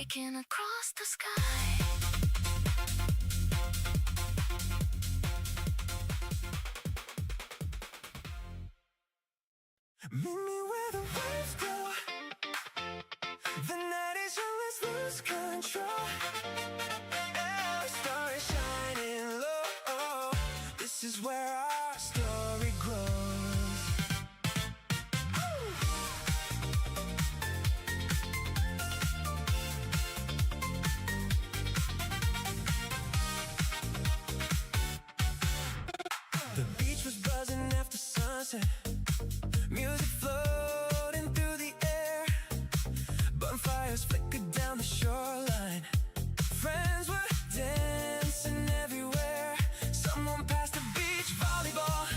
breaking across the sky. Meet me where the waves go. The night is young, let's lose control. Our star is shining low. This is where our story grows. The beach was buzzing after sunset. Music floating through the air. Bonfires flickered down the shoreline. Friends were dancing everywhere. Someone passed a beach volleyball.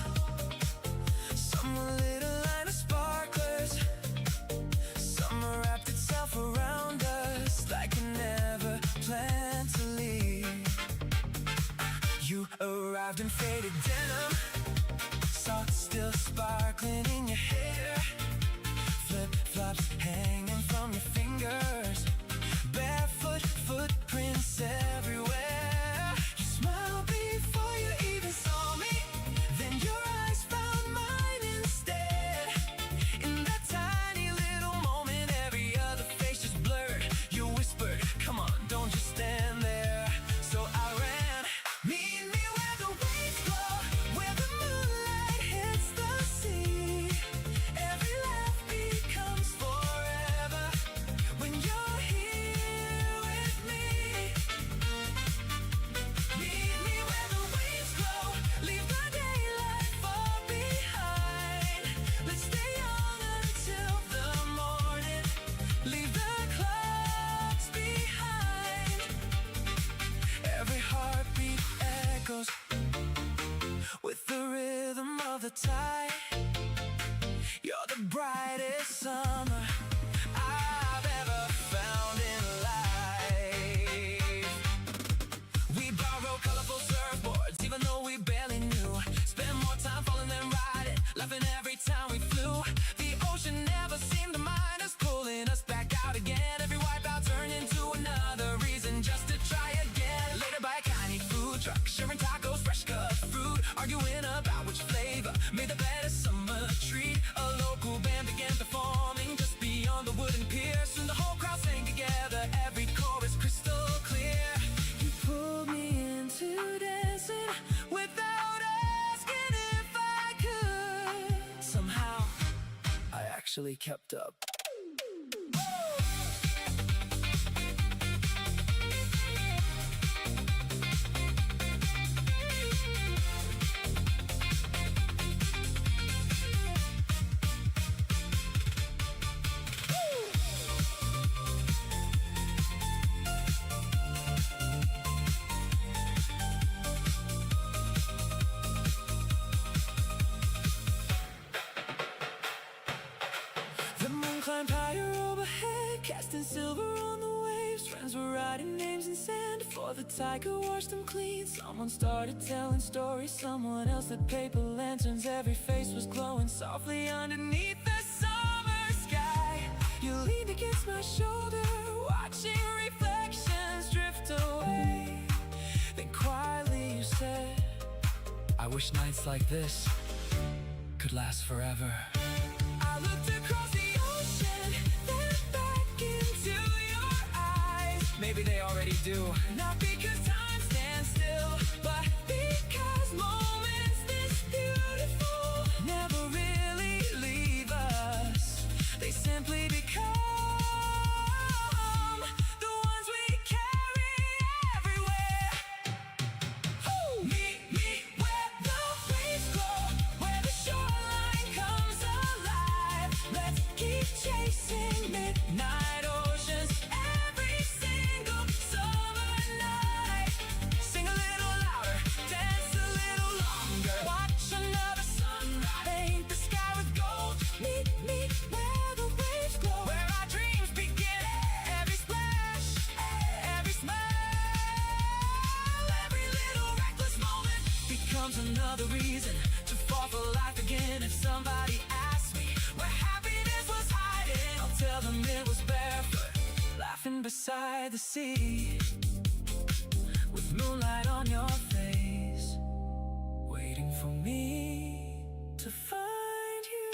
Someone lit a line of sparklers. Summer wrapped itself around us like we never planned to leave. You arrived in faded denim, salt still sparkling in your hair. Flip-flops hanging from your fingers. Barefoot footprints everywhere. You smiled before you even saw me. Then your eyes found mine instead. In that tiny little moment, every other face just blurred. You whispered, come on, don't just stand there. So I ran. Meet me where the waves glow, where the moonlight hits the sea. Every laugh becomes forever when you're here with me. Meet me where the waves glow, leave the daylight far behind. Let's stay young until the morning, leave the clocks behind. Every heartbeat echoes with the rhythm of the tide. You're the brightest summer I've ever found in life. We borrowed colorful surfboards even though we barely knew. Spent more time falling than riding, laughing every time we flew. The ocean never seemed to mind us, pulling us back out again. Every wipeout turned into another reason just to try again. Later by a tiny food truck, sharing tacos, fresh cut fruit, arguing about which flavor made the better summer treat. A local band began performing just beyond the wooden pier. Soon the whole crowd sang together, every chorus crystal clear. You pulled me into dancing without asking if I could. Somehow, I actually kept up. The moon climbed higher overhead, casting silver on the waves. Friends were writing names in sand before the tide could wash them clean. Someone started telling stories, someone else lit paper lanterns. Every face was glowing softly underneath the summer sky. You leaned against my shoulder, watching reflections drift away. Then quietly you said, I wish nights like this could last forever. I looked across the ocean, then back into your eyes. Maybe they already do. Not because time stands still, but because moments this beautiful never really leave us. They simply become the ones we carry everywhere. Meet me where the waves glow, where the shoreline comes alive. Let's keep chasing midnight oceans every single summer night. Sing a little louder, dance a little longer. Watch another sunrise, paint the sky with gold. Meet me where the waves glow, where our dreams begin. Every splash, every smile, every little reckless moment becomes another reason to fall for life again. If somebody asks me where happiness was hiding, I'll tell them it was barefoot, laughing beside the sea, with moonlight on your face, waiting for me to find you.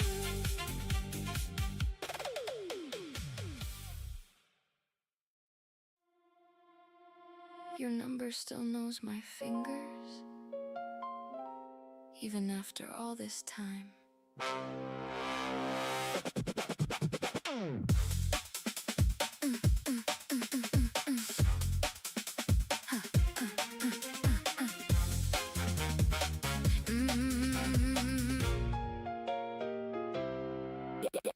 Your number still knows my fingers, even after all this time.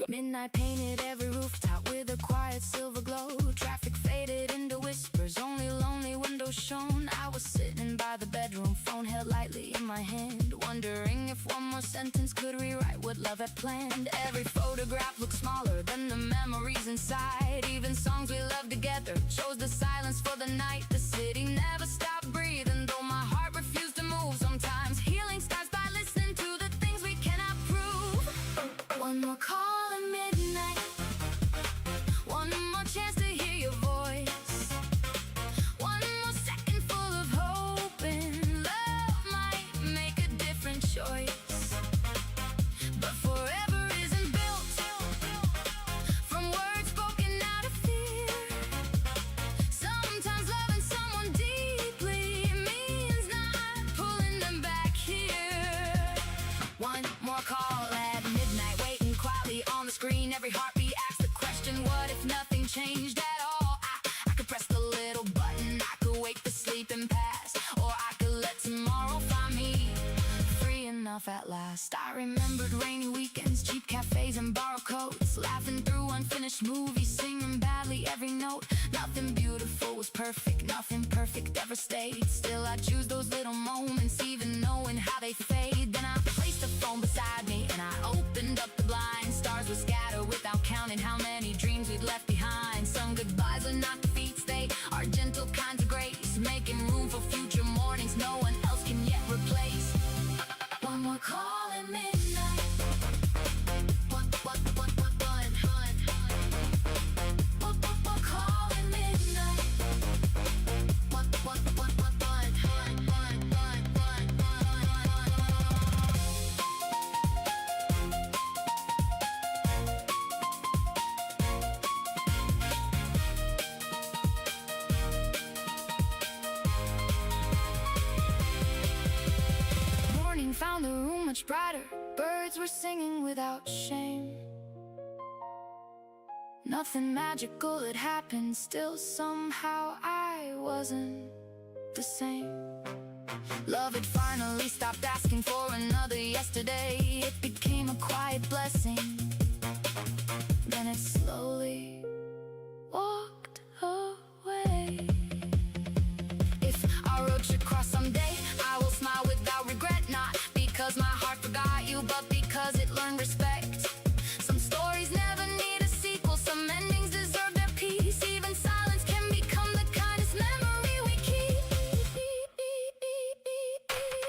Midnight painted every rooftop with a quiet silver glow. Traffic faded into whispers, only lonely windows shone. I was sitting by the bedroom, phone held lightly in my hand, wondering if one more sentence could rewrite what love had planned. Every photograph looked smaller than the memories inside. Even songs we loved together chose the silence for the night. The city never stopped breathing, though my heart refused to move. Sometimes healing starts by listening to the things we cannot prove. One more call at midnight, one more chance to hear your voice, one more second full of hope, and love might make a different choice. But forever isn't built from words spoken out of fear. Sometimes loving someone deeply means not pulling them back here. One more call at midnight, waiting quietly on the screen. Every heartbeat asks the question, what if nothing changed at all? I could press the little button, I could wake the sleep and pass, or I could let tomorrow find me free enough at last. I remembered rainy weekends, cheap cafes and borrowed coats, laughing through unfinished movies, singing badly every note. Nothing beautiful was perfect, nothing perfect ever stayed. Still I choose those little moments, even knowing how they fade. Then I placed the phone beside me and I opened up the blinds. Stars would scatter without counting how many dreams we'd left behind. Some goodbyes are not defeats, they are gentle kinds of grace, making room for future mornings no one else can yet replace. One more call at midnight. One call at midnight. Morning found the room much brighter. Birds were singing without shame. Nothing magical had happened, still somehow I wasn't the same. Love had finally stopped asking for another yesterday. It became a quiet blessing, then it slowly walked away. If our road should cross someday, I will smile without regret. Not because my heart forgot you, but because it learned respect. Some stories never need a sequel, some endings deserve their peace. Even silence can become the kindest memory we keep.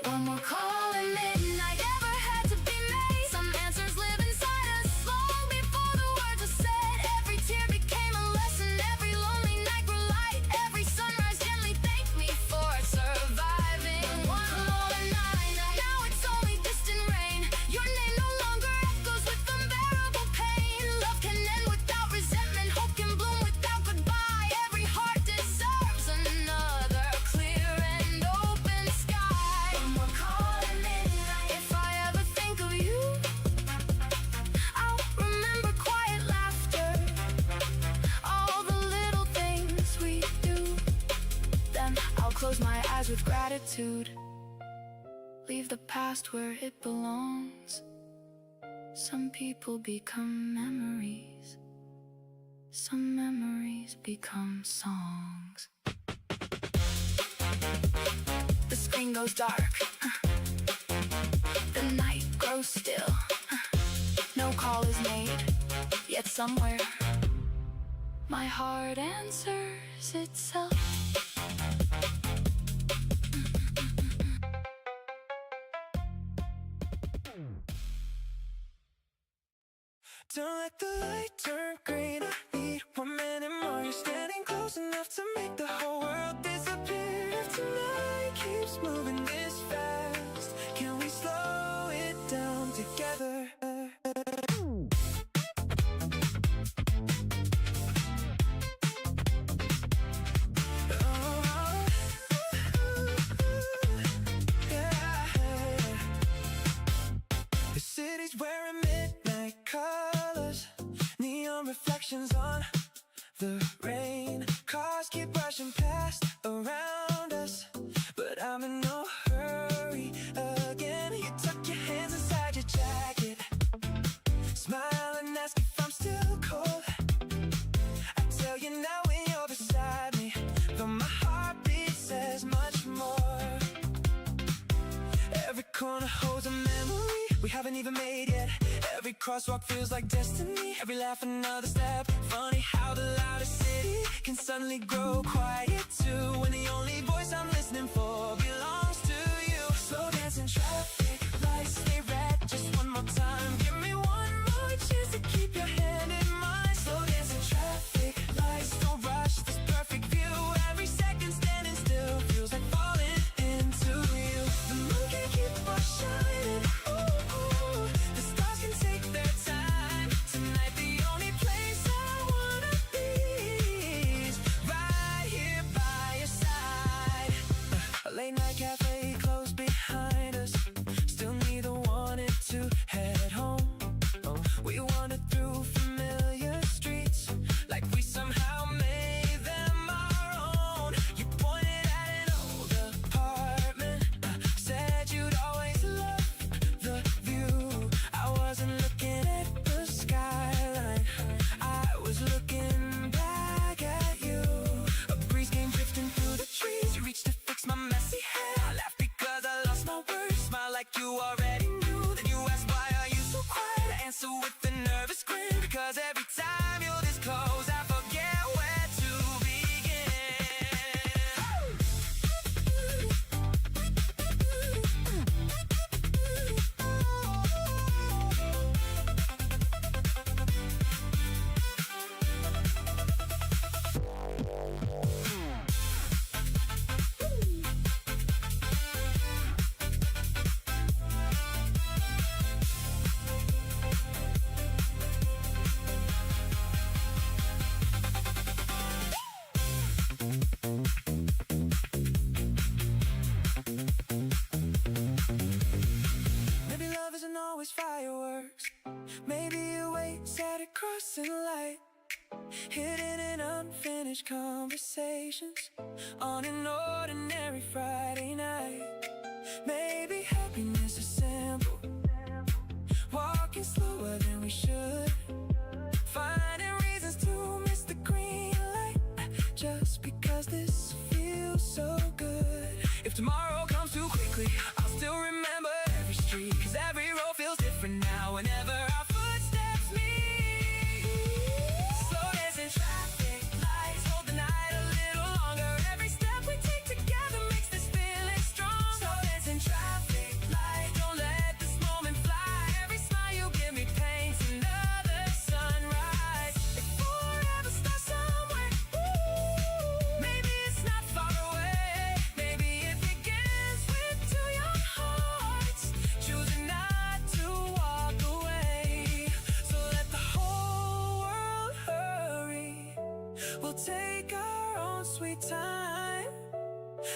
One more call at midnight never had to be made. Some answers live inside us long before the words are said. Every tear became a lesson, every lonely night grew light. Every sunrise gently thanked me for surviving. One call at night, now it's only distant rain. Your name no longer echoes with unbearable pain. Love can end without resentment, hope can bloom without goodbye. Every heart deserves another clear and open sky. One more call at midnight. If I ever think of you, I'll remember quiet laughter, all the little things we do. Then I'll close my eyes with gratitude, leave the past where it belongs. Some people become memories, some memories become songs. The screen goes dark, the night grows still. No call is made, yet somewhere my heart answers itself. Don't let the light turn green. I need 1 minute more. You're standing close haven't even made yet. Every crosswalk feels like destiny. Every laugh another step. Funny how the loudest city can suddenly grow quiet too, when the only voice I'm listening for belongs to you. Slow dancing traffic lights, stay red just one more time. Give me one more chance to keep your hand in mine. Slow dancing traffic lights, don't rush this perfect view. Every second standing still feels like falling into you. The moon can't keep on shining. Ooh, the stars can take their time. Tonight the only place I wanna be is right here by your side. A late night cafe closed behind us. Still neither wanted to head home. We wandered through familiar streets like we somehow made them our own. You pointed at an old apartment, said you'd always love the view. I wasn't looking at the skyline, I was looking back at you. A breeze came drifting through the trees. You reached to fix my messy hair. I laughed because I lost my words. Smile like you already knew. Then you asked, why are you so quiet? I answer with a nervous grin, because every time you're this close I forget where to begin. Maybe love isn't always fireworks. Maybe you wait, set a crossing light, hidden in unfinished conversations on an ordinary Friday night. Maybe happiness is simple, walking slower than we should, finding reasons to miss the green light, just because this feels so good. If tomorrow comes too quickly, I'll still remember every street, 'cause every road feels different now whenever our footsteps meet. Slow dancing traffic lights, hold the night a little longer. Every step we take together makes this feeling strong. Slow dancing traffic lights, don't let this moment fly. Every smile you give me paints another sunrise. If forever starts somewhere, maybe it's not far away. Maybe it begins with two young hearts choosing not to walk away. So let the whole world hurry. We'll take our own sweet time.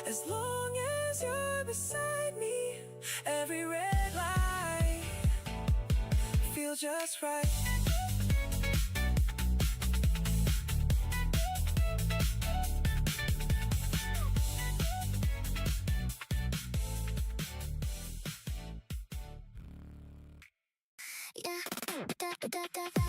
As long as you're beside me, every red light feels just right. Yeah. Da, da, da, da, da.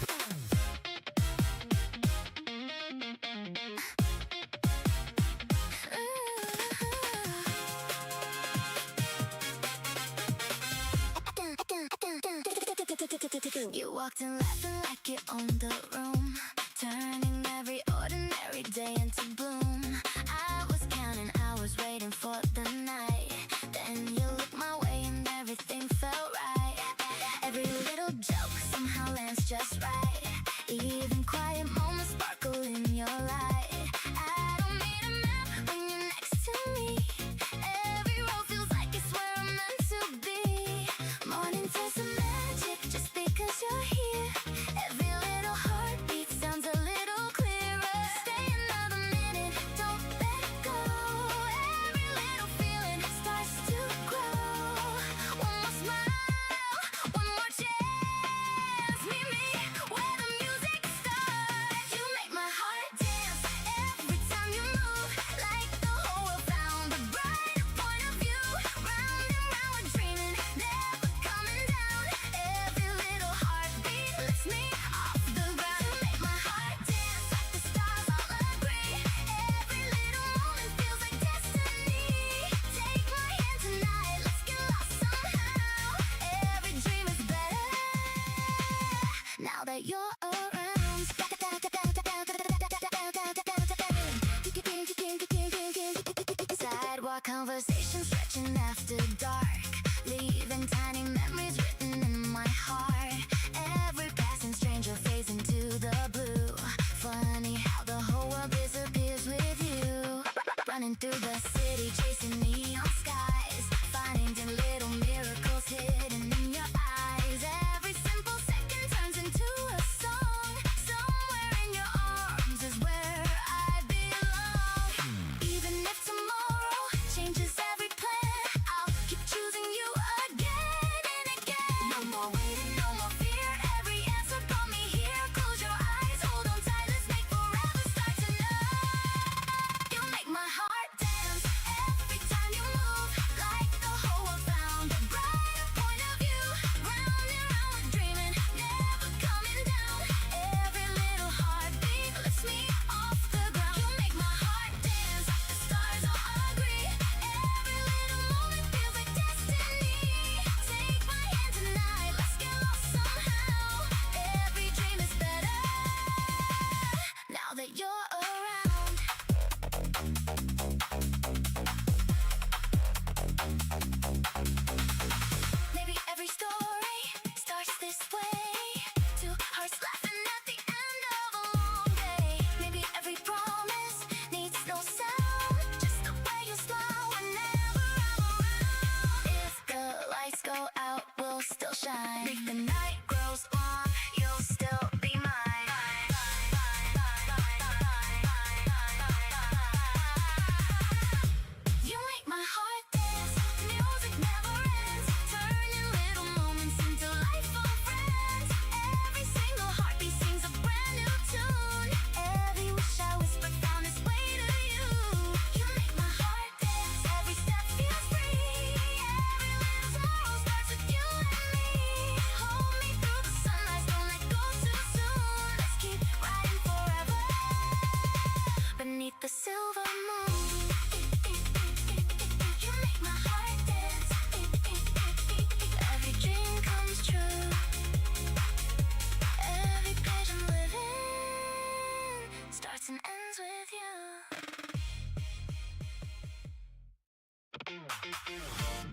You walked in laughing like you owned the room, turning every ordinary day into bloom. I was counting hours waiting for the night. Then you looked my way and everything felt right. Every little joke somehow lands just right. Even quiet moments sparkle in your light. I don't need a map when you're next to me. Every road feels like it's where I'm meant to be. Morning tastes of magic just because you're here. Every little heartbeat sounds a little clearer. you're around. Sidewalk conversation stretching after dark, leaving tiny memories written in my heart. Every passing stranger fades into the blue. Funny how the whole world disappears with you. Running through the city, chasing neon skies, finding little miracles hidden in your eyes. Every simple second turns into a song. Somewhere in your arms is where I belong. Even if tomorrow changes every plan, I'll keep choosing you again and again. No more waiting, no more fear. Every answer brought me here. Close your eyes, hold on tight. Let's make forever start tonight. You make my heart dance every time you move, like the whole world found a brighter point of view. Round and round we're dreaming, never coming down. Every little heartbeat lifts me off the ground. You make my heart dance, the stars all agree. Every little moment feels like destiny. Take my hand tonight, let's get lost somehow. Every dream is better now that you're around. Maybe every story starts this way. Two hearts laughing at the end of a long day. Maybe every promise needs no sound, just the way you smile whenever I'm around. If the lights go out, we'll still shine. If the night grows long, you'll still be mine. You make my heart dance, music never ends, turning little moments into lifelong friends. Every single heartbeat sings a brand new tune. Every wish I whisper found its way to you. You make my heart dance, every step feels free. Every little tomorrow starts with you and me. Hold me through the sunrise, don't let go too soon. Let's keep riding forever beneath the silver moon. You make my heart dance. Every dream comes true. Every page I'm living starts and ends with you.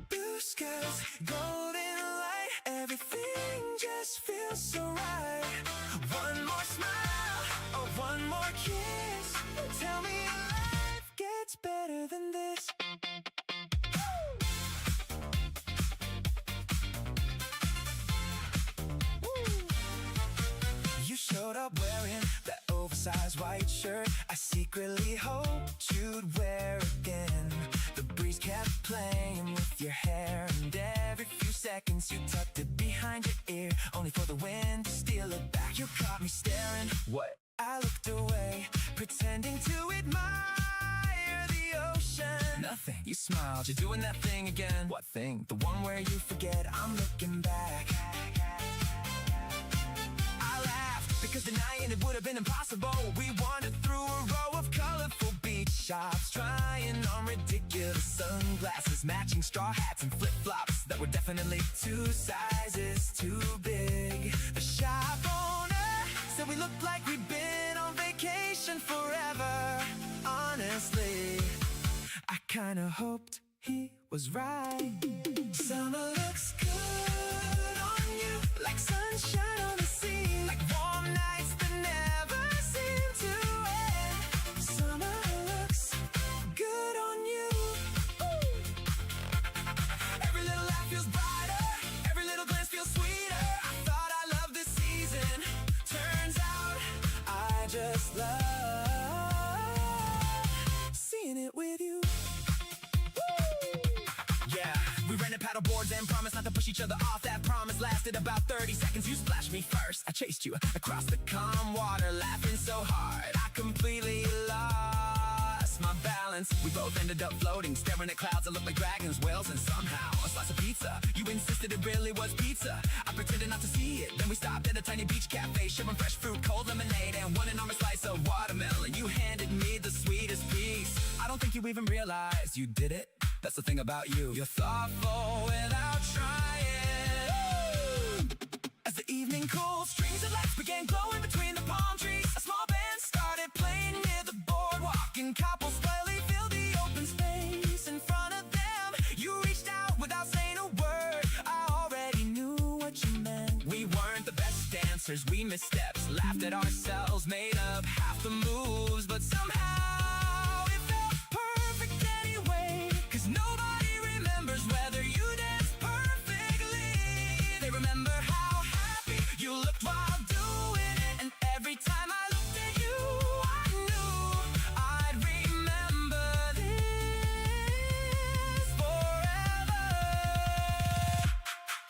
Blue skies, golden light, everything just feels so right. One more smile, or one more kiss. Tell me your life gets better than this. You showed up wearing that oversized white shirt I secretly hoped you'd wear again. The breeze kept playing with your hair, and every few seconds you tucked it behind your ear, only for the wind to steal it back. You caught me staring. What? I looked away, pretending to admire the ocean. Nothing. You smiled. You're doing that thing again. What thing? The one where you forget I'm looking back. I laughed because denying it would have been impossible. We wandered through a row of colorful beach shops, trying on ridiculous sunglasses, matching straw hats and flip-flops that were definitely 2 sizes too big. The shop owner said we looked like we'd been on vacation forever. Honestly, I kinda hoped he was right. Summer looks good on you, like sunshine on the sea, like warm nights that never seem to end. Summer looks good on you. Every little laugh feels brighter, every little glance feels sweeter. I thought I loved this season, turns out I just love seeing it with you. Yeah, we rented paddle boards and promised not to push each other off. That promise lasted about 30 seconds. You splashed me first, I chased you across the calm water, laughing so hard I completely lost my balance. We both ended up floating, staring at clouds that looked like dragons, whales, and somehow a slice of pizza. You insisted it really was pizza. I pretended not to see it. Then we stopped at a tiny beach cafe, sharing fresh fruit, cold lemonade, and one enormous slice of watermelon. You handed me the sweetest piece. I don't think you even realized you did it. That's the thing about you. You're thoughtful without trying. As the evening and cool. Strings of lights began glowing between the palm trees. A small band started playing near the boardwalk, and couples slowly filled the open space in front of them. You reached out without saying a word. I already knew what you meant. We weren't the best dancers, we missed steps, laughed at ourselves, made up half the moves, but somehow it felt perfect anyway. 'Cause nobody remembers whether you danced perfectly. They remember how happy you looked while doing it, and every time I looked at you, I knew I'd remember this forever.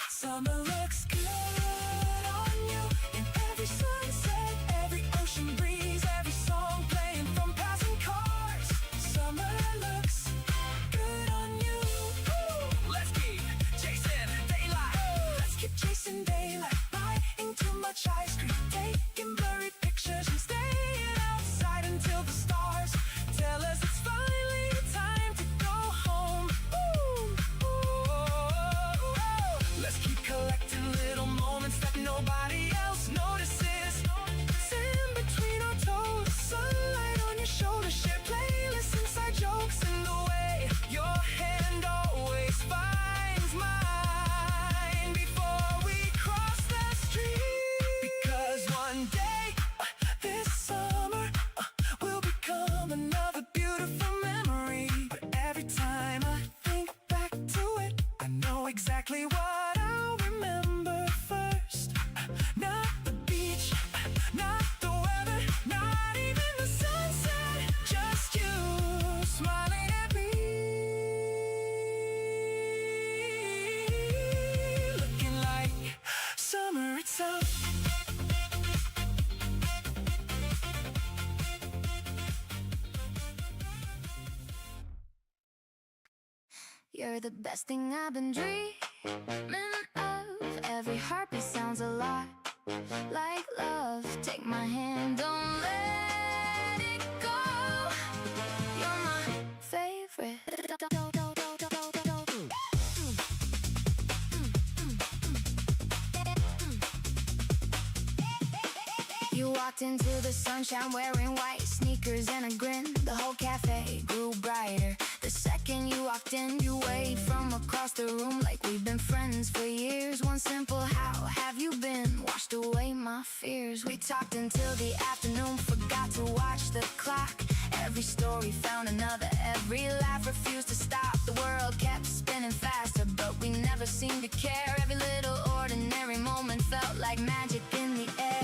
Summer looks good on you in every sunset, every ocean breeze, every song playing from passing cars. Summer looks good on you. Let's keep chasing daylight. Let's keep chasing daylight. Buying too much ice cream, taking blurry pictures and staying outside until the stars tell us it's finally time to go home. Let's keep collecting little moments that nobody else notices. In between our toes, sunlight on your shoulder, share playlists, inside jokes, and the way your hand always finds mine before we cross the street. Because one day, this summer, will become another beautiful memory. But every time I think back to it, I know exactly what I'll remember first. Not the beach, not the weather, not even the sunset. Just you smiling at me, looking like summer itself. You're the best thing I've been dreaming of. Every heartbeat sounds a lot like love. Take my hand, don't let it go. You're my favorite. You walked into the sunshine wearing white sneakers and a grin. The whole cafe grew brighter. The second you walked in, you waved from across the room like we've been friends for years. One simple how have you been washed away my fears. We talked until the afternoon, forgot to watch the clock. Every story found another, every laugh refused to stop. The world kept spinning faster, but we never seemed to care. Every little ordinary moment felt like magic in the air.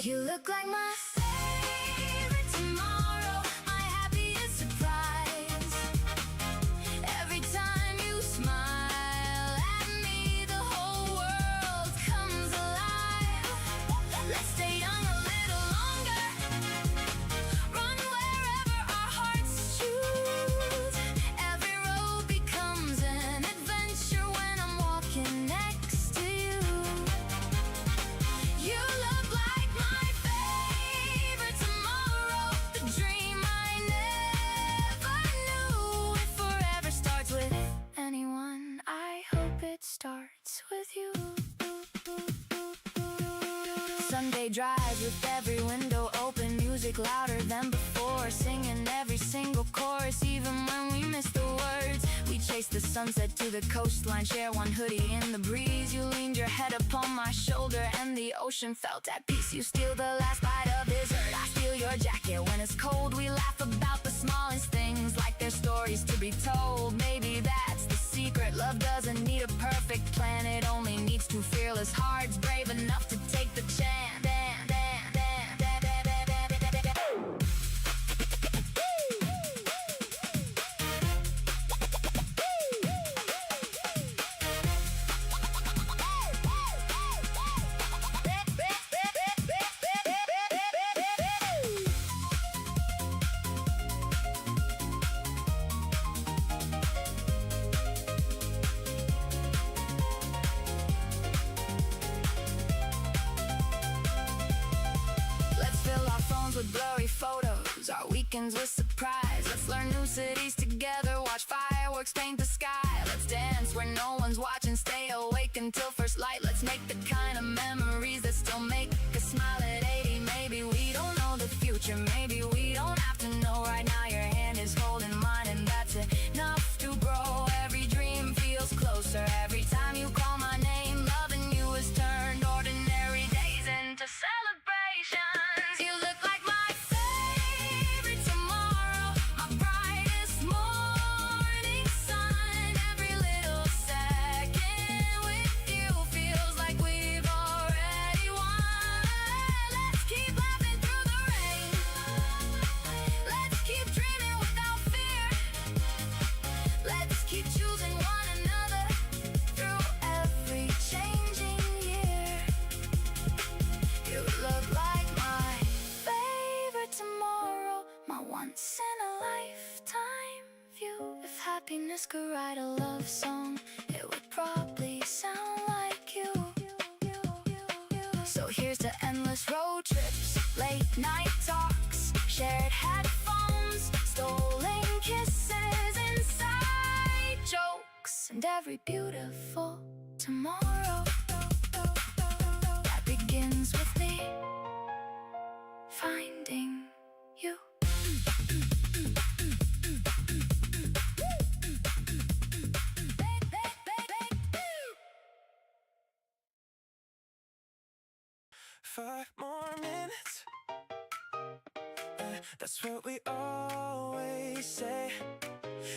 You look like my favorite tomorrow, my happiest surprise. Every time you smile at me, the whole world comes alive. Let's stay young a little longer, run wherever our hearts choose. Every road becomes an adventure when I'm walking next to you. You look like my favorite tomorrow, the dream I never knew. It forever starts with anyone, I hope it starts with you. Sunday drives with every window open, music louder than before, singing every single chorus even when we miss the words. We chased the sunset to the coastline, share one hoodie in the breeze. You leaned your head upon my shoulder and the ocean felt at peace. You steal the last bite of dessert, I steal your jacket when it's cold. We laugh about the smallest things like there's stories to be told. Maybe that's the secret, love doesn't need a perfect plan. It only needs two fearless hearts, brave enough to take the chance. With blurry photos, our weekend begins with surprise. Let's learn new cities together, watch fireworks paint the sky. Let's dance where no one's watching, stay awake until first light. Let's make the kind of memories that still make us smile at 80. Maybe we don't know the future, maybe we don't have to know. Right now your hand is holding mine, and that's enough to grow. Every dream feels closer every time you call my name. Loving you has turned ordinary days into celebrations. You look like my favorite tomorrow, my brightest morning sun. Every little second with you feels like we've already won. Let's keep laughing through the rain. Let's keep dreaming without fear. Let's keep choosing one another through every changing year. You look like my favorite tomorrow, my once in a lifetime view. If happiness could write a love song, it would probably sound like you. So here's to endless road trips, late night talks, shared headphones, stolen kisses, inside jokes, and every beautiful tomorrow that begins with me finding you. Five more minutes. That's what we always say.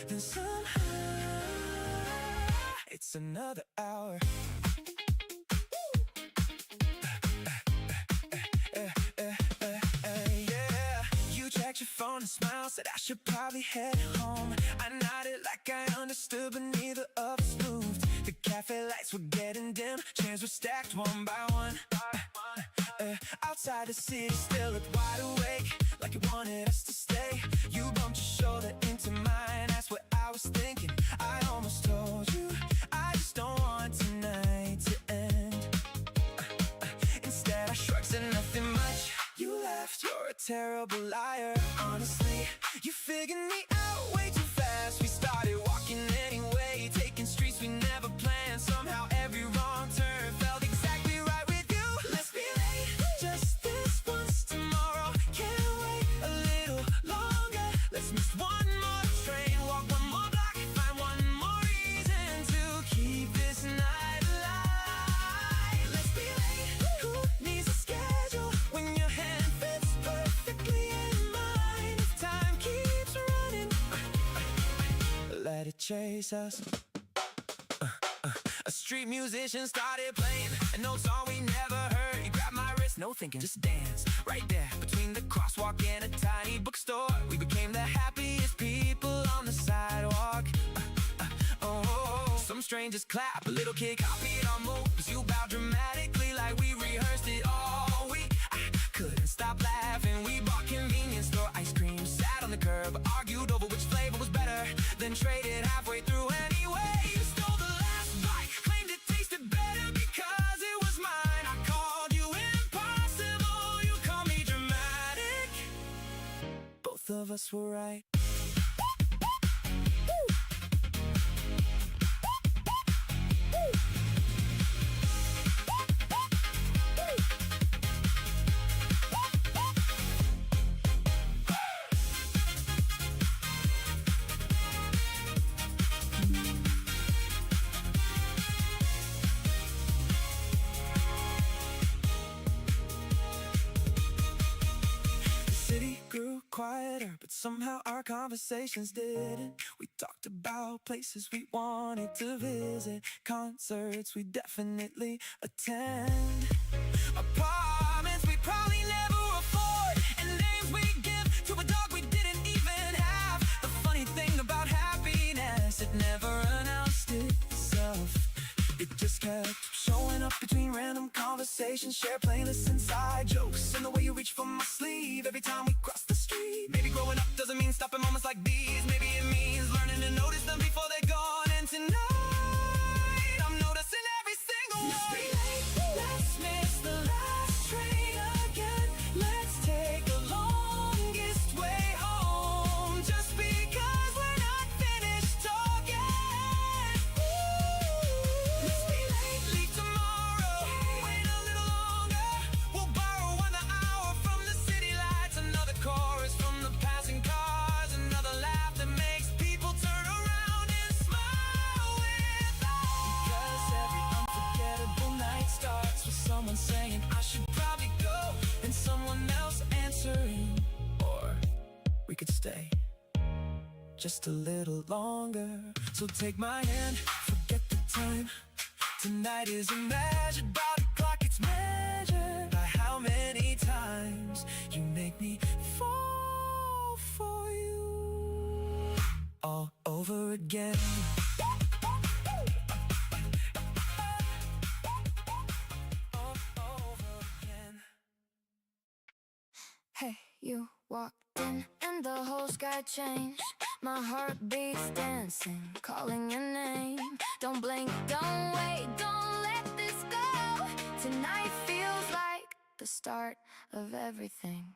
Then somehow it's another hour. Yeah. You checked your phone and smiled, said I should probably head home. I nodded like I understood, but neither of us moved. The cafe lights were getting dim, chairs were stacked one by one. Outside the city, still looked wide awake, like you wanted us to stay. You bumped your shoulder into mine, that's what I was thinking. I almost told you, I just don't want tonight to end. Instead I shrugged, said nothing much. You laughed, you're a terrible liar. Honestly, you figured me out way too fast. We started walking anyway, taking streets we never planned. Somehow every wrong turn felt exactly right with you. Let's be late, just this once tomorrow. Can't wait a little longer. Let's miss one more train, walk one more block, find one more reason to keep this night alive. Let's be late, who needs a schedule when your hand fits perfectly in mine? If time keeps running, let it chase us. A street musician started playing an old song we never heard. He grabbed my wrist, no thinking, just dance. Right there, between the crosswalk and a tiny bookstore, we became the happiest people on the sidewalk. Oh, some strangers clap, a little kid copied our moves. You bowed dramatically like we rehearsed it all week. I couldn't stop laughing. We bought convenience store ice cream, sat on the curb, argued over which flavor was better, then traded halfway through anyway. You stole the last bite, claimed it tasted better because it was mine. I called you impossible, you called me dramatic. Both of us were right. Quieter, but somehow our conversations didn't. We talked about places we wanted to visit, concerts we definitely attend, apartments we probably never afford, and names we give to a dog we didn't even have. The funny thing about happiness, it never announced itself. It just kept showing up between random conversations, share playlists, inside jokes, and the way you reach for my sleeve every time we cross the street. Maybe growing up doesn't mean stopping moments like these. Maybe it means learning to notice them before they're gone. And tonight I'm noticing every single one. Let's be late, let's miss the last train again. Let's take the longest way home. we could stay just a little longer. So take my hand, forget the time. Tonight isn't measured by the clock, it's measured by how many times you make me fall for you all over again. All over again. Hey, you walked in and the whole sky changed. My heart beats dancing, calling your name. Don't blink, don't wait, don't let this go. Tonight feels like the start of everything.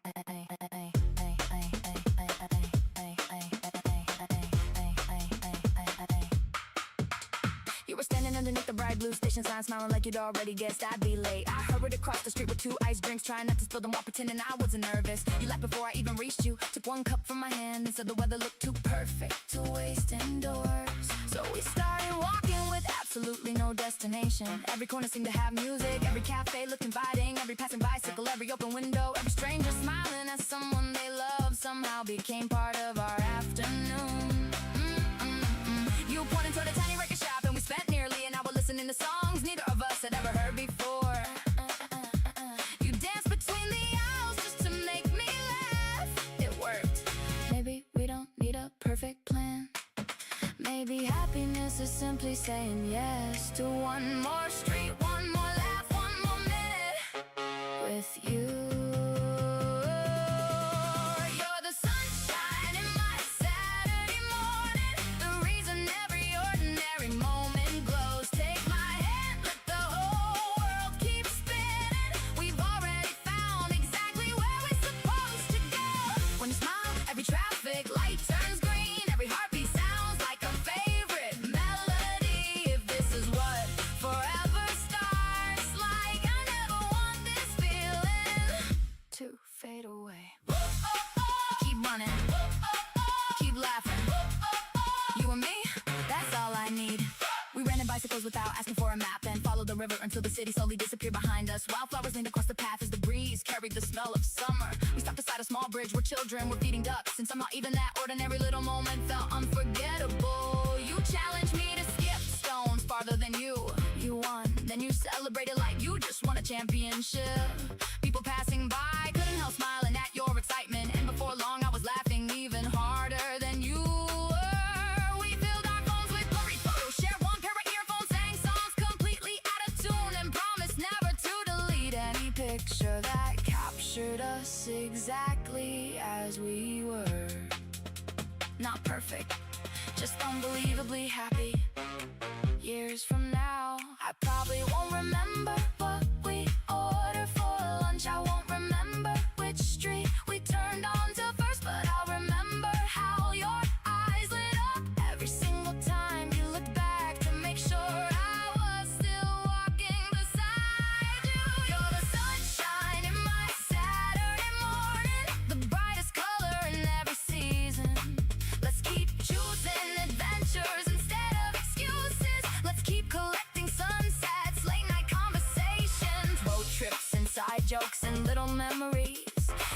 You were standing underneath the bright blue station sign, smiling like you'd already guessed I'd be late. I hurried across the street with 2 iced drinks, trying not to spill them while pretending I wasn't nervous. You left before I even reached you, took 1 cup from my hand and said the weather looked too perfect to waste indoors. So we started walking with absolutely no destination. Every corner seemed to have music, every cafe looked inviting, every passing bicycle, every open window, every stranger smiling at someone they love somehow became part of our afternoon. You pointed toward a tiny record shop and we spent nearly an hour listening to songs neither of us had ever heard before. You danced between the aisles just to make me laugh. It worked. Maybe we don't need a perfect plan. Maybe happiness is simply saying yes to one more street, one more laugh, one more minute with you. You're the sunshine in my Saturday morning, the reason every ordinary moment glows. Take my hand, let the whole world keep spinning. We've already found exactly where we're supposed to go. When you smile, every traffic light turns green, every heartbeat sounds like a favorite melody. If this is what forever starts like, I never want this feeling to fade away. Keep running, keep laughing. You and me, that's all I need. We ran in bicycles without asking for a map and followed the river until the city slowly disappeared behind us. Wildflowers leaned across the path as the breeze carried the smell of summer. We stopped beside a small bridge where children were feeding ducks, and somehow even that ordinary little moment felt unforgettable. You challenged me to skip stones farther than you. You won, then you celebrated like you just won a championship. People passing by couldn't help smiling at your excitement, and before long I was laughing even harder than you were. We filled our phones with blurry photos, shared 1 pair of earphones, sang songs completely out of tune, and promised never to delete any picture that captured us exactly as we were. Not perfect, just unbelievably happy. Years from now, I probably won't remember what we ordered for lunch. I won't remember which street we turned onto first, but I'll remember how your eyes lit up every single time you looked back to make sure I was still walking beside you. You're the sunshine in my Saturday morning, the brightest color in every season. Let's keep choosing adventures instead of excuses. Let's keep collecting sunsets, late night conversations, road trips, inside jokes, and little memories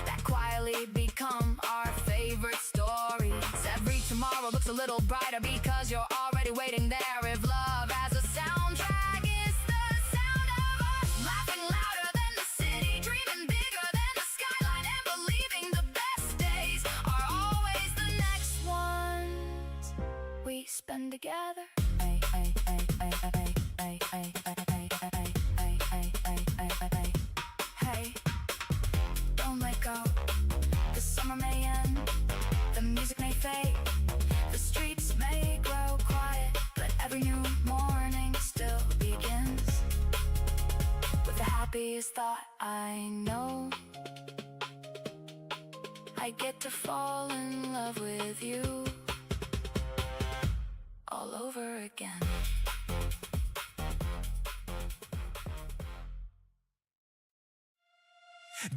that quietly become our favorite stories. Every tomorrow looks a little brighter because you're already waiting there. If love has a soundtrack, it's the sound of us laughing louder than the city, dreaming bigger than the skyline, and believing the best days are always the next ones we spend together. Hey, don't let go. The summer may end, the music may fade, the streets may grow quiet, but every new morning still begins with the happiest thought I know. I get to fall in love with you all over again.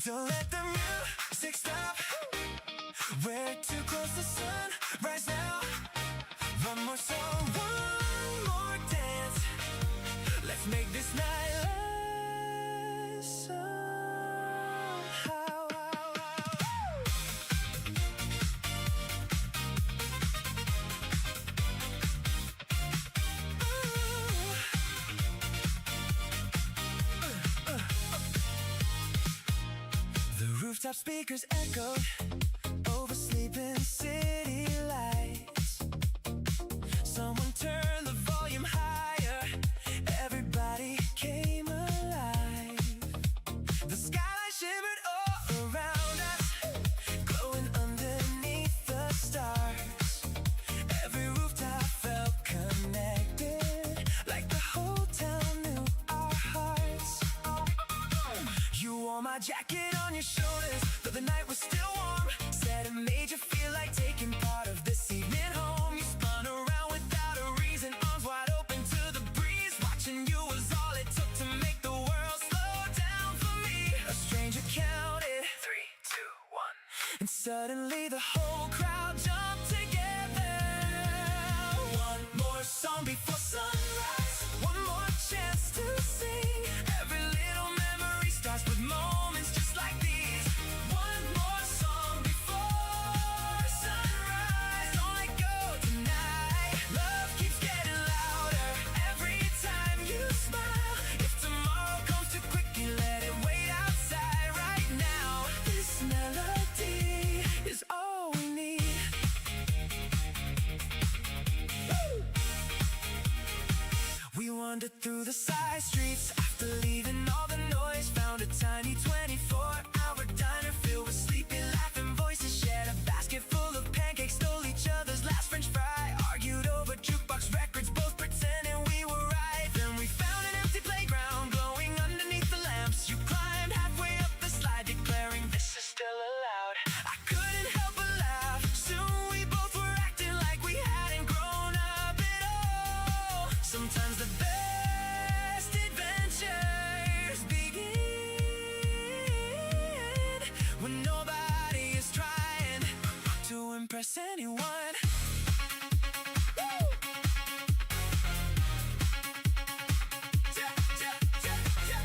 Don't let the music stop. We're too close to sunrise now. One more song, one more dance. Let's make this night last somehow. Rooftop speakers echoed over sleeping city lights. Someone turned the volume higher. Everybody came alive. The skyline shimmered all around us, glowing underneath the stars. Every rooftop felt connected, like the whole town knew our hearts. You wore my jacket on your shoulders, though the night was still warm. Said it made you feel like taking part of this evening home. You spun around without a reason, arms wide open to the breeze. Watching you was all it took to make the world slow down for me. A stranger counted 3, 2, 1, and suddenly the whole crowd jumped together. One more song before sunrise, one more chance to sing. Every little memory starts with moments just like these. One more song before sunrise. Don't let go tonight. Love keeps getting louder every time you smile. If tomorrow comes too quickly, let it wait outside right now. This melody is all we need. Woo! We wandered through the side streets after leaving all the noise. Found a tiny 24-hour diner filled with sleepy, laughing voices. Shared a basket full of pancakes, stole each other's last French fry. Argued over jukebox records, both pretending we were right. Then we found an empty playground, glowing underneath the lamps. You climbed halfway up the slide, declaring this is still allowed. I couldn't help but laugh. Soon we both were acting like we hadn't grown up at all. Sometimes the best adventures begin when nobody is trying to impress anyone. Woo! Ja, ja, ja, ja.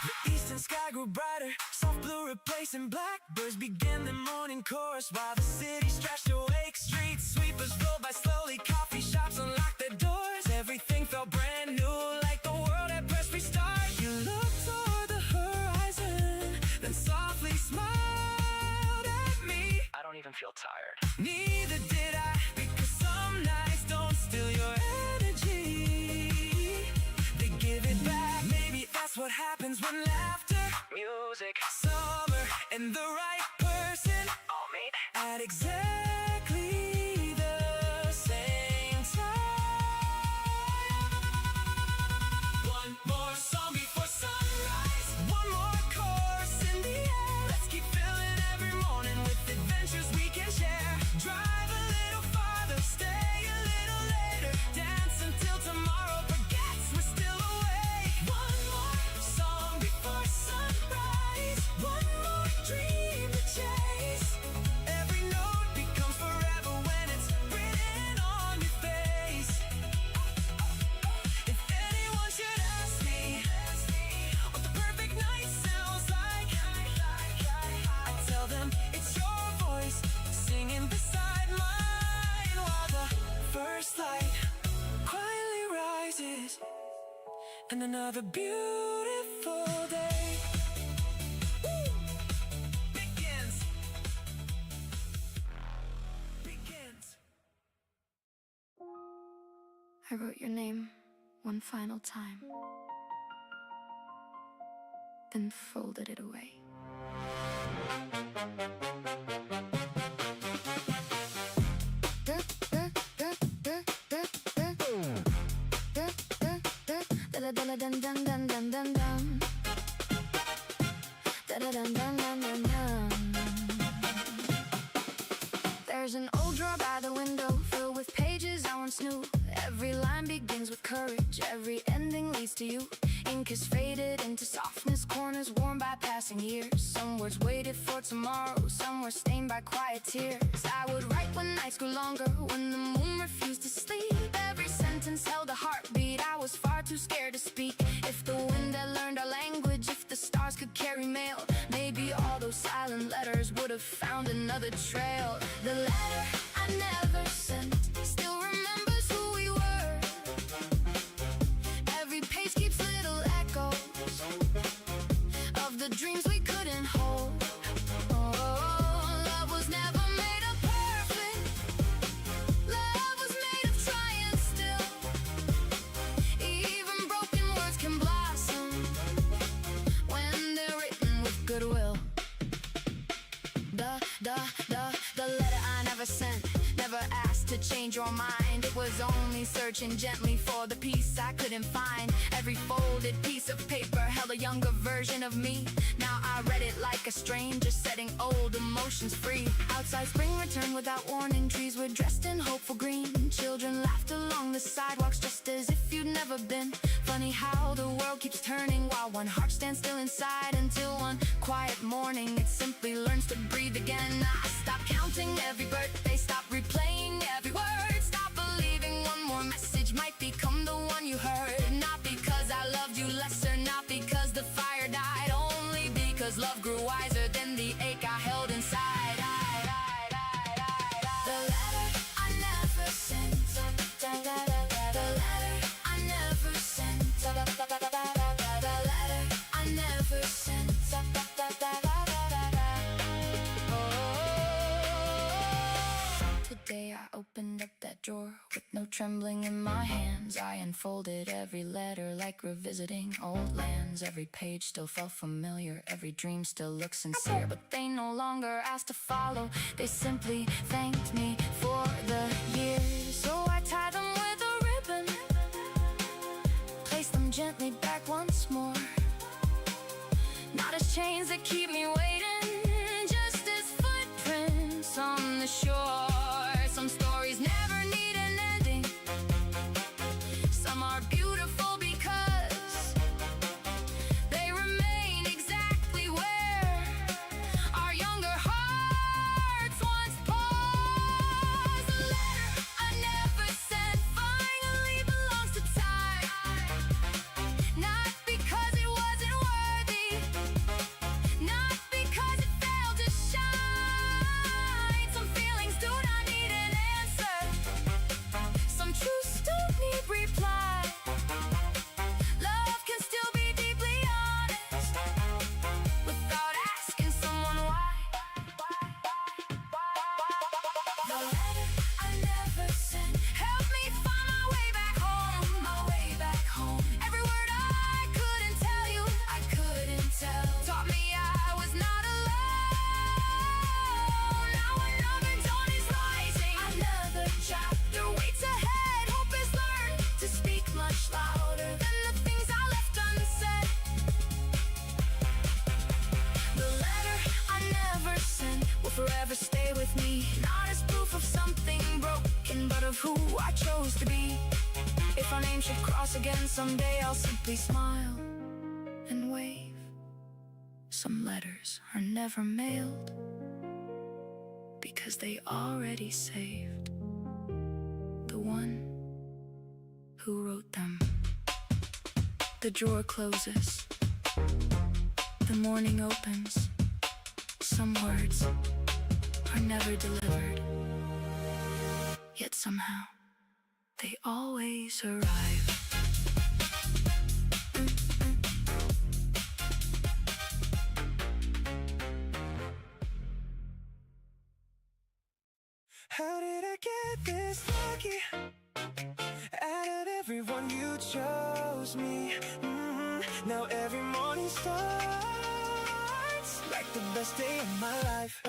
The eastern sky grew brighter, soft blue replacing blackbirds began the morning chorus while the city stretched awake. Street sweepers rolled by slowly, coffee shops unlocked their doors. Everything felt brand new, like the world had pressed restart. You looked toward the horizon, then softly smiled at me. I don't even feel tired. Neither did I, because some nights don't steal your energy. They give it back. Maybe that's what happens when laughter, music, summer, and the right person all meet at exactly the same time. One more song before sunrise, one more chorus in the air. Let's keep filling every morning with adventures we can share. Drive a little farther, stay a little later, dance until tomorrow forgets we're still awake. One more song before sunrise, one more dream to chase. Every note becomes forever when it's written on your face. If anyone should ask me what the perfect night sounds like, I tell them it's your voice singing beside mine while the first light quietly rises and another beautiful day begins. I wrote your name one final time, then folded it away. There's an old drawer by the window filled with pages I once knew. Every line begins with courage, every ending leads to you. Ink is faded into softness, corners worn by passing years. Some words waited for tomorrow, some were stained by quiet tears. I would write when nights grew longer, when the moon refused to sleep. Every sentence held a heartbeat, I was far too scared to speak. If the wind had learned our language, if the stars could carry mail, maybe all those silent letters would have found another trail. The letter I never sent still remembers who we were. Every page keeps little echoes of the dreams we couldn't hold. Oh, love was never made of perfect. Love was made of trying still. Even broken words can blossom when they're written with goodwill. The letter I never sent, never asked to change your mind. It was only searching gently for the peace I couldn't find. Every folded piece of paper held a younger version of me. Now I read it like a stranger, setting old emotions free. Outside spring returned without warning. Trees were dressed in hopeful green. Children laughed along the sidewalks just as if you'd never been. Funny how the world keeps turning while one heart stands still inside. Until one quiet morning it simply learns to breathe again. I stopped counting every birthday, stopped replaying every word, stopped believing one more message might become the one you heard. Not because I loved you lesser, not because the fire died, only because love grew wiser than the ache I held inside. The letter I never sent. The letter I never sent. The letter I never sent. Today I opened up that drawer with no trembling in my hands. I unfolded every letter like revisiting old lands. Every page still felt familiar, every dream still looked sincere. But they no longer asked to follow, they simply thanked me for the years. So I tied them with a ribbon, placed them gently back once more. Not as chains that keep me waiting, just as footprints on the shore. Some stories never need an ending. Some are beautiful because they remain exactly where our younger hearts once paused. The letter I never sent finally belongs to time. Not because it wasn't worthy, not because it failed to shine. Some feelings do not need an answer. Some truths don't need reply. Love can still be deeply honest without asking someone why. The letter I never sent helped me find my way back home. My way back home. Every word I couldn't tell you, I couldn't tell. Taught me I was not alone. Now another dawn is rising. Another chapter waits ahead. Hope is learned to speak much louder than the things I left unsaid. The letter I never sent will forever stay with me. Not as proof of something broken, but of who I chose to be. If our names should cross again someday, I'll simply smile and wave. Some letters are never mailed because they already saved the one who wrote them. The drawer closes, the morning opens. Some words are never delivered, yet somehow they always arrive. How did I get this lucky? Out of everyone you chose me. Now every morning starts like the best day of my life.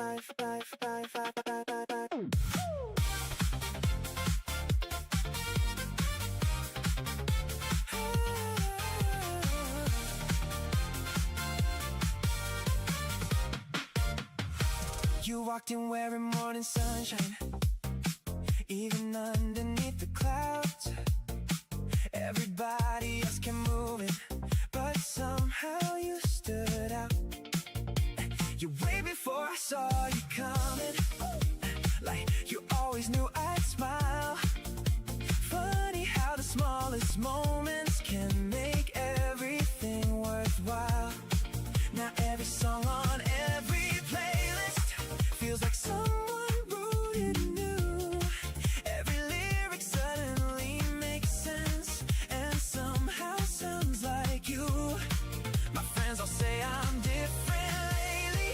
You walked in wearing morning sunshine, even underneath the clouds. Everybody else can move it, but somehow you stood out. You way before I saw you coming, like you always knew I'd smile. Funny how the smallest moments can make everything worthwhile. Now every song on every playlist feels like someone wrote it new. Every lyric suddenly makes sense and somehow sounds like you. My friends all say I'm different lately,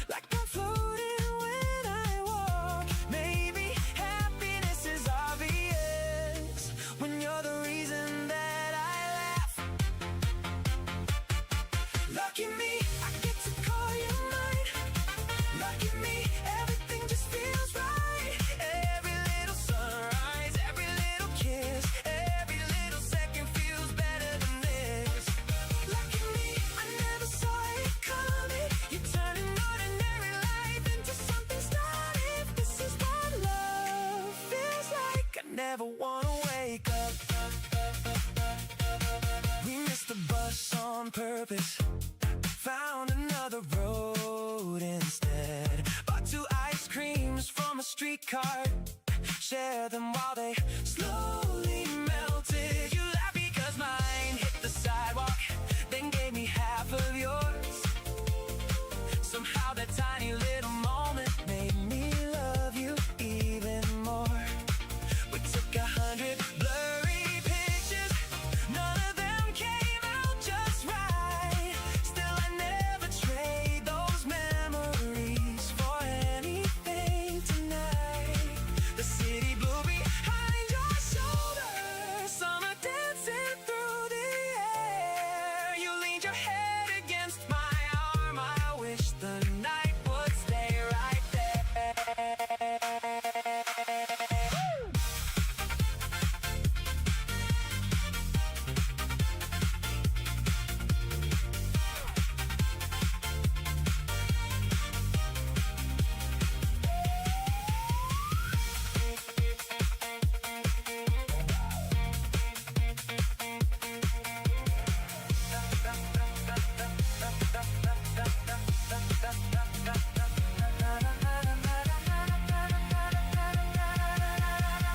like I'm floating when I walk. Maybe happiness is obvious when you're the reason that I laugh. Lucky me, I get to call you mine. Lucky me, everything just feels right. Every little sunrise, every little kiss, every little second feels better than this. Lucky me, I never saw it coming. You turn an ordinary life into something starry. If this is what love feels like, I never wanna wake up. We missed the bus on purpose, found another road instead. Bought 2 ice creams from a streetcar, shared them while they slowly melted. You laughed because mine hit the sidewalk, then gave me half of yours. Somehow that tiny little moment made me love you even more. We took 100 blurry pictures, none of them came out just right. Still I never trade those memories for anything tonight. The city blew behind your shoulder, summer dancing through the air. You leaned your head against my arm, I wish the night would stay right there.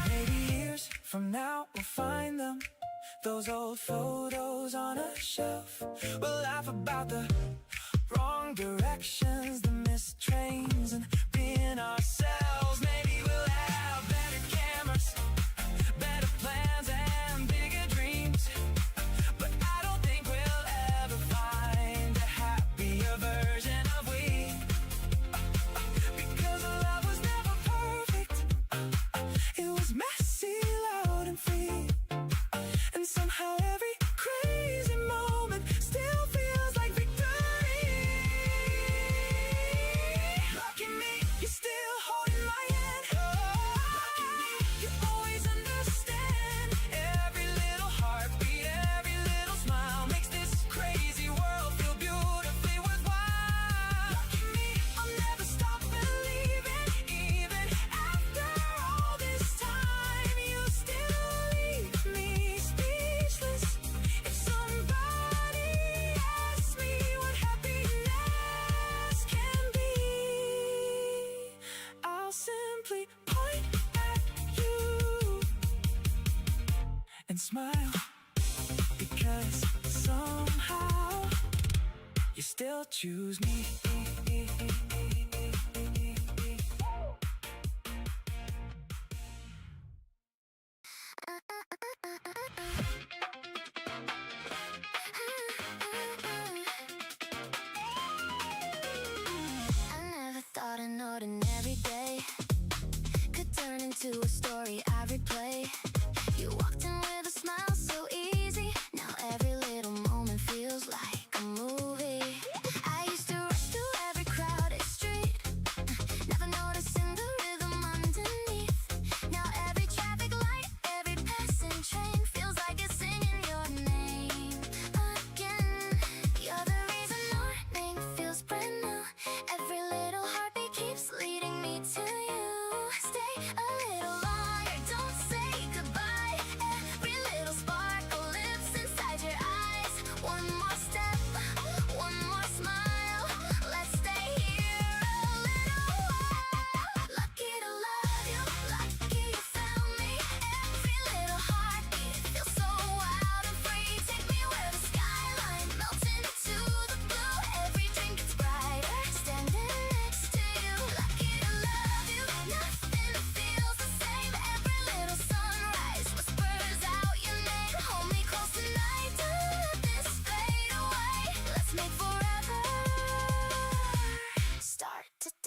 Maybe years from now we'll find them, those old photos on a shelf. We'll laugh about the wrong directions, the missed trains, and being ourselves. Maybe we'll have better cameras, better plans, and bigger dreams. But I don't think we'll ever find a happier version of we. Because love was never perfect, it was messy, loud, and free. And somehow every crazy moment still feels like victory. Lucky me, you're still holding my hand. Lucky me, you always understand. Every little heartbeat, every little smile makes this crazy world feel beautifully worthwhile. Lucky me, I'll never stop believing. Even after all this time, you still leave me speechless. If somebody asks me what happiness can be, I'll simply point at you and smile. Because somehow you still choose me. I never thought an ordinary day could turn into a story I replay. You walked in with a smile so easy. Now every little moment feels like a movie. I used to rush through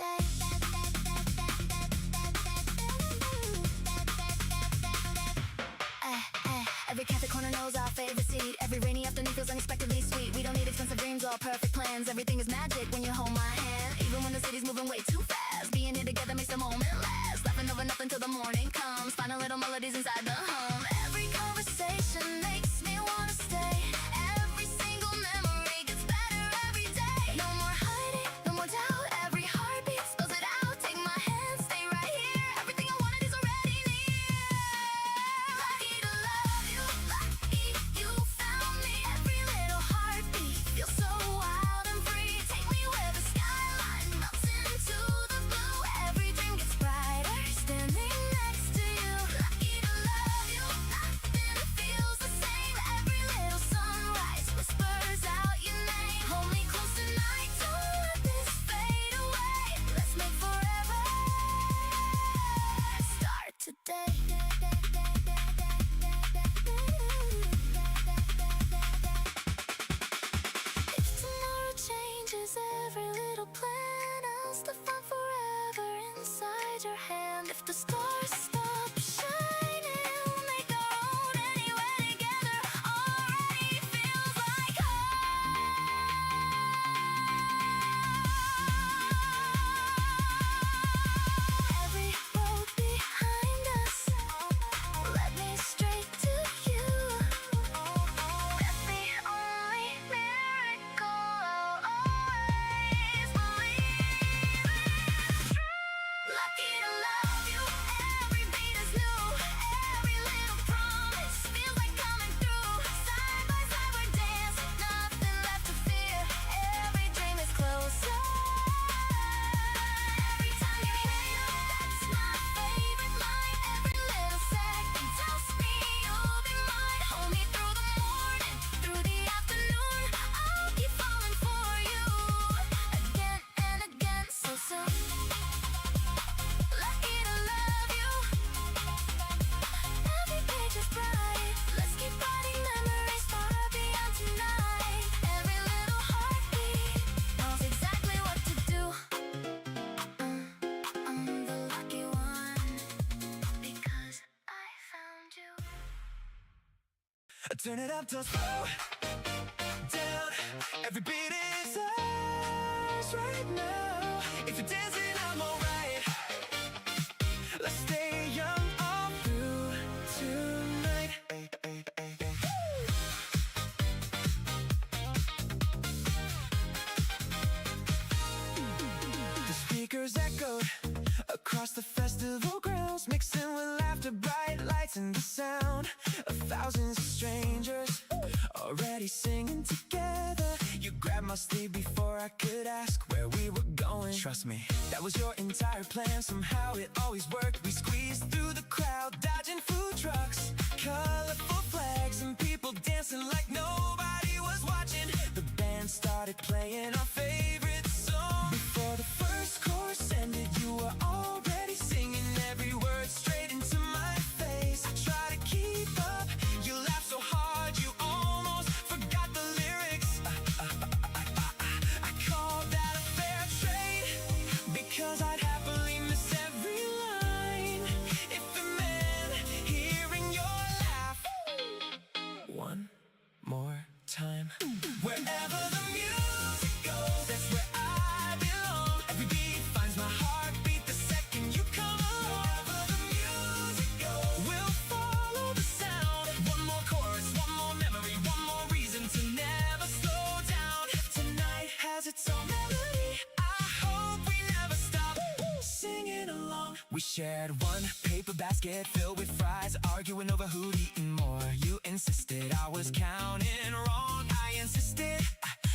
today. Every cafe corner knows our favorite seat. Every rainy afternoon feels unexpectedly sweet. We don't need expensive dreams or perfect plans. Everything is magic when you hold my hand. Even when the city's moving way too fast, being here together makes the moment last. Laughing over nothing till the morning comes. Finding little melodies inside the hum. Every conversation makes me wanna stay. Every single memory gets better every day. No more hiding, no more doubt. Every heartbeat spells it out. Take my hand, stay right here. Everything I wanted is already near. Lucky to love you, lucky you found me. Every little heartbeat feels so wild and free. Take me where the skyline melts into the blue. Every dream gets brighter, standing next to you. Lucky to love you, nothing feels the same. Every little sunrise whispers out your name. Hold me close tonight, don't let this fade away. Let's make forever start today. If tomorrow changes every little plan, I'll still find forever inside your hand. If the stars stop shining, we'll make our own anywhere together. Already feels like home. Every road behind us led me straight to you. That's the only miracle I'll always believe is true. Lucky to love you, every beat is new. Every little promise feels like coming through. Side by side we're dancing, nothing left to fear. Every dream is closer. Every time you hear that's my favorite line. Every little second tells me you'll be mine. Hold me through the morning, through the afternoon. I'll keep falling for you again and again so soon. Lucky to love you. Every page is bright. Let's keep writing memories far beyond tonight. Every little heartbeat knows exactly what to do. I'm the lucky one because I found you. Turn it up, don't slow down. Every beat is ours right now. If you're dancing, I'm alright. Let's stay young all through tonight. The speakers echoed across the festival grounds, mixing with laughter, bright lights, and the sound of thousands of strangers already singing together. You grabbed my sleeve before I could ask where we were going. Trust me, that was your entire plan. Somehow it always worked. We squeezed through the crowd, dodging food trucks, colorful flags, and people dancing like nobody was watching. The band started playing our favorite song. Before the first chorus ended, you were already singing every word straight into my face. I try to keep up. You laughed so hard, you almost forgot the lyrics. I call that a fair trade, because I'd happily miss every line if it meant hearing your laugh one more time. Wherever the music goes, that's where I belong. Every beat finds my heartbeat the second you come along. Wherever the music goes, we'll follow the sound. One more chorus, one more memory, one more reason to never slow down. Tonight has its own melody. I hope we never stop singing along. We shared one paper basket filled with fries, arguing over who'd eaten more. You insisted I was counting wrong. I insisted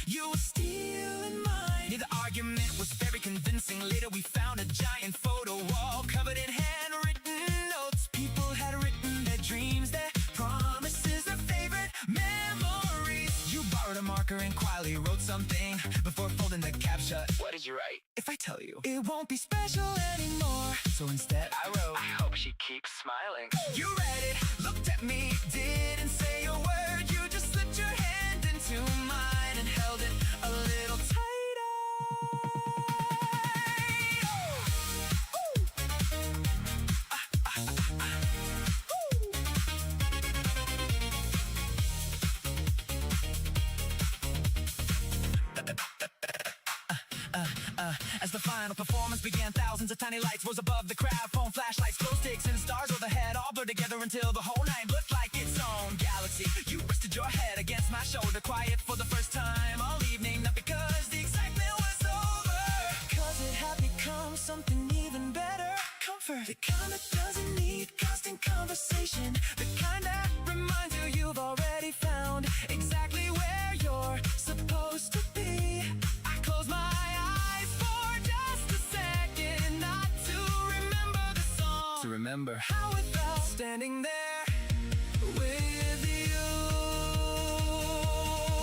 you were stealing mine. Yeah, the argument was very convincing. Later we found a giant photo wall covered in handwritten notes. People had written their dreams, their promises, their favorite memories. You borrowed a marker and quietly wrote something before folding the cap shut. What did you write? If I tell you, it won't be special anymore. So instead I wrote, I hope she keeps smiling. You read it, looked at me, didn't say a word. You just slipped your hand into mine and held it a little tighter. As the final performance began, thousands of tiny lights rose above the crowd. Phone flashlights, glow sticks, and stars overhead all blurred together until the whole night looked like its own galaxy. You rested your head against my shoulder, quiet for the first time all evening. Not because the excitement was over, cause it had become something even better. Comfort, the kind that doesn't need constant conversation, the kind that reminds you you've already found exactly where you're supposed to be. I close my eyes for just a second, not to remember the song, to remember how it felt standing there with you.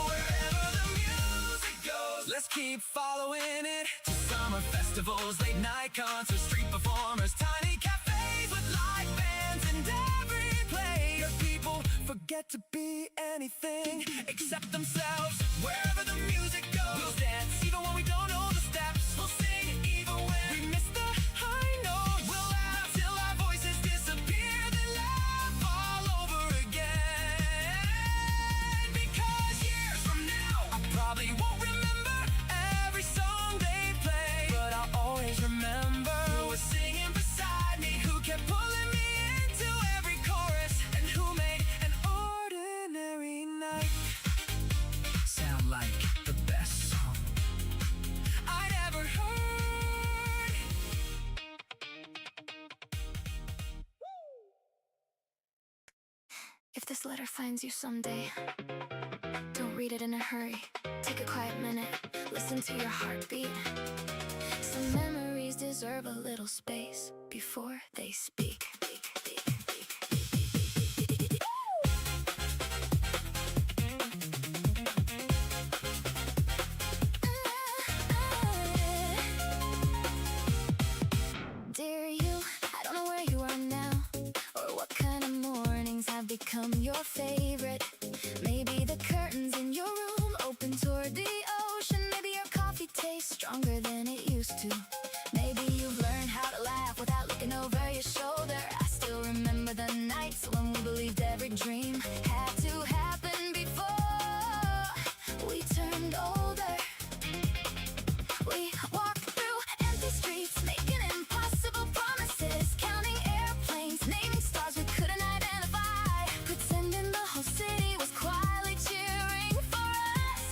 Wherever the music goes, let's keep following it. To summer festivals, late night concerts, street performers, tiny cafes with live bands, and every place where people forget to be anything except themselves. Wherever the music goes, we'll dance even when we don't know the steps. We'll sing even when we miss the high note. We'll laugh till our voices disappear, then laugh all over again. Because years from now, I probably won't remember every song they play, but I'll always remember who was singing beside me, who kept pulling me into every chorus, and who made an ordinary night sound like the best song I'd ever heard. If this letter finds you someday, don't read it in a hurry. Take a quiet minute, listen to your heartbeat. Some memories deserve a little space before they speak. Dear you, I don't know where you are now, or what kind of mornings have become your favorite. Maybe the curtains in your room open toward the ocean. Maybe your coffee tastes stronger than it used to. Maybe you've learned how to laugh without looking over your shoulder. I still remember the nights when we believed every dream had to happen before we turned older. We walked through empty streets, making impossible promises, counting airplanes, naming stars we couldn't identify, pretending the whole city was quietly cheering for us.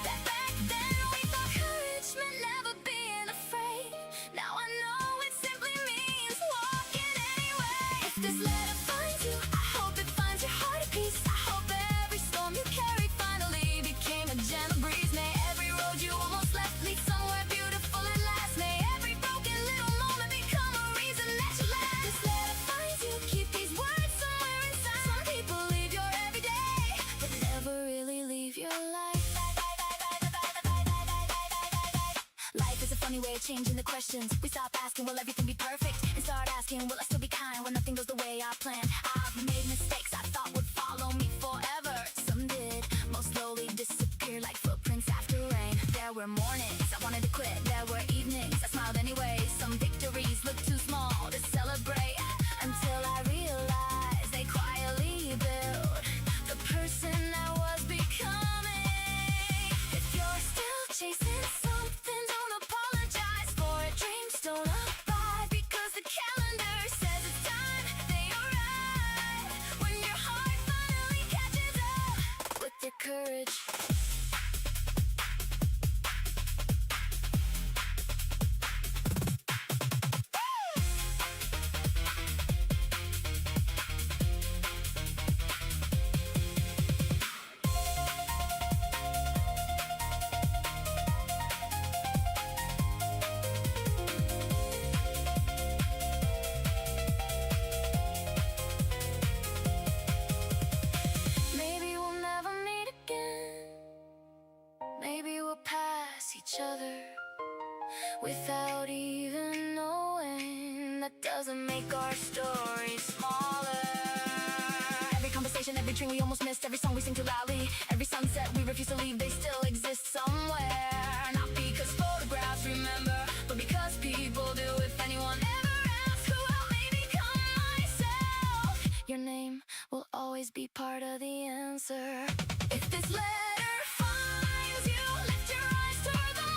That back then we thought courage meant never being afraid. Now I know it simply means walking anyway. If this letter finds you, I hope it finds your heart at peace. I hope every storm you carried finally became a gentle breeze. May every road you almost left lead somewhere beautiful at last. May every broken little moment become a reason that you last. This letter finds you, keep these words somewhere inside. Some people leave your everyday, but never really leave your life. Life is a funny way of changing the questions. We stop asking, will everything be perfect? And start asking, will I still be kind when nothing goes the way I planned? I've made mistakes I thought would follow me forever. Some did, most slowly disappear like footprints after rain. There were mornings I wanted to quit. There were evenings I smiled anyway. Some victories looked too small to celebrate, until I realized they quietly built the person I was becoming. If you're still chasing something, don't apologize for it. Dreams don't abide because the calendar says it's time they arrive. When your heart finally catches up with your courage. Maybe we'll never meet again. Maybe we'll pass each other without even knowing. That doesn't make our story smaller. Every conversation, every dream we almost missed, every song we sing too loudly, every sunset we refuse to leave, they still exist somewhere. Not because photographs remember, but because people do. If anyone ever asks who helped me become myself, your name will always be part of the answer. If this letter finds you, lift your eyes toward the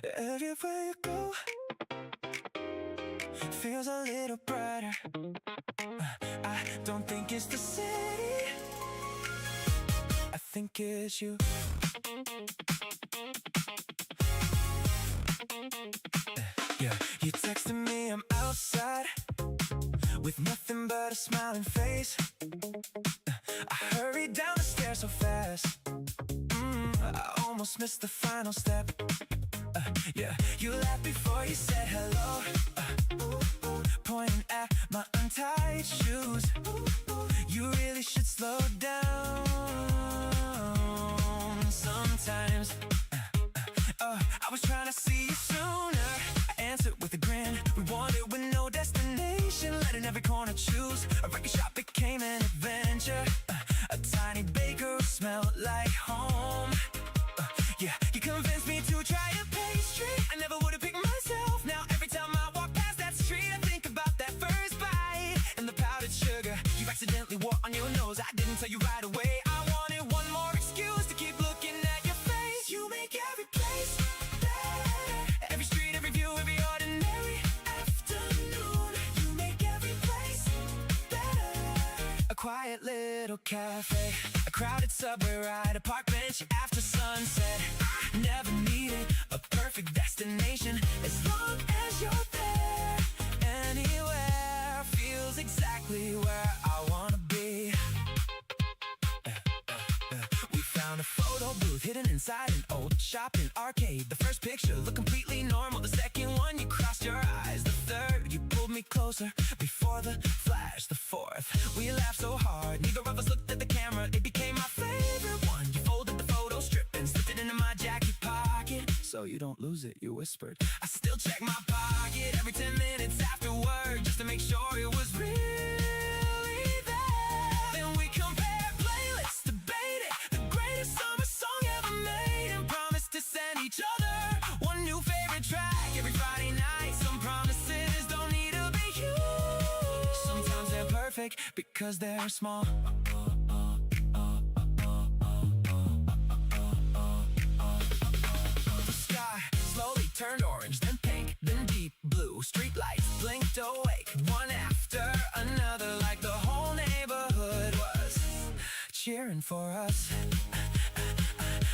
Everywhere you go feels a little brighter. I don't think it's the city, I think it's you. Yeah, you texted me, I'm outside with nothing but a smiling face. I hurried down the stairs so fast, I almost missed the final step. Yeah, you laughed before you said hello, pointing at my untied shoes. You really should slow down sometimes. I was trying to see you sooner, I answered with a grin. We wandered with no destination, letting every corner choose. A record shop became an adventure, a tiny bakery smelled like home. Yeah, you convinced me to try a pastry I never would have picked myself. Now every time I walk past that street I think about that first bite and the powdered sugar you accidentally wore on your nose. I didn't tell you right away, I wanted one more excuse to keep looking at your face. You make every place better, every street, every view, every ordinary afternoon. You make every place better. A quiet little cafe, a crowded subway ride, a park bench after sunset. Never needed a perfect destination, as long as you're there. Anywhere feels exactly where I wanna be. We found a photo booth hidden inside an old shopping arcade. The first picture looked completely normal, the second one you crossed your eyes, the third you pulled me closer before the flash, the fourth we laughed so hard neither of us looked at the camera. It became my favorite one. You folded the photo strip and slipped it into my jacket pocket. So you don't lose it, you whispered. I still check my pocket every 10 minutes after work just to make sure it was really there. Then we compared playlists, debated the greatest summer song ever made, and promised to send each other one new favorite track every Friday night. Some promises don't need to be huge, sometimes they're perfect because they're small. Slowly turned orange, then pink, then deep blue. Street lights blinked awake, one after another, like the whole neighborhood was cheering for us.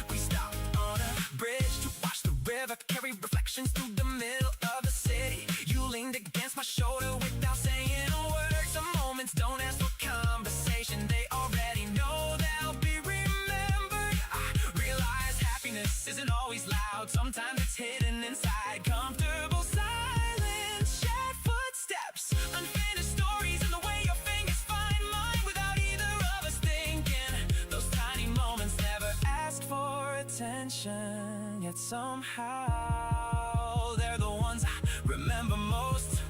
We stopped on a bridge to watch the river carry reflections through the middle of the city. You leaned against my shoulder without saying a word. Some moments don't ask for conversation, they already know they'll be remembered. I realize happiness isn't always loud, sometimes it's hidden inside comfortable silence. Shared footsteps, unfinished stories, and the way your fingers find mine without either of us thinking. Those tiny moments never asked for attention, yet somehow they're the ones I remember most.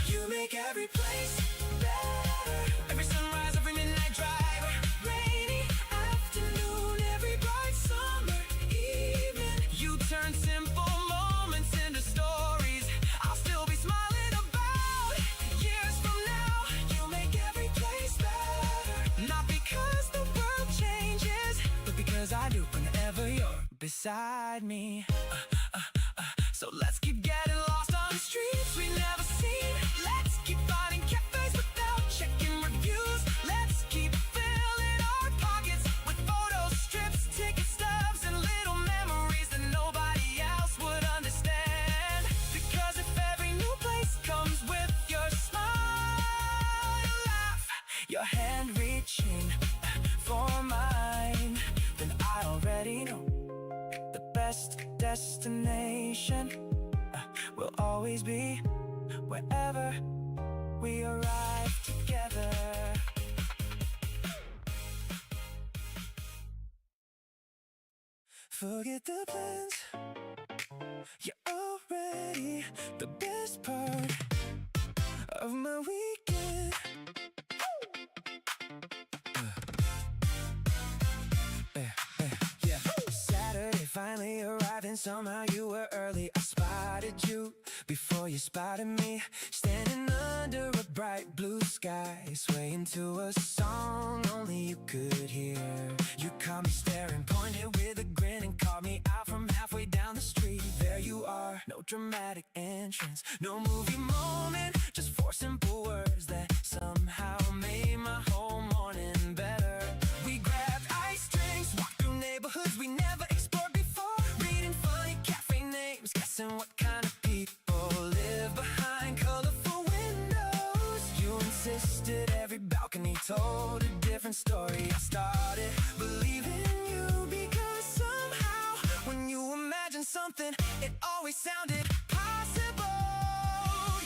You make every place better, every sunrise, every midnight drive, rainy afternoon, every bright summer evening. You turn simple moments into stories I'll still be smiling about years from now. You make every place better, not because the world changes, but because I do whenever you're beside me. So let's keep getting lost on the streets we never seen. Let's keep finding cafes without checking reviews. Let's keep filling our pockets with photo strips, ticket stubs, and little memories that nobody else would understand. Because if every new place comes with your smile, your laugh, your hand reaching for mine, then I already know the best destination will always be wherever we arrive together. Forget the plans, you're already the best part of my weekend. Saturday finally arrived and somehow you were early. I spotted you before you spotted me, standing under a bright blue sky, swaying to a song only you could hear. You caught me staring, pointed with a grin, and called me out from dramatic entrance. No movie moment, just four simple words that somehow made my whole morning better. We grabbed ice drinks, walked through neighborhoods we never explored before, reading funny cafe names, guessing what kind of people live behind colorful windows. You insisted every balcony told a different story. I started believing you because somehow when you imagine something, it always sounded possible.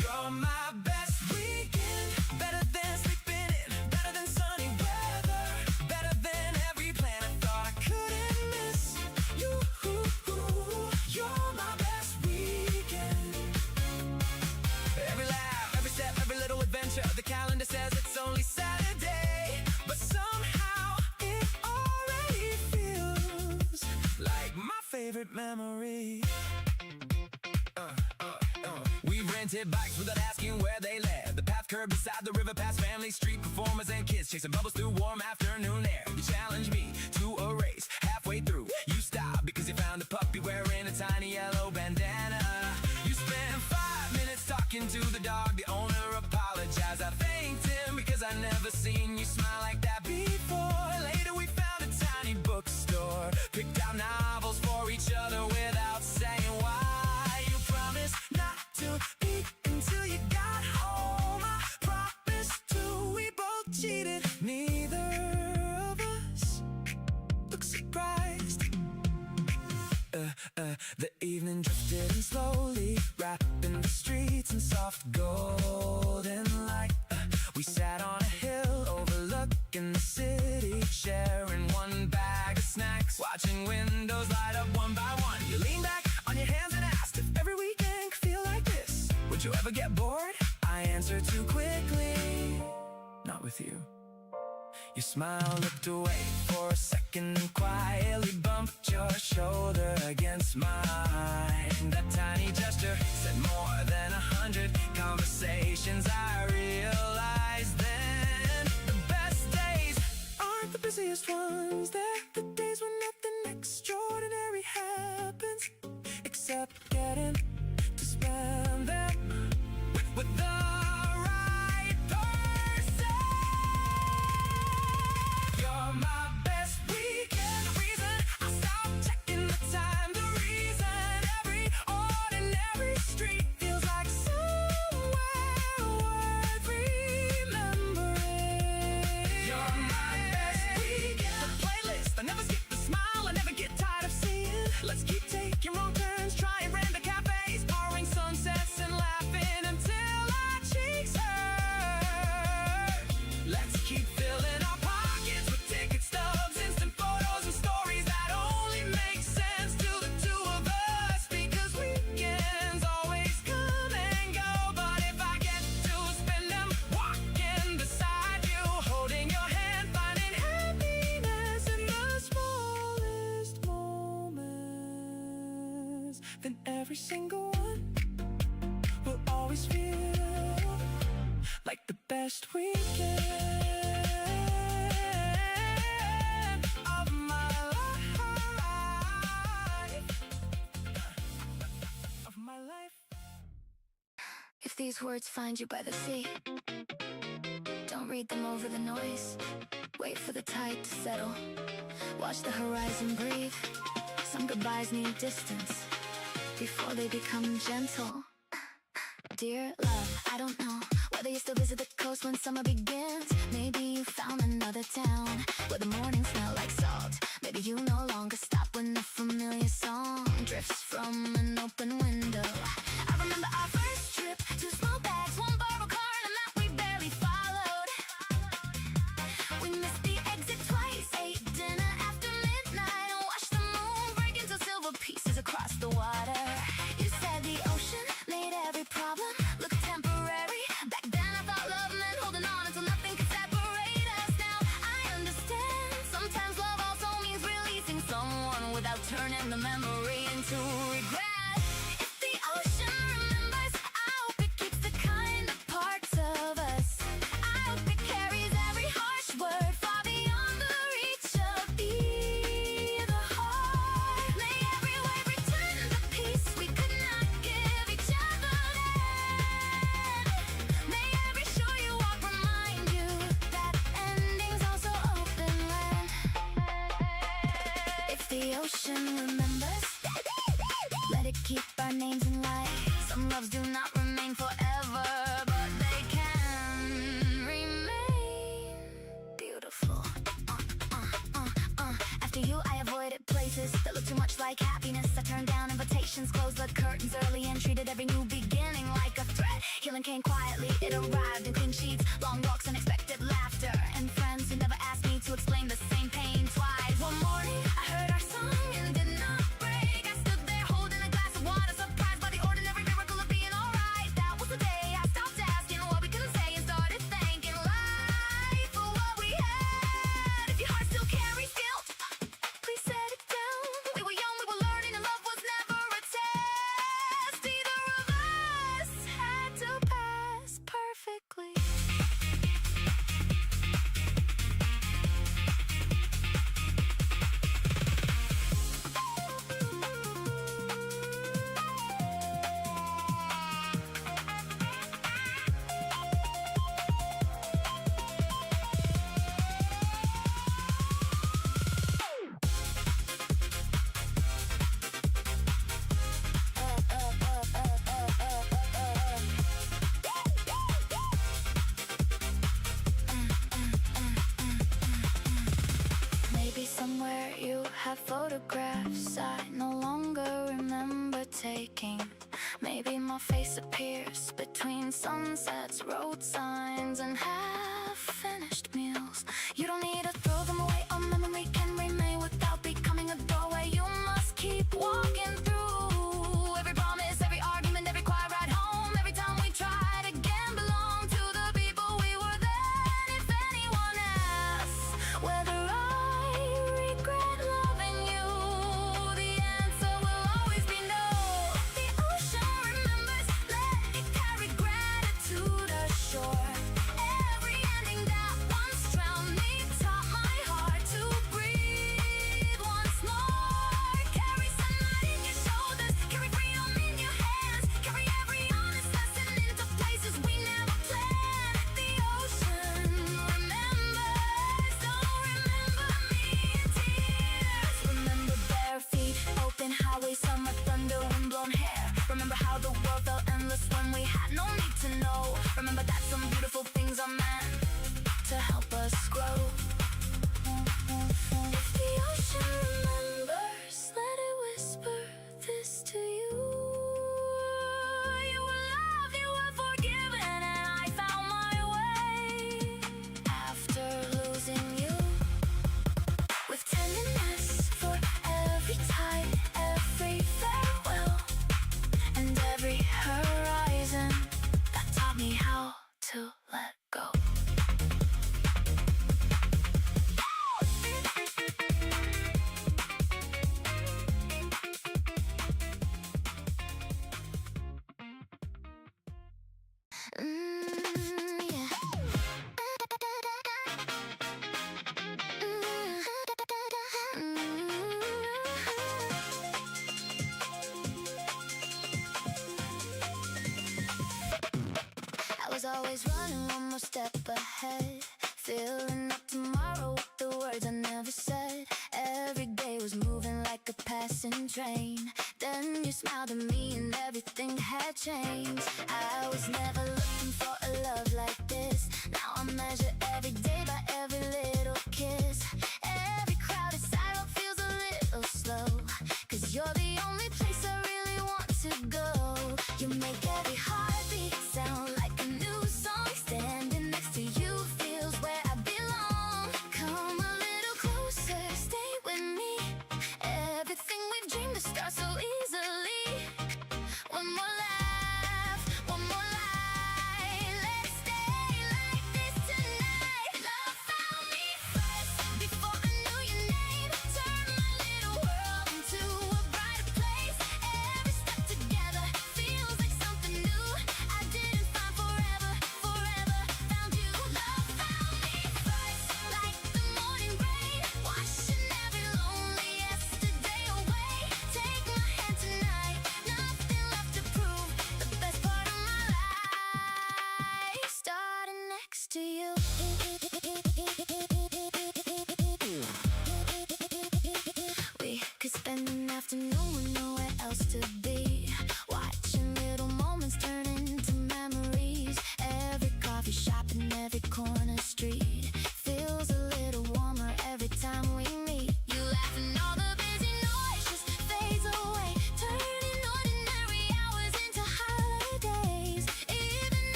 You're my best weekend, better than sleeping in, better than sunny weather, better than every plan I thought I couldn't miss. You're my best weekend. Every laugh, every step, every little adventure. The calendar says it's only Saturday, but somehow it already feels like my favorite memory. We rented bikes without asking where they led. The path curved beside the river past family, street performers and kids chasing bubbles through warm afternoon air. You challenged me to a race. Halfway through, you stopped because you found a puppy wearing a tiny yellow bandana. You spent 5 minutes talking to the dog. The owner apologized. I thanked him because I never seen you smile like that before. Later we found a tiny bookstore, picked out novels for each other without saying why. You promised not to eat until you got home. I promised to. We both cheated. Neither of us looked surprised. The evening drifted in slowly, wrapping the streets in soft golden light. We sat on a hill overlooking the city, sharing one bag of snacks, watching windows light up one by one. You leaned back on your hands and asked if every weekend could feel like this. Would you ever get bored? I answered too quickly, not with you. You smiled, looked away for a second, and quietly bumped your shoulder against mine. That tiny gesture said more than 100 conversations. I realized then the best days aren't the busiest ones. They're the days when nothing extraordinary happens except getting to spend them with the right person. You're my best weekend, the reason I stopped checking the time, the reason every ordinary street feels like somewhere worth remembering. You're my best weekend, the playlist I never skip, the smile I never get tired of seeing. Let's keep taking wrong turns, trying random cafes, pouring sunsets and laughing until our cheeks hurt. Let's keep filling our pockets with ticket stubs, instant photos and stories that only make sense to the two of us. Because weekends always come and go, but if I get to spend them walking beside you, holding your hand, finding happiness in the smallest moments, then every single one will always feel like the best weekend of my life. Of my life. If these words find you by the sea, don't read them over the noise. Wait for the tide to settle. Watch the horizon breathe. Some goodbyes need distance before they become gentle. Dear love, I don't know whether you still visit the coast when summer begins. Maybe you found another town where the mornings smell like salt. Maybe you no longer stop when the familiar song drifts from an open window. I remember our first trip, 2 small bags, 1 borrowed car, and a map we barely followed. We missed the exit twice, ate dinner after midnight, and watched the moon break into silver pieces across the water. You said the ocean made every problem look temporary. Back then I thought love meant holding on until nothing could separate us. Now I understand. Sometimes love also means releasing someone without turning the memory into regret. If the ocean remembers, I hope it keeps the kind of parts of us. I hope it carries every harsh word far beyond the reach of either heart. May every wave return the peace we could not give our names in light. Some loves do not remain forever, but they can remain beautiful. After you, I avoided places that look too much like happiness. I turned down invitations, closed the curtains early, and treated every new beginning like a threat. Healing came quietly, it arrived in clean sheets, long walks, unexpected laughter, and friends who never asked me to explain the same pain twice. One morning, I heard our song and did not break. I stood there holding a glass of water, surprised by the ordinary miracle of being alright. That was the day I stopped asking what we couldn't say and started thanking life for what we had. If your heart still carries guilt, please set it down. We were young, we were learning, and love was never a test. Either of us had to pass perfectly. Maybe somewhere you have photographs I no longer remember taking. Maybe my face appears between sunsets, road signs, and half-finished meals. You don't need to throw them away, a memory can remain without becoming a doorway. You must keep walking through every promise, every argument, every quiet ride home. Every time we tried again, belong to the people we were then. If anyone asks whether I regret loving you, the answer will always be no. The ocean remembers, let it carry gratitude ashore. Every ending that once drowned me taught my heart to breathe once more. Carry sunlight in your shoulders, carry freedom in your hands, carry every honest lesson into places we never planned. The ocean remembers, don't remember me in tears. Remember bare feet, open highways, summer thunder, windblown hair. Remember how the world felt endless when we had no need to know. Remember that some beautiful things are meant to help us grow. If the ocean remembers, let it whisper this to you. You were loved, you were forgiven, and I found my way after losing you. With tenderness for every tide, every farewell, and every horizon that taught me how to let go. Yeah. I was always running one more step ahead, filling up tomorrow with the words I never said. Every day was moving like a passing train. Then you smiled at me and everything had changed. I was never looking for a love like this. Now I measure every day by every little kiss. Every crowded sidewalk feels a little slow, 'cause you're the only place I really want to go. You make every heartbeat sound like a new song. Standing next to you feels where I belong. Come a little closer, stay with me. Everything we've dreamed to start so easily. One more laugh, one more light. Let's stay like this tonight. Love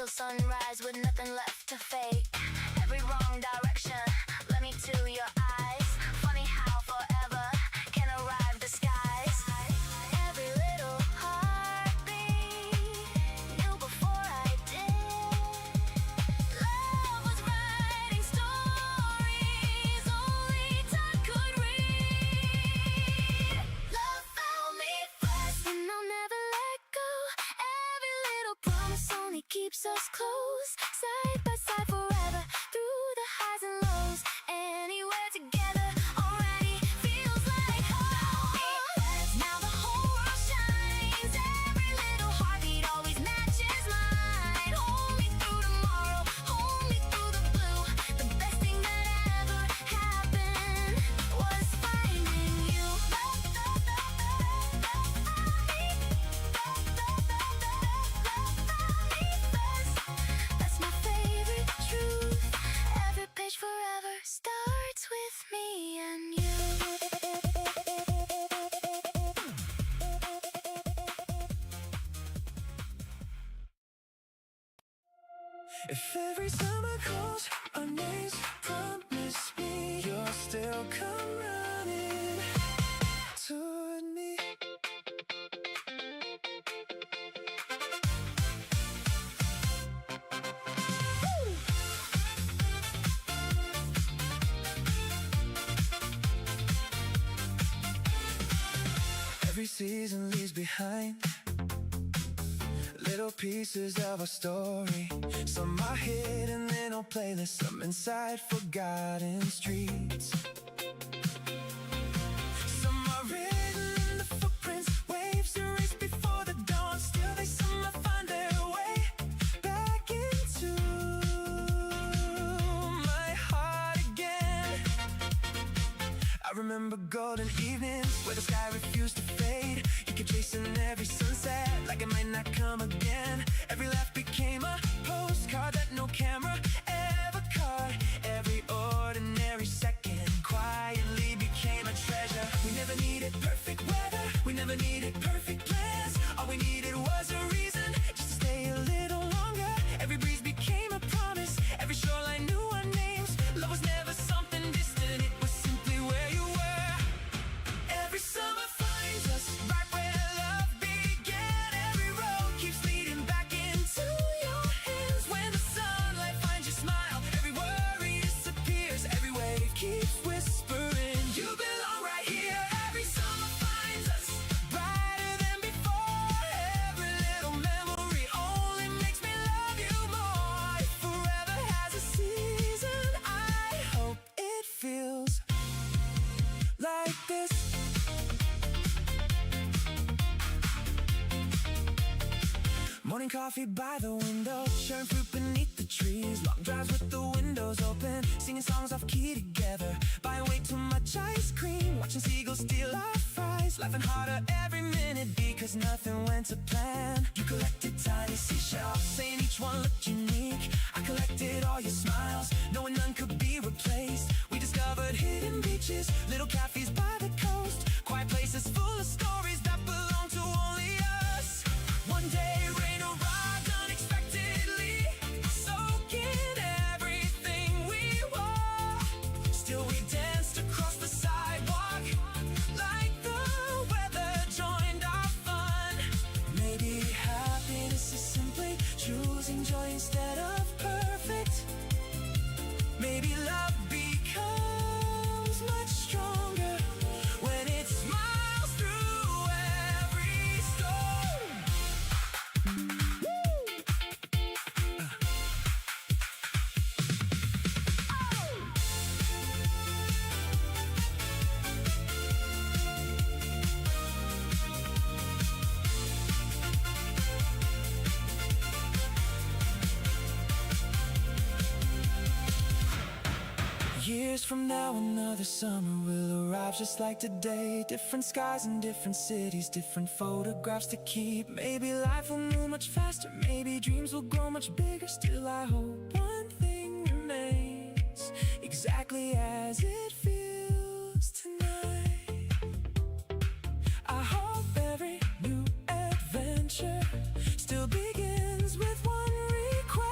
till sunrise with nothing left to fake. Every wrong direction led me to your eyes. Funny how forever can arrive disguised. Every little heartbeat knew before I did. Love was writing stories only time could read. Love found me first, and I'll never let go. Every little promise only keeps us close, side by side forever, through the highs and lows. Anywhere together already feels like home. Now the whole world shines. Every little heartbeat always matches mine. Hold me through tomorrow, hold me through the blue. The best thing that ever happened was finding you. Love found me first. That's my favorite truth. Every page forever starts with me and you. If every summer calls our names, promise me you'll still come running toward me. Every season leaves behind little pieces of our story. Some are hidden in old playlists, some inside forgotten streets. Some are written in the footprints, waves erased before the dawn. Still they somehow find their way back into my heart again. I remember golden evenings where the sky refused to fade. You kept chasing every sunset like it might not come again. Every laugh became a postcard that no camera ever caught. Every ordinary second quietly became a treasure. We never needed perfect weather, we never needed perfect plans. All we needed was a reason just to stay a little longer. Every breeze became a promise, every shoreline knew our names. Love was never something distant, it was simply where you were. Every summer finds us right where love began. Every road keeps leading back into your hands. When the sunlight finds your smile, every worry disappears. Every wave keeps whispering, you belong right here. Every summer finds us brighter than before. Every little memory only makes me love you more. If forever has a season, I hope it feels like this. Morning coffee by the window, sharing fruit beneath the trees. Long drives with the windows open, singing songs off key together. Buying way too much ice cream, watching seagulls steal our fries. Laughing harder every minute because nothing went to plan. You collected tiny seashells, saying each one looked unique. I collected all your smiles, knowing none could be replaced. We discovered hidden beaches, little cafes by the coast. Quiet places full of stories that belong to only us. One day rain arrived unexpectedly, soaking everything we wore. Still we danced across the sidewalk like the weather joined our fun. Maybe happiness is simply choosing joy instead of perfect. Maybe love becomes much stronger when it smiles through every storm. Years from now, another summer will arrive just like today. Different skies and different cities, different photographs to keep. Maybe life will move much faster, maybe dreams will grow much bigger. Still I hope one thing remains exactly as it feels tonight. I hope every new adventure still begins with one request.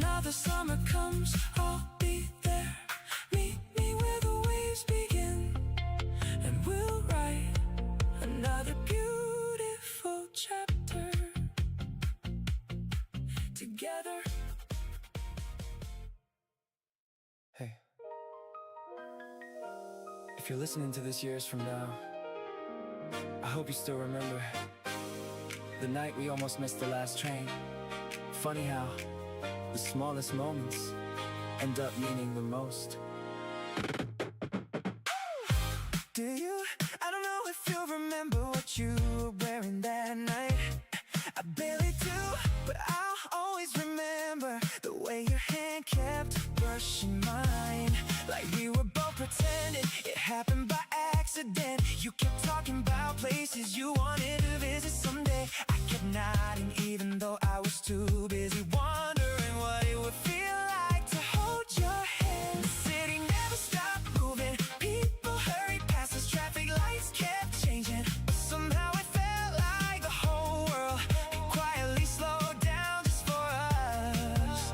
another summer comes, I'll be there. Meet me where the waves begin, and we'll write another beautiful chapter together. Hey, if you're listening to this years from now, I hope you still remember the night we almost missed the last train. Funny how the smallest moments end up meaning the most. Do you? I don't know if you remember what you were wearing that night. I barely do, but I'll always remember the way your hand kept brushing mine, like we were both pretending it happened by accident. You kept talking about places you wanted to visit someday. I kept nodding even though I was too busy wondering what it would feel like to hold your hand. The city never stopped moving, people hurried past us, traffic lights kept changing, but somehow it felt like the whole world had quietly slowed down just for us.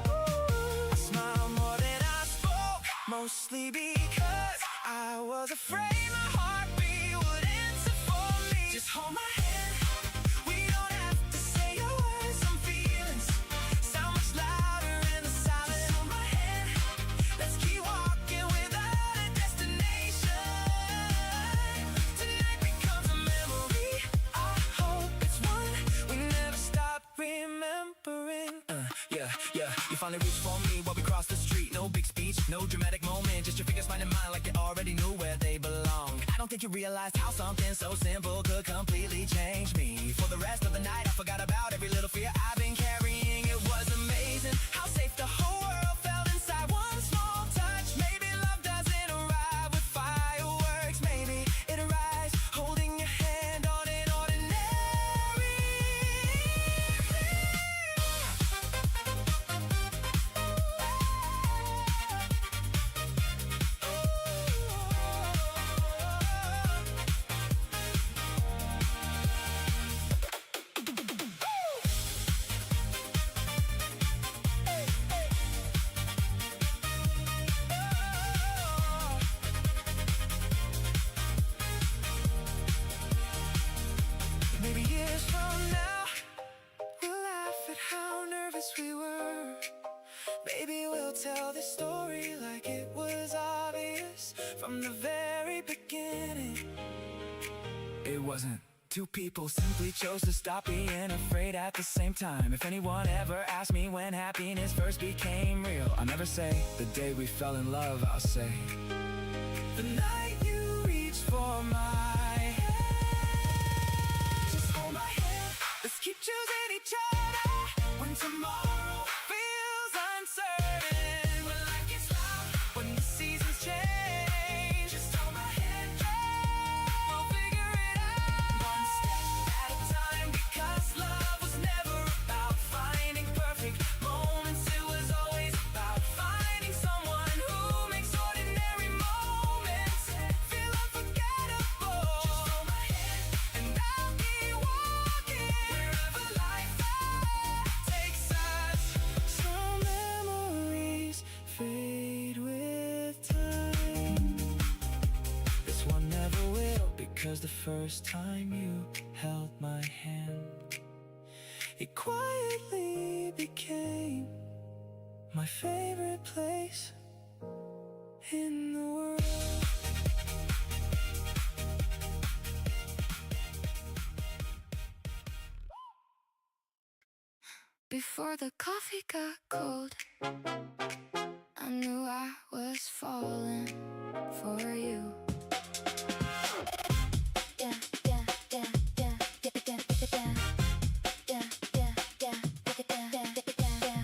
I smiled more than I spoke, mostly because I was afraid my heartbeat would answer for me. Just hold my hand, we don't have to say a word. Some feelings sound much louder in the silence. Hold my hand, let's keep walking without a destination. Tonight becomes a memory, I hope it's one we never stop remembering. Yeah, you finally reached for me while we crossed the street. No big speech, no dramatic moment, just your fingers finding mine like you already knew where they belong. I don't think you realized how something so simple could completely change me. For the rest of the night I forgot about every little fear I've been carrying. It was amazing how safe the whole world felt inside one small touch. Maybe love doesn't arrive with fireworks, maybe it arrives holding your hand on an ordinary Maybe years from now, we'll laugh at how nervous we were. Maybe we'll tell this story like it was obvious from the very beginning. It wasn't two people simply chose to stop being afraid at the same time. If anyone ever asked me when happiness first became real, I'll never say the day we fell in love, I'll say the night you reached for my hand. Just hold my hand, let's keep choosing each other when tomorrow feels uncertain. When life gets loud, when the seasons change, just hold my hand, we'll figure it out. One step at a time, because love was never about finding perfect moments. It was always about finding someone who makes ordinary moments feel unforgettable. Just hold my hand and I'll be walking wherever life takes us. Some memories fade with time. This one never will, because the first time you held my hand, it quietly became my favorite place in the world. Before the coffee got cold, I knew I was falling for you. Yeah, yeah, yeah, yeah, yeah, yeah, yeah, yeah. Yeah, yeah, yeah, yeah, yeah, yeah, yeah.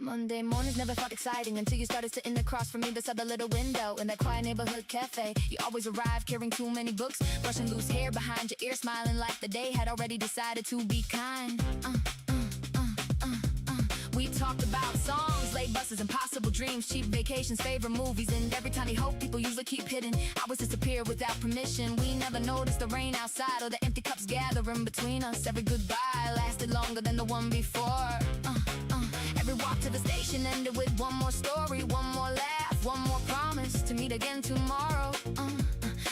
Monday mornings never felt exciting until you started sitting across from me beside the little window in that quiet neighborhood cafe. You always arrived carrying too many books, brushing loose hair behind your ear, smiling like the day had already decided to be kind. We talked about songs, late buses, impossible dreams, cheap vacations, favorite movies, and every tiny hope people usually keep hidden. Hours disappear without permission. We never noticed the rain outside or the empty cups gathering between us. Every goodbye lasted longer than the one before. Every walk to the station ended with one more story, one more laugh, one more promise to meet again tomorrow.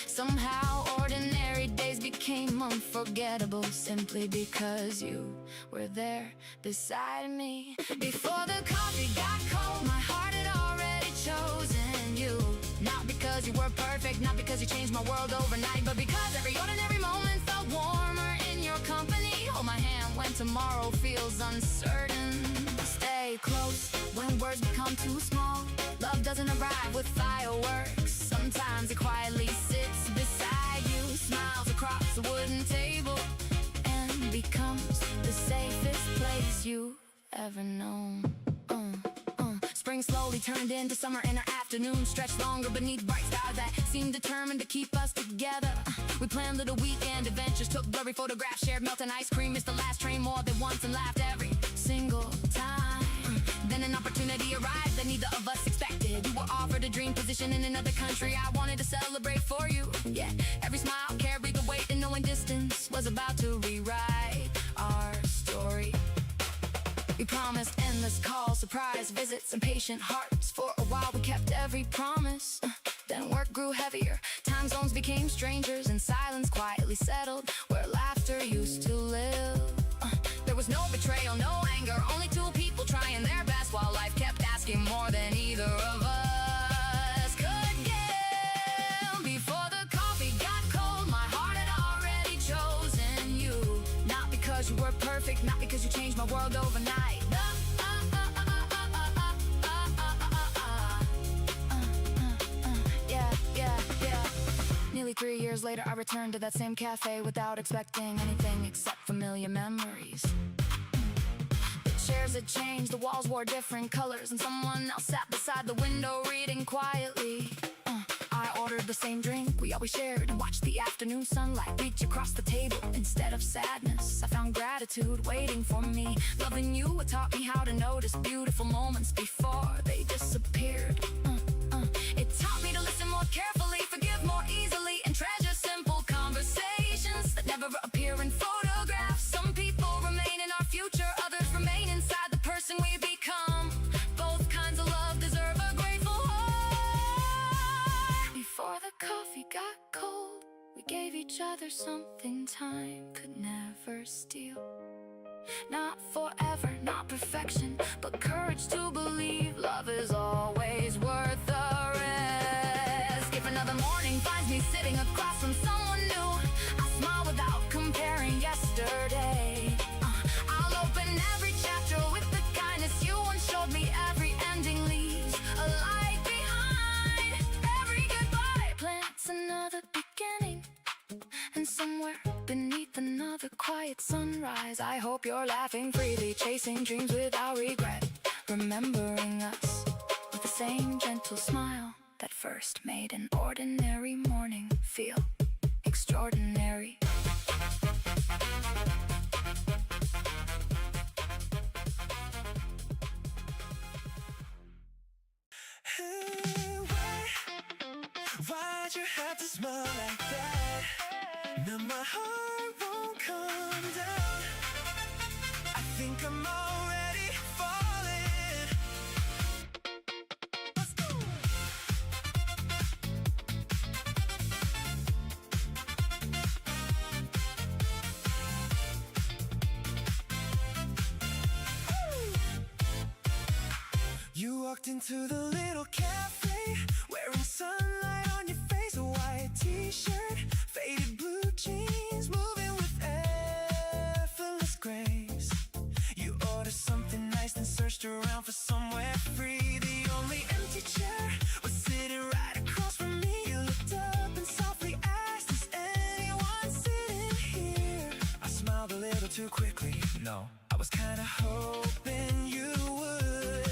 Somehow ordinary days became unforgettable simply because you were there beside me. Before the coffee got cold, my heart had already chosen you. Not because you were perfect, not because you changed my world overnight, but because every ordinary moment felt warmer in your company. Hold my hand when tomorrow feels uncertain. Stay close when words become too small. Love doesn't arrive with fireworks. Sometimes it quietly sits beside you, smiles across the wooden table, and becomes the safest place you ever known. Spring slowly turned into summer and our afternoons stretched longer beneath bright stars that seemed determined to keep us together. We planned little weekend adventures, took blurry photographs, shared melting ice cream, missed the last train more than once and laughed every single time. Then an opportunity arrived that neither of us expected. You were offered a dream position in another country. I wanted to celebrate for you. Yeah, every smile carried the weight, and knowing distance was about to rewrite our story. We promised endless calls, surprise visits, and patient hearts. For a while we kept every promise. Then work grew heavier, time zones became strangers, and silence quietly settled where laughter used to live. There was no betrayal, no anger, only two people trying their best while life kept asking more than either of us could give. Before the coffee got cold, my heart had already chosen you. Not because you were perfect, not because you changed my world overnight. Nearly 3 years later, I returned to that same cafe without expecting anything except familiar memories. The chairs had changed, the walls wore different colors, and someone else sat beside the window reading quietly. I ordered the same drink we always shared and watched the afternoon sunlight reach across the table. Instead of sadness, I found gratitude waiting for me. Loving you, it taught me how to notice beautiful moments before they disappeared. It taught me to listen more carefully, forgive more easily, and treasure simple conversations that never appear in photographs. Some people remain in our future, others remain inside the person we become. Both kinds of love deserve a grateful heart. Before the coffee got cold, we gave each other something time could never steal. Not forever, not perfection, but courage to believe love is always worth the risk. If another morning finds me sitting across from someone new, I smile without comparing yesterday. I'll open every chapter with the kindness you once showed me. Every ending leaves a light behind. Every goodbye plants another beginning. And somewhere beneath another quiet sunrise, I hope you're laughing freely, chasing dreams without regret, remembering us with the same gentle smile that first made an ordinary morning feel extraordinary. Why'd you have to smile like that? Now my heart won't come down. I think I'm already falling. Let's go. You walked into the little cafe, wearing sunlight on your face, a white t-shirt, faded blue jeans, moving with effortless grace. You ordered something nice, then searched around for somewhere free. The only empty chair was sitting right across from me. You looked up and softly asked, is anyone sitting here? I smiled a little too quickly. No, I was kinda hoping you would.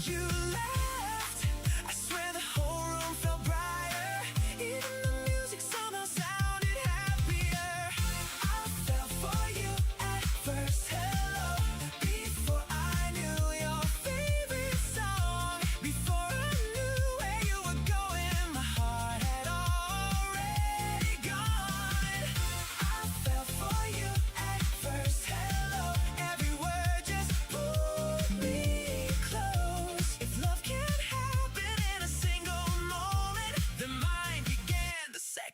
You laughed, I swear the whole room felt brighter. Even the music somehow sounded happier. I fell for you at first, hello, before I knew your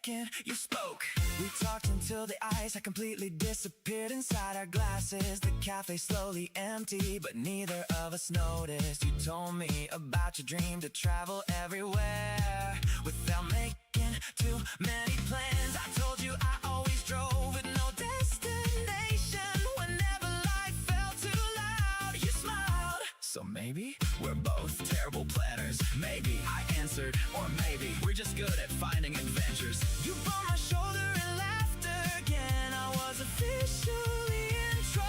second you spoke. We talked until the ice had completely disappeared inside our glasses. The cafe slowly emptied, but neither of us noticed. You told me about your dream to travel everywhere without making too many plans. I told you I always drove with no destination. Whenever life felt too loud, you smiled. So maybe we're both terrible planners. Maybe I answered, or maybe we're just good at finding adventures. You bumped my shoulder and laughed again. I was officially in trouble.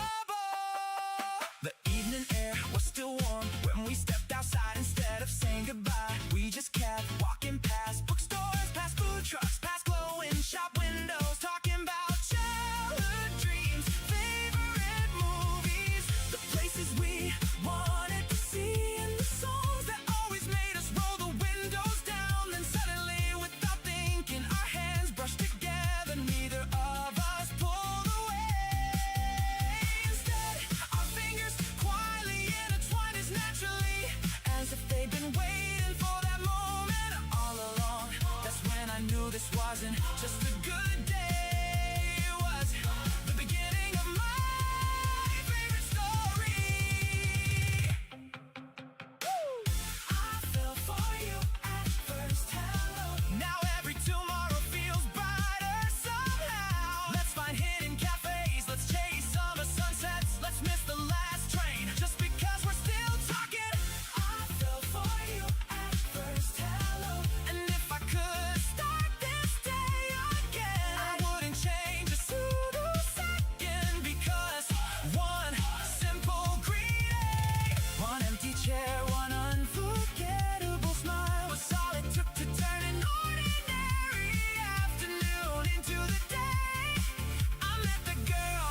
The evening air was still warm when we stepped outside. Instead of saying goodbye, we just kept walking past bookstores, past food trucks, past glowing shop windows, talking about childhood dreams, favorite movies, the places we wanted to see, and the songs that always made us roll the windows down. Then suddenly, without thinking, our hands brushed together. Neither of us pulled away. Instead, our fingers quietly intertwined as naturally as if they'd been waiting for that moment all along. That's when I knew this wasn't just a good day. It was the beginning of my favorite story. I fell for you at first hello. Now every tomorrow feels brighter somehow. Let's find hidden cafes, let's chase summer sunsets, let's miss the last train just because we're still talking. I fell for you at first hello. And if I could start this day again, I wouldn't change a single second, because one simple greeting, one empty chair, one unforgettable smile was all it took to turn an ordinary afternoon into the day I met the girl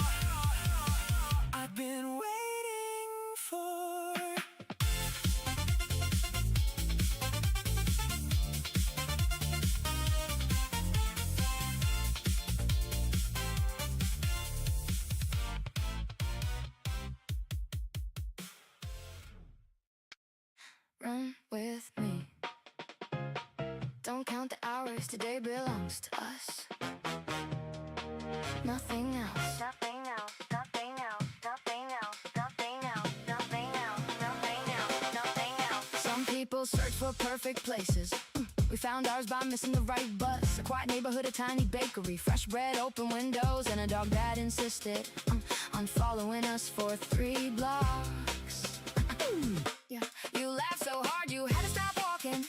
I've been waiting for. Run with me. Don't count the hours, today belongs to us. Nothing else. Nothing else. Nothing else. Nothing else. Nothing else. Nothing else. Nothing else. Nothing else. Some people search for perfect places. We found ours by missing the right bus. A quiet neighborhood, a tiny bakery, fresh bread, open windows, and a dog that insisted on following us for 3 blocks. Yeah. You laughed so hard you had to stop walking.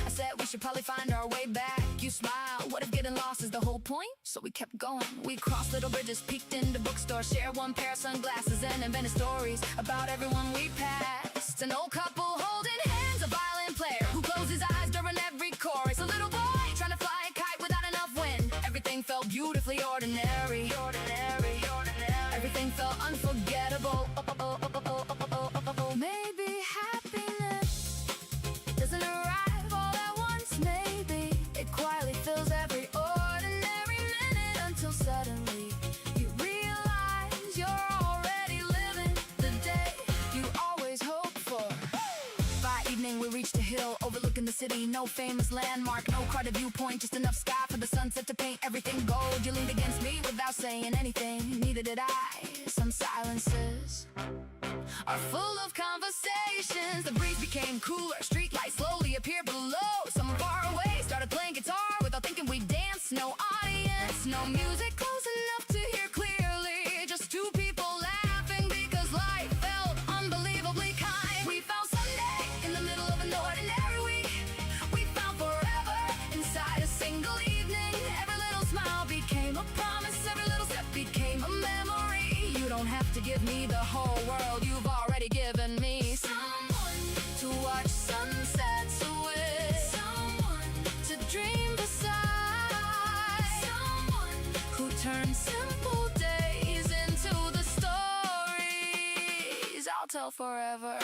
I said we should probably find our way back. You smiled, what if getting lost is the whole point? So we kept going. We crossed little bridges, peeked into bookstores, shared one pair of sunglasses, and invented stories about everyone we passed. An old couple holding hands, a violin player who closed his eyes during every chorus, a little boy trying to fly a kite without enough wind. Everything felt beautifully ordinary. Ordinary, ordinary. Everything felt unforgettable. Maybe happiness doesn't arrive all at once. Maybe it quietly fills every ordinary minute, until suddenly you realize you're already living the day you always hoped for. By evening we reached a hill overlooking the city. No famous landmark, no crowded viewpoint, just enough sky for the sunset to paint everything gold. You leaned against me without saying anything, neither did I. Some silences are full of conversations. The breeze became cooler, streetlights slowly appeared below. Someone far away started playing guitar without thinking we'd dance. No audience, no music close enough to hear clearly, just 2 people laughing because life felt unbelievably kind. We found Sunday in the middle of an ordinary week. We found forever inside a single evening. Every little smile became a promise, every little step became a memory. You don't have to give me the whole world, you've already given me someone to watch sunsets with, someone to dream beside, someone who turns simple days into the stories I'll tell forever.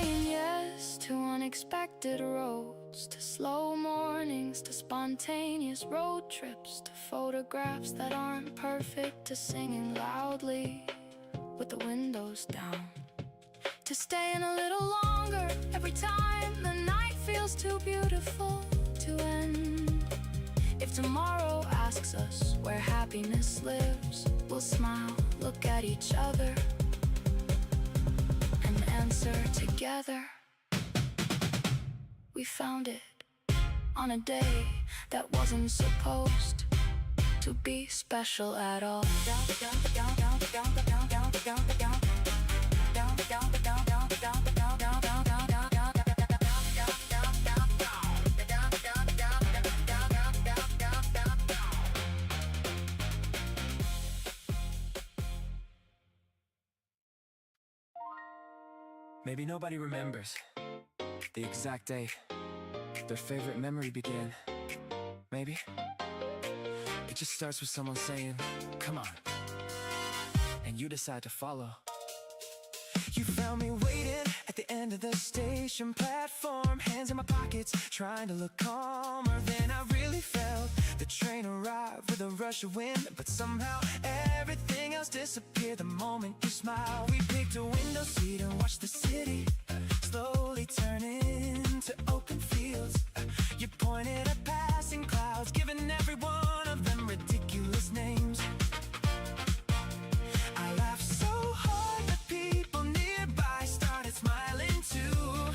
saying yes to unexpected roads, to slow mornings, to spontaneous road trips, to photographs that aren't perfect, to singing loudly with the windows down, to staying a little longer every time the night feels too beautiful to end. If tomorrow asks us where happiness lives, we'll smile, look at each other, and answer together. We found it on a day that wasn't supposed to be special at all. Maybe nobody remembers the exact date their favorite memory began. Maybe it just starts with someone saying, come on, and you decide to follow. You found me waiting at the end of the station platform, hands in my pockets, trying to look calmer. Then I really felt the train arrive with a rush of wind, but somehow everything else disappeared the moment you smiled. We picked a window seat and watched the city slowly turn into open fields. You pointed at passing clouds, giving every one of them ridiculous names. I laughed so hard that people nearby started smiling too.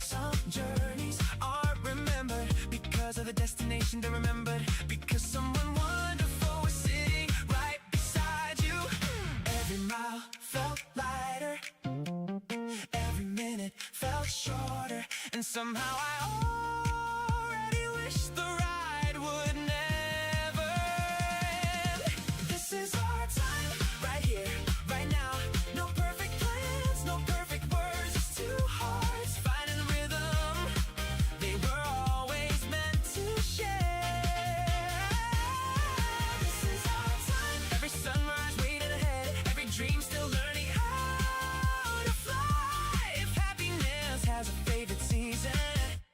Some journeys aren't remembered because of the destination they're remembered, because someone wonderful was sitting right beside you. Every mile felt lighter, every minute felt shorter, and somehow I already wish the ride would never end. This is our time, right here, right now. No perfect plans, no perfect words, just two hearts finding the rhythm they were always meant to share. This is our time, every sunrise waiting ahead, every dream still learning how to fly. If happiness has a favorite season,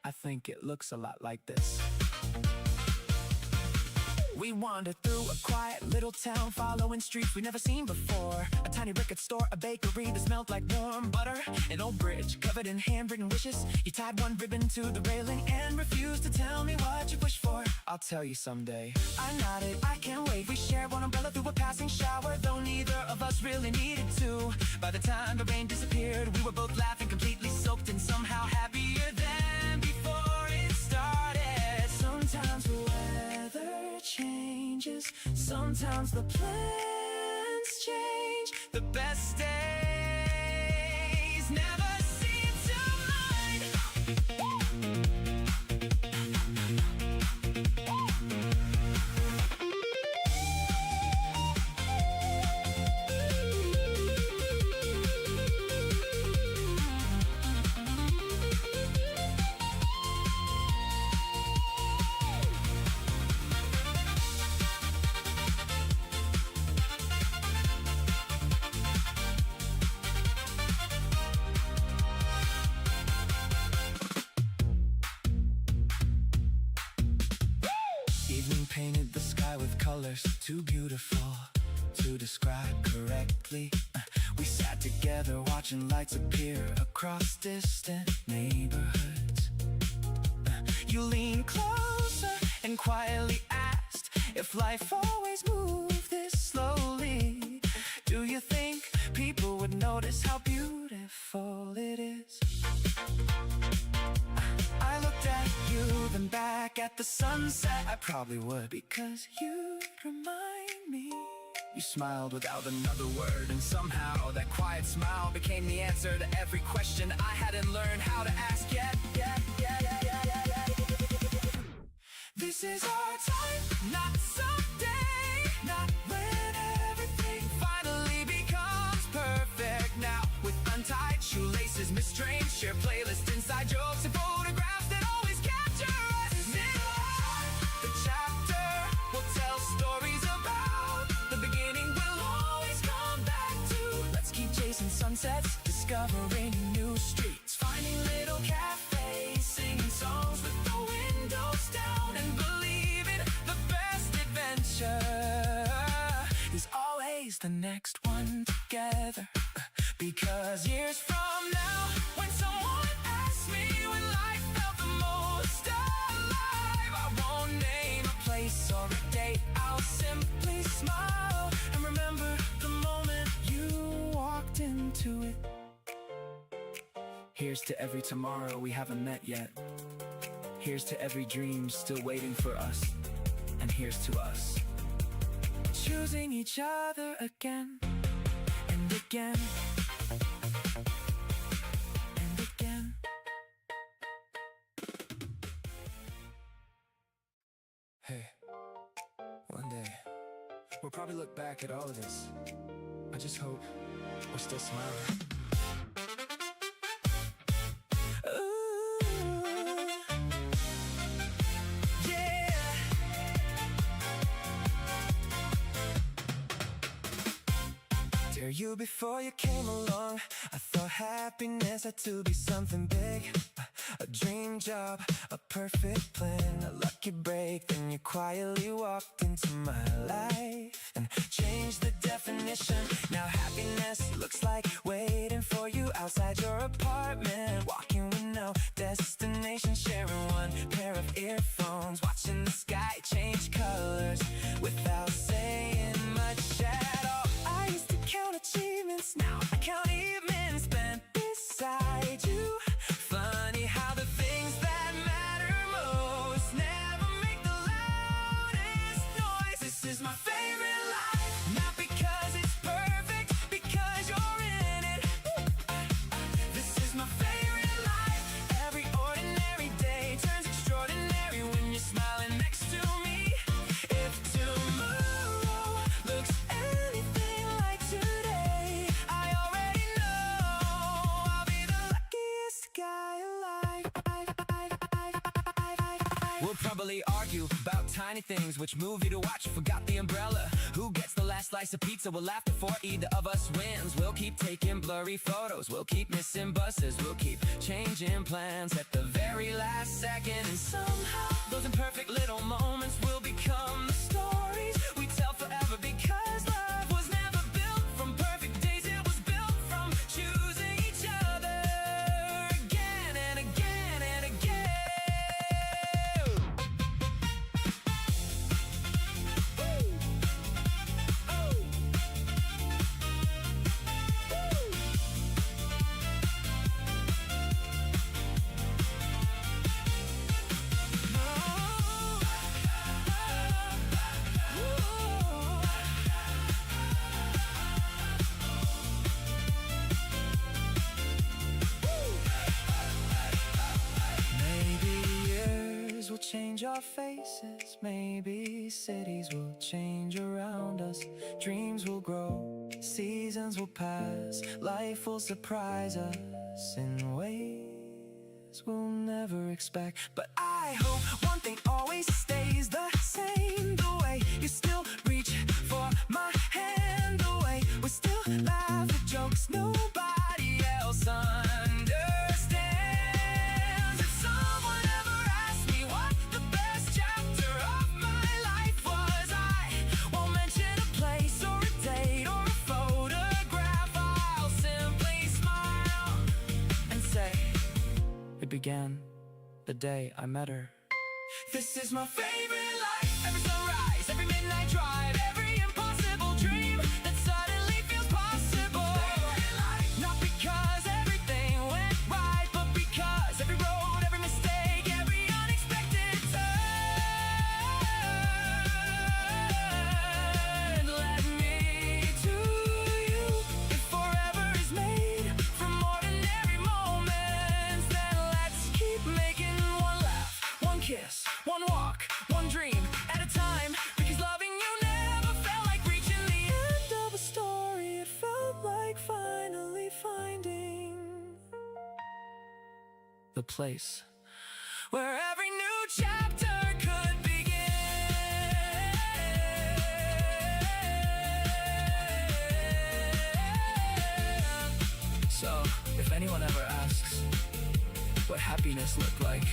I think it looks a lot like this. We wandered through a quiet little town, following streets we'd never seen before. A tiny record store, a bakery that smelled like warm butter, an old bridge covered in handwritten wishes. You tied one ribbon to the railing and refused to tell me what you wished for. I'll tell you someday. I nodded, I can't wait. We shared one umbrella through a passing shower, though neither of us really needed to. By the time the rain disappeared, we were both laughing, completely soaked, and somehow happier than before it started. Sometimes the weather changes, sometimes the plans change. The best days never seem to mind. Evening painted the sky with colors too beautiful to describe correctly. We sat together watching lights appear across distant neighborhoods. You leaned closer and quietly asked if life always moved this slowly. Do you think people would notice how beautiful it is? I looked at you, then back at the sunset. I probably would, because you'd remind me. You smiled without another word, and somehow that quiet smile became the answer to every question I hadn't learned how to ask yet. This is our time, not someday, not when everything finally becomes perfect. Now, with untied shoelaces, mistrained, share playlists, inside jokes, and photographs that always capture us. This is the chapter we'll tell stories about. The beginning will always come back to. Let's keep chasing sunsets, discovering new streets. there's always the next one together. Because years from now, when someone asks me when life felt the most alive, I won't name a place or a date, I'll simply smile and remember the moment you walked into it. Here's to every tomorrow we haven't met yet. Here's to every dream still waiting for us. And here's to us, choosing each other again and again and again. Hey, one day we'll probably look back at all of this. I just hope we're still smiling. Dear you, before you came along, I thought happiness had to be something big. A dream job, a perfect plan, a lucky break. Then you quietly walked into my life and changed the definition. Now happiness looks like waiting for you outside your apartment, walking with no destination, sharing one pair of earphones, watching the sky change colors without saying much at all. I used to count achievements, now I count evenings spent beside you. Funny how the things that matter most never make the loudest noise. This is my favorite life, not because it's perfect, because you're in it. This is my favorite life. Every ordinary day turns extraordinary when you're smiling next to me. If tomorrow looks anything like today, I already know I'll be the luckiest guy alive. We'll probably argue about tiny things, which movie to watch, forgot the umbrella, who gets the last slice of pizza. We'll laugh before either of us wins. We'll keep taking blurry photos, we'll keep missing buses, we'll keep changing plans at the very last second. And somehow those imperfect little moments will become the stories we tell forever, because love was never built from perfect days, it was built from choosing each other again and again and again. Maybe years will change our faces, maybe cities will change around us, dreams will grow, seasons will pass, life will surprise us in ways we'll never expect. But I hope one thing always stays the same, the way you still reach for my hand, the way we still laugh at jokes nobody else understands. If someone ever asked me what the best chapter of my life was, I won't mention a place or a date or a photograph. I'll simply smile and say it began the day I met her. This is my favorite life. Every sunrise, every midnight drive, every impossible dream that suddenly feels possible. Not because everything went right, but because every road, every mistake, every unexpected turn led me to you. If forever is made from ordinary moments, then let's keep making one laugh, one kiss, one walk, one dream at a time. Because loving you never felt like reaching the end of a story. It felt like finally finding the place where every new chapter could begin. So, if anyone ever asks what happiness looked like,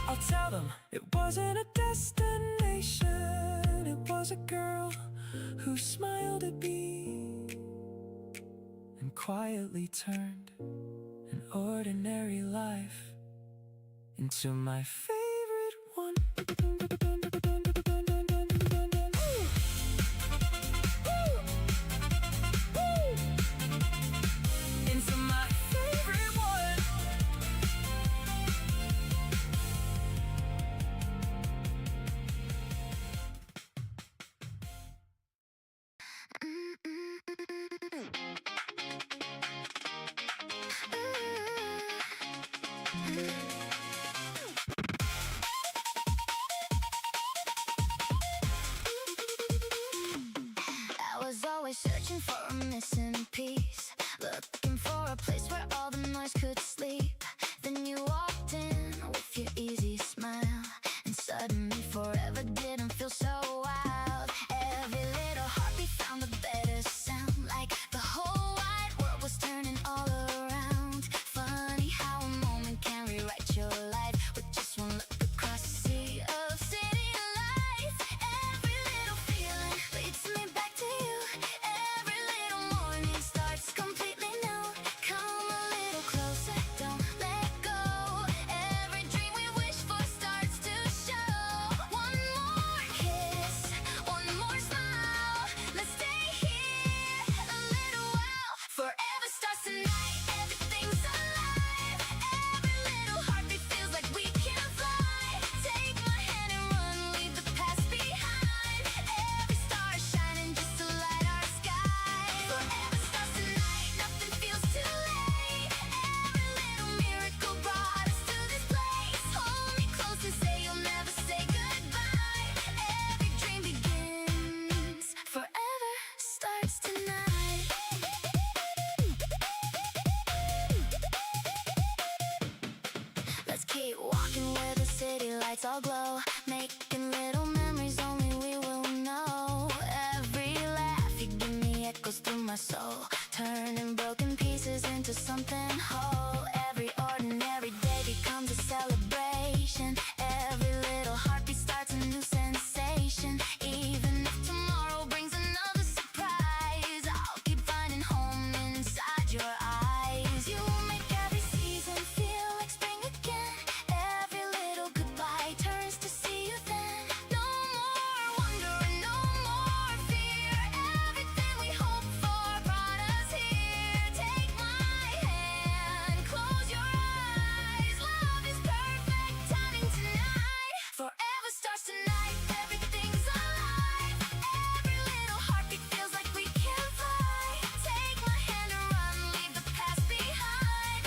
I'll tell them it wasn't a destination, it was a girl who who smiled at me and quietly turned an ordinary life into my favorite one. Into my favorite one. I was always searching for a missing piece, looking for a place where all the noise could sleep. Then you walked in with your easy smile, and suddenly forever didn't feel so wild. Every little heartbeat found a better sound, like the whole wide world was turning all around. Funny how a moment can rewrite your life with just one look across the sea of city lights. Every little feeling leads me back to you. Every little morning starts completely new. Come a little closer, don't let go. Every dream we wish for starts to show. One more kiss, one more smile. Let's stay here a little while. Forever starts tonight, everything's alive. Every little heartbeat feels like we can fly. Take my hand and run, leave the past behind. Every star is shining just to light our sky. Forever starts tonight, nothing feels too late. Every little miracle brought us to this place. Hold me close and say you'll never say goodbye. Every dream begins. Forever starts tonight. Let's keep walking where the city lights all glow, making little memories only we will know. Every laugh you give me echoes through my soul, turning broken pieces into something whole. Every ordinary day becomes a celebration. Every little heartbeat starts a new sensation. Even if tomorrow brings another surprise, I'll keep finding home inside your eyes. You make every season feel like spring again. Every little goodbye turns to see you then. No more wonder and no more fear. Everything we hoped for brought us here. Take my hand, close your eyes. Love is perfect timing tonight. Forever starts tonight, everything's alive. Every little heartbeat feels like we can fly. Take my hand and run, leave the past behind.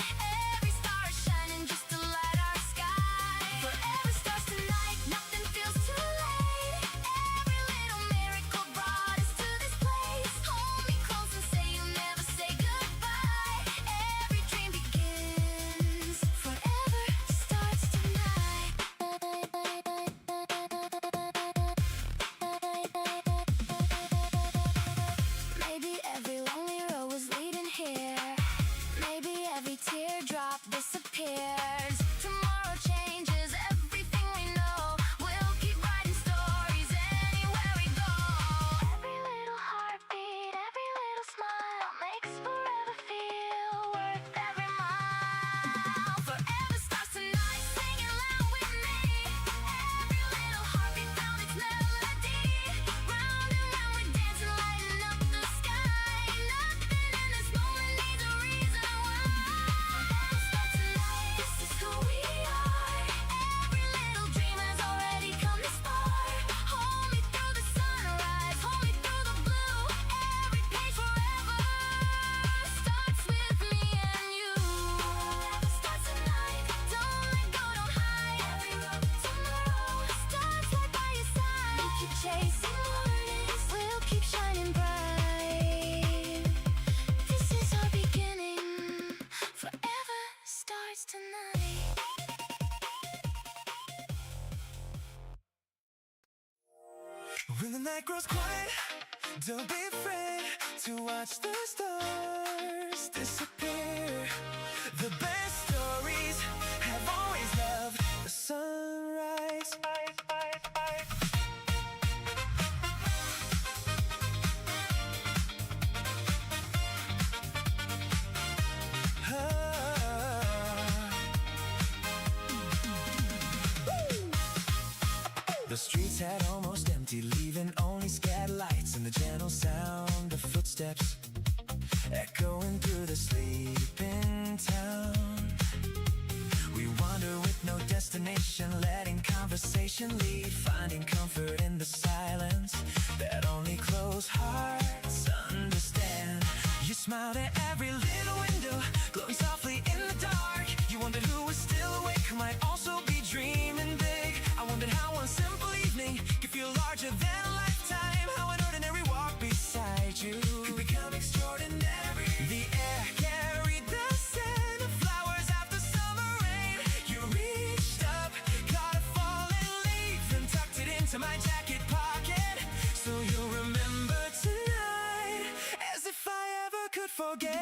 Every star is shining just to light our sky. Forever starts tonight, nothing feels too late. Every little miracle brought us to this place. Hold me close and say you'll never say goodbye. Every dream begins. Forever starts tonight. Maybe every lonely road was leading here. Maybe every teardrop disappears. Tomorrow changes everything we know. We'll keep writing stories anywhere we go. Every little heartbeat, every little smile makes forever feel worth every mile. Forever starts tonight, sing it loud with me. Every little heartbeat found its melody. Round and round we're dancing, lighting up the sky. Nothing in this moment needs a reason why. Forever starts tonight, this is who we are. Every little dream has already come this far. Hold me through the sunrise, hold me through the blue. Every page forever starts with me and you. Forever starts tonight, don't let go, don't hide. Every road tomorrow starts right by your side. We'll keep chasing mornings, we'll keep shining bright. This is our beginning. Forever starts tonight. When the night grows quiet, don't be afraid to watch the stars disappear. The best stories have always loved the sunrise. The streets had almost emptied, leaving only scattered lights and the gentle sound of footsteps echoing through the sleeping town. We wander with no destination, letting conversation lead, finding comfort in the silence that only closed hearts understand. You smiled at every little window, glowing softly in the dark. You wondered who was still awake, who might also be dreaming big. I wondered how one simple evening could feel larger than a lifetime, how an ordinary walk beside you could become extraordinary. The air carried the scent of flowers after summer rain. You reached up, caught a falling leaf and tucked it into my jacket pocket, so you'll remember tonight as if I ever could forget.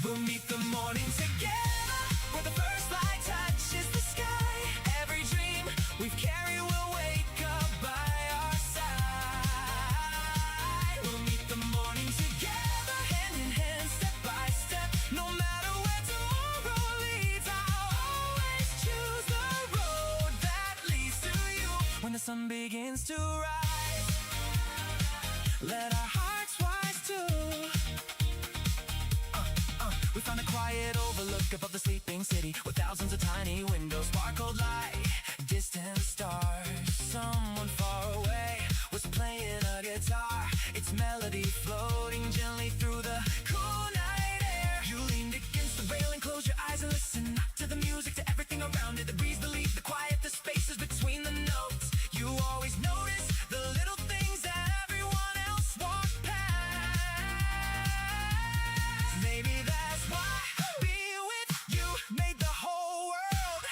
We'll meet the morning together, where the first light touches the sky. Every dream we've carried will wake up by our side. We'll meet the morning together, hand in hand, step by step. No matter where tomorrow leads, I'll always choose the road that leads to you. When the sun begins to rise, let our hearts rise too. We found a quiet overlook above the sleeping city, where thousands of tiny windows sparkled like distant stars. Someone far away was playing a guitar, its melody floating gently through the cool night air. You leaned against the railing, close your eyes and listen, not to the music, to everything around it. The breeze, the leaf, the quiet, the spaces between the notes. You always notice the little things that everyone else walked past. Maybe that's why being with you made the whole world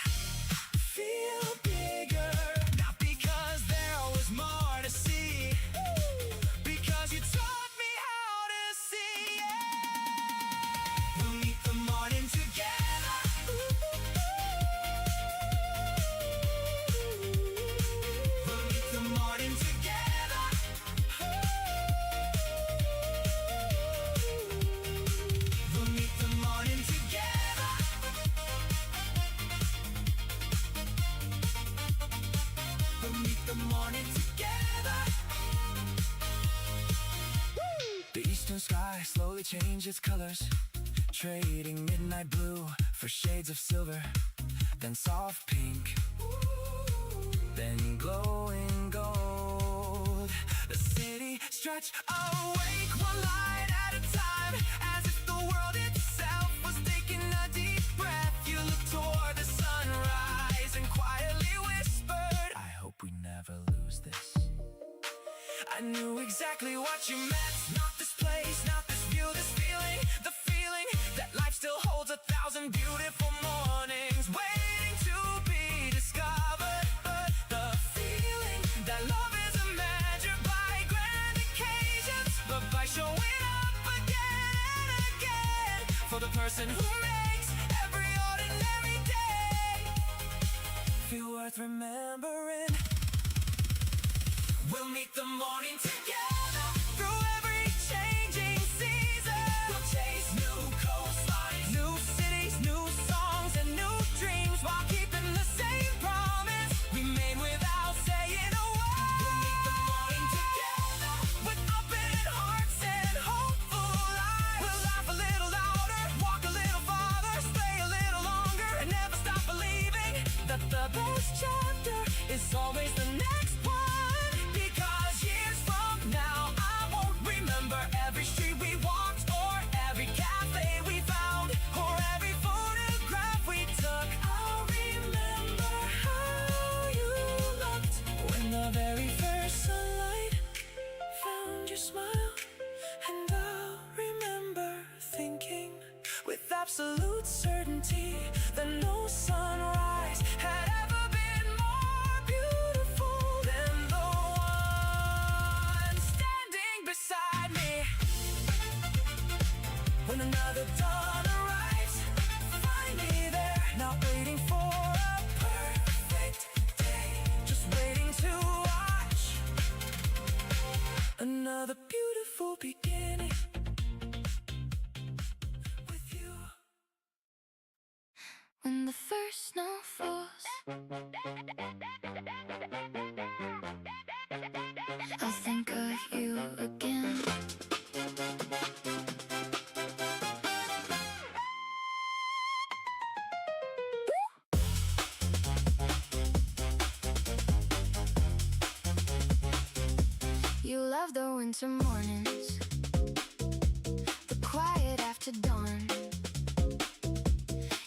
feel bigger. Not because there was more to see, because you taught me how to see it. We'll meet the morning together. We'll meet the morning together. We'll meet the morning together. We'll meet the morning together. The eastern sky slowly changed its colors, trading midnight blue for shades of silver, then soft pink, then glowing gold. The city stretched awake, one light at a time, as if the world itself was taking a deep breath. You looked toward the sunrise and quietly whispered, I hope we never lose this. I knew exactly what you meant. Not this place, not this view, this feeling. The feeling that life still holds 1,000 beautiful mornings waiting to be discovered. But the feeling that love isn't measured by grand occasions, but by showing up again and again for the person who makes every ordinary day feel worth remembering. We'll meet the morning together through every changing season. We'll chase new coastlines, new cities, new songs, and new dreams, while keeping the same promise we made without saying a word. We'll meet the morning together with open hearts and hopeful eyes. We'll laugh a little louder, walk a little farther, stay a little longer, and never stop believing that the best chapter is always the next one. Because years from now, I won't remember every street we walked, or every cafe we found, or every photograph we took. I'll remember how you looked when the very first sunlight found your smile. And I'll remember thinking with absolute certainty that no sunrise had ever been more beautiful than the one standing beside me. When another dawn arrives, find me there, not waiting for a perfect day, just waiting to watch another beautiful beginning with you. When the first snow falls think of you again. You love the winter mornings, the quiet after dawn.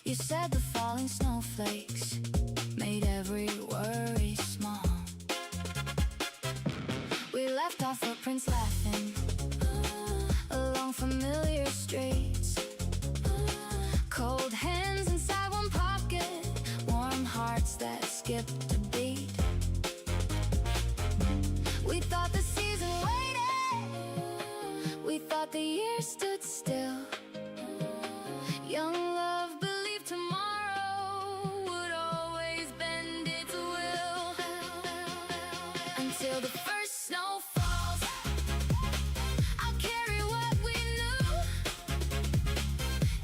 You said the falling snowflakes made every worry small. We left our footprints laughing along familiar streets. Cold hands inside one pocket, warm hearts that skipped a beat. We thought the season waited, we thought the years stood still. Young love believed tomorrow would always bend its will. Until the first snow falls, I'll carry what we knew.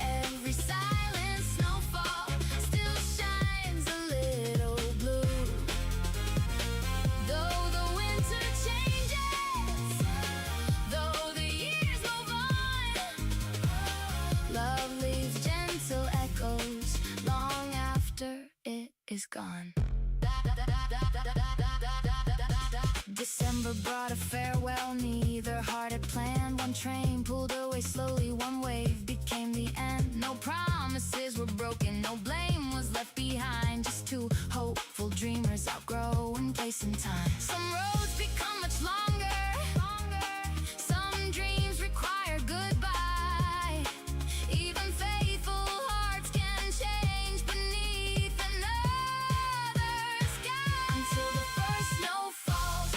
Every silent snowfall still shines a little blue. Though the winter changes, though the years move on, love leaves gentle echoes long after it is gone. December brought a farewell, neither heart had planned. One train pulled away slowly, one wave became the end. No promises were broken, no blame was left behind. Just two hopeful dreamers outgrowing place and time. Some roads become much longer, some dreams require goodbye. Even faithful hearts can change beneath another sky. Until the first snow falls,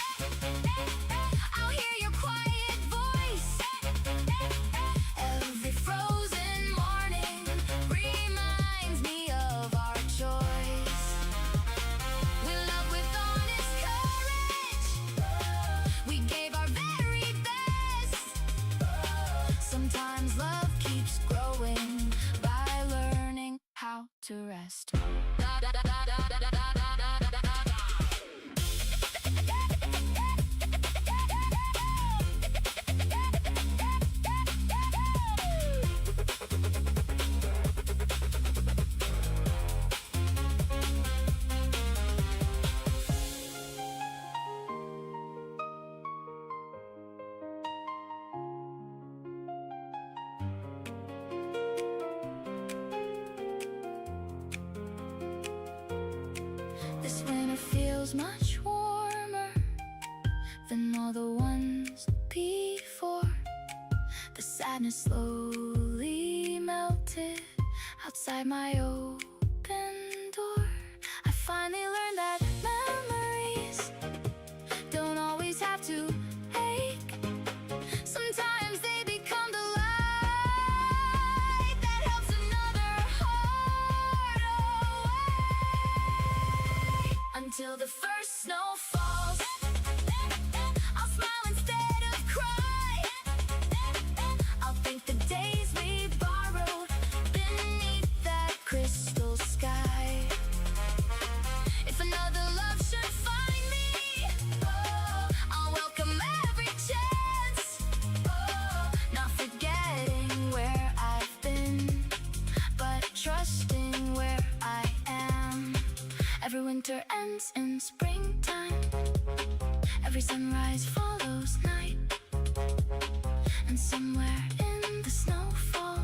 I'll hear your quiet voice. Every frozen morning reminds me of our choice. We love with honest courage, we gave our very best. Sometimes love keeps growing by learning how to rest. This winter feels much warmer than all the ones before. The sadness slowly melted outside my open door. I finally learned that memories don't always have to ache. Sometimes they become the light that helps another heart away. Until the first snow falls, I'll smile instead of cry. I'll thank the days we borrowed beneath that crystal sky. If another love should find me, I'll welcome every chance. Not forgetting where I've been, but trusting where I am. Every winter ends in springtime, every sunrise follows night, and somewhere in the snowfall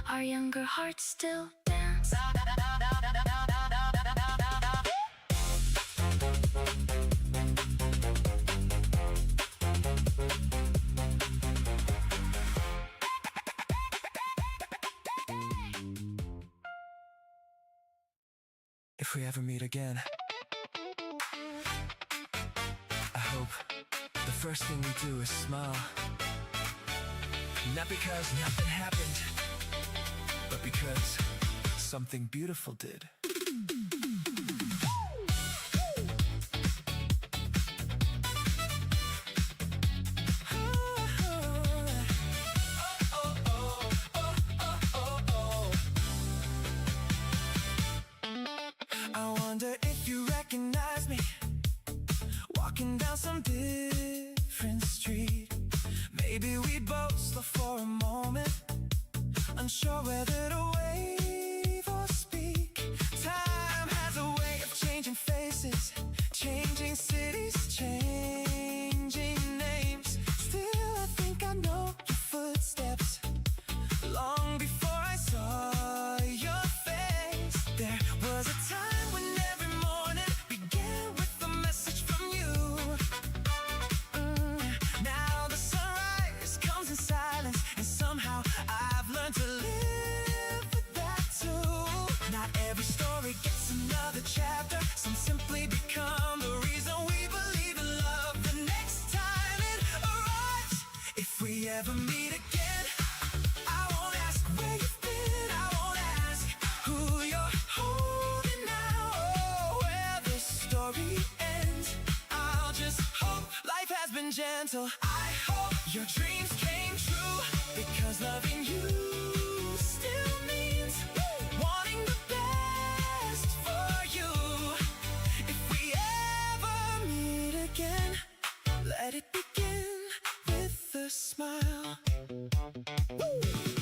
our younger hearts still dance. If we ever meet again, I hope the first thing we do is smile. Not because nothing happened, but because something beautiful did. I wonder if you recognize me walking down some busy unsure whether to wave or speak. Time has a way of changing faces, changing cities, changing names. Still, I think I know your footsteps. Long before I saw your face, there was a time when every morning began with a message from you. Now the sunrise comes in silence, and somehow I've learned to live with that too. Not every story gets another chapter. Some simply become the reason we believe in love the next time it arrives. If we ever meet again, I won't ask where you've been, I won't ask who you're holding now or where the story ends. I'll just hope life has been gentle. I hope your dreams came true, because loving you still means wanting the best for you. If we ever meet again, let it begin with a smile.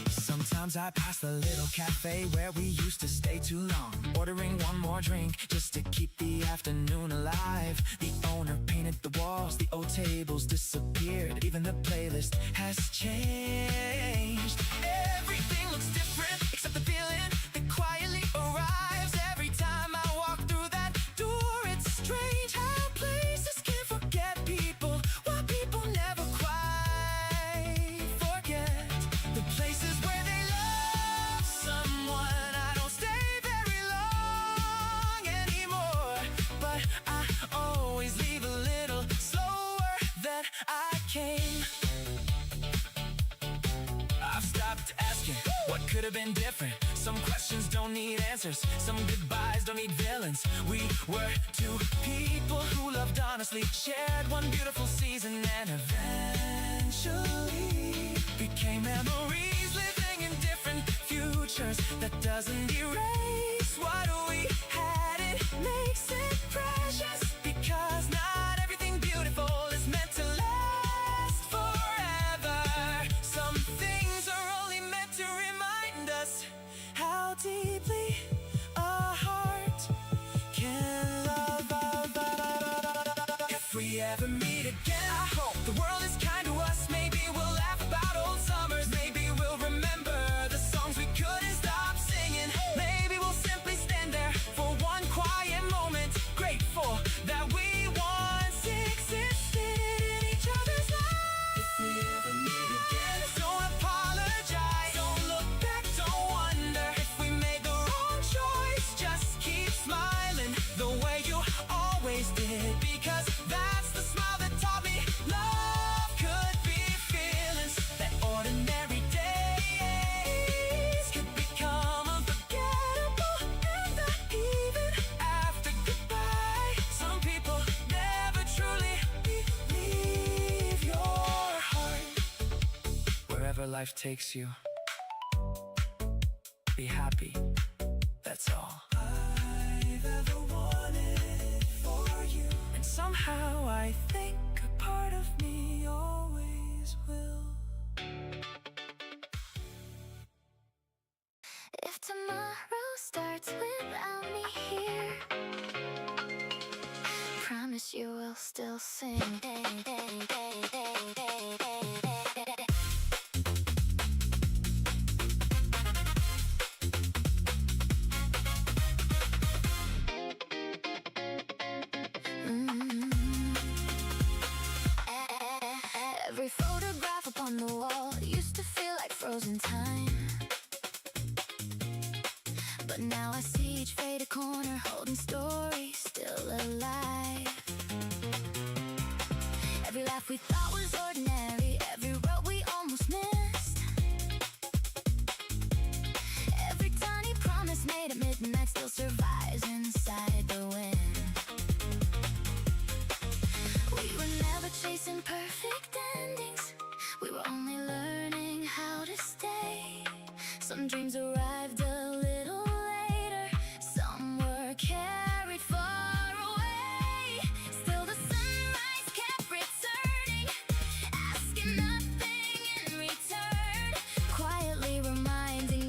Sometimes I pass the little cafe where we used to stay too long, ordering one more drink just to keep the afternoon alive. The owner painted the walls, the old tables disappeared, even the playlist has changed. Everything looks different except the feeling that quietly arrives every time I walk through that door. It's strange how places can forget people, while people never quite forget the places where they love someone. I don't stay very long anymore, but I always leave a little slower than I came. I've stopped asking what could have been different. Some questions don't need answers, some goodbyes don't need villains. We were two people who loved honestly, shared one beautiful season, and eventually became memories, living in different futures. That doesn't erase what we had, it makes it precious, because not everything beautiful is meant to last forever. Some things are only meant to remind us how deeply a heart can love. If we ever meet again, I hope the world is kind to us. Maybe we'll laugh about old summers, maybe we'll remember the songs we couldn't stop singing. Maybe we'll simply stand there for one quiet moment, grateful that we once existed in each other's lives. If we ever meet again, don't apologize, don't look back, don't wonder if we made the wrong choice. Just keep smiling the way you always did, because that's the smile that taught me love could be feelings. That ordinary days could become unforgettable, and that even after goodbye, some people never truly leave your heart. Wherever life takes you, be happy, that's all I've ever wanted for you. And somehow I think a part of me always will. If tomorrow starts without me here, promise you will still sing. Every photograph upon the wall used to feel like frozen time, but now I see each faded corner holding stories still alive. Every laugh we thought was ordinary, every road we almost missed, every tiny promise made at midnight still survives inside the wind. We were never chasing perfect endings, we were only learning how to stay. Some dreams arrived a little later, some were carried far away. Still the sunrise kept returning, asking nothing in return, quietly reminding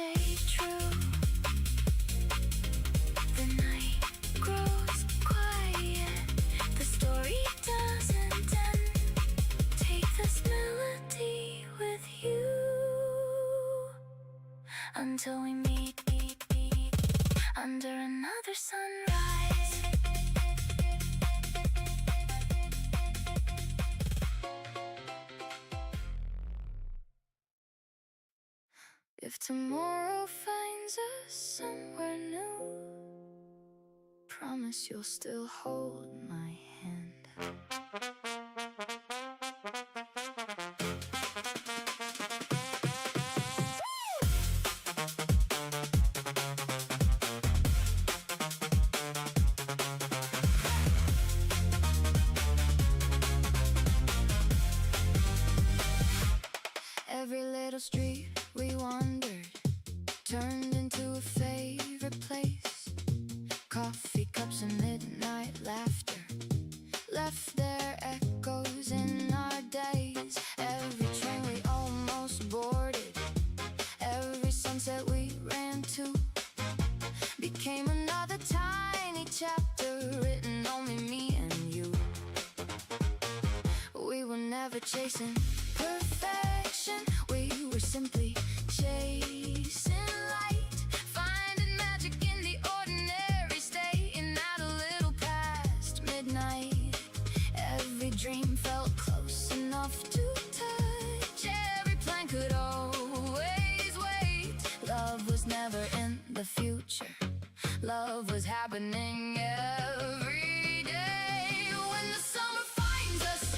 stay true. The night grows quiet, the story doesn't end. Take this melody with you until we meet under another sunrise. If tomorrow finds us somewhere new, promise you'll still hold my hand. Every little street we wandered turned into a favorite place. Coffee cups and midnight laughter left their echoes in our days. Every train we almost boarded, every sunset we ran to, became another tiny chapter written only me and you. We were never chasing perfection, we were simply chasing light, finding magic in the ordinary, staying out a little past midnight. Every dream felt close enough to touch, every plan could always wait. Love was never in the future, love was happening every day. When the summer finds us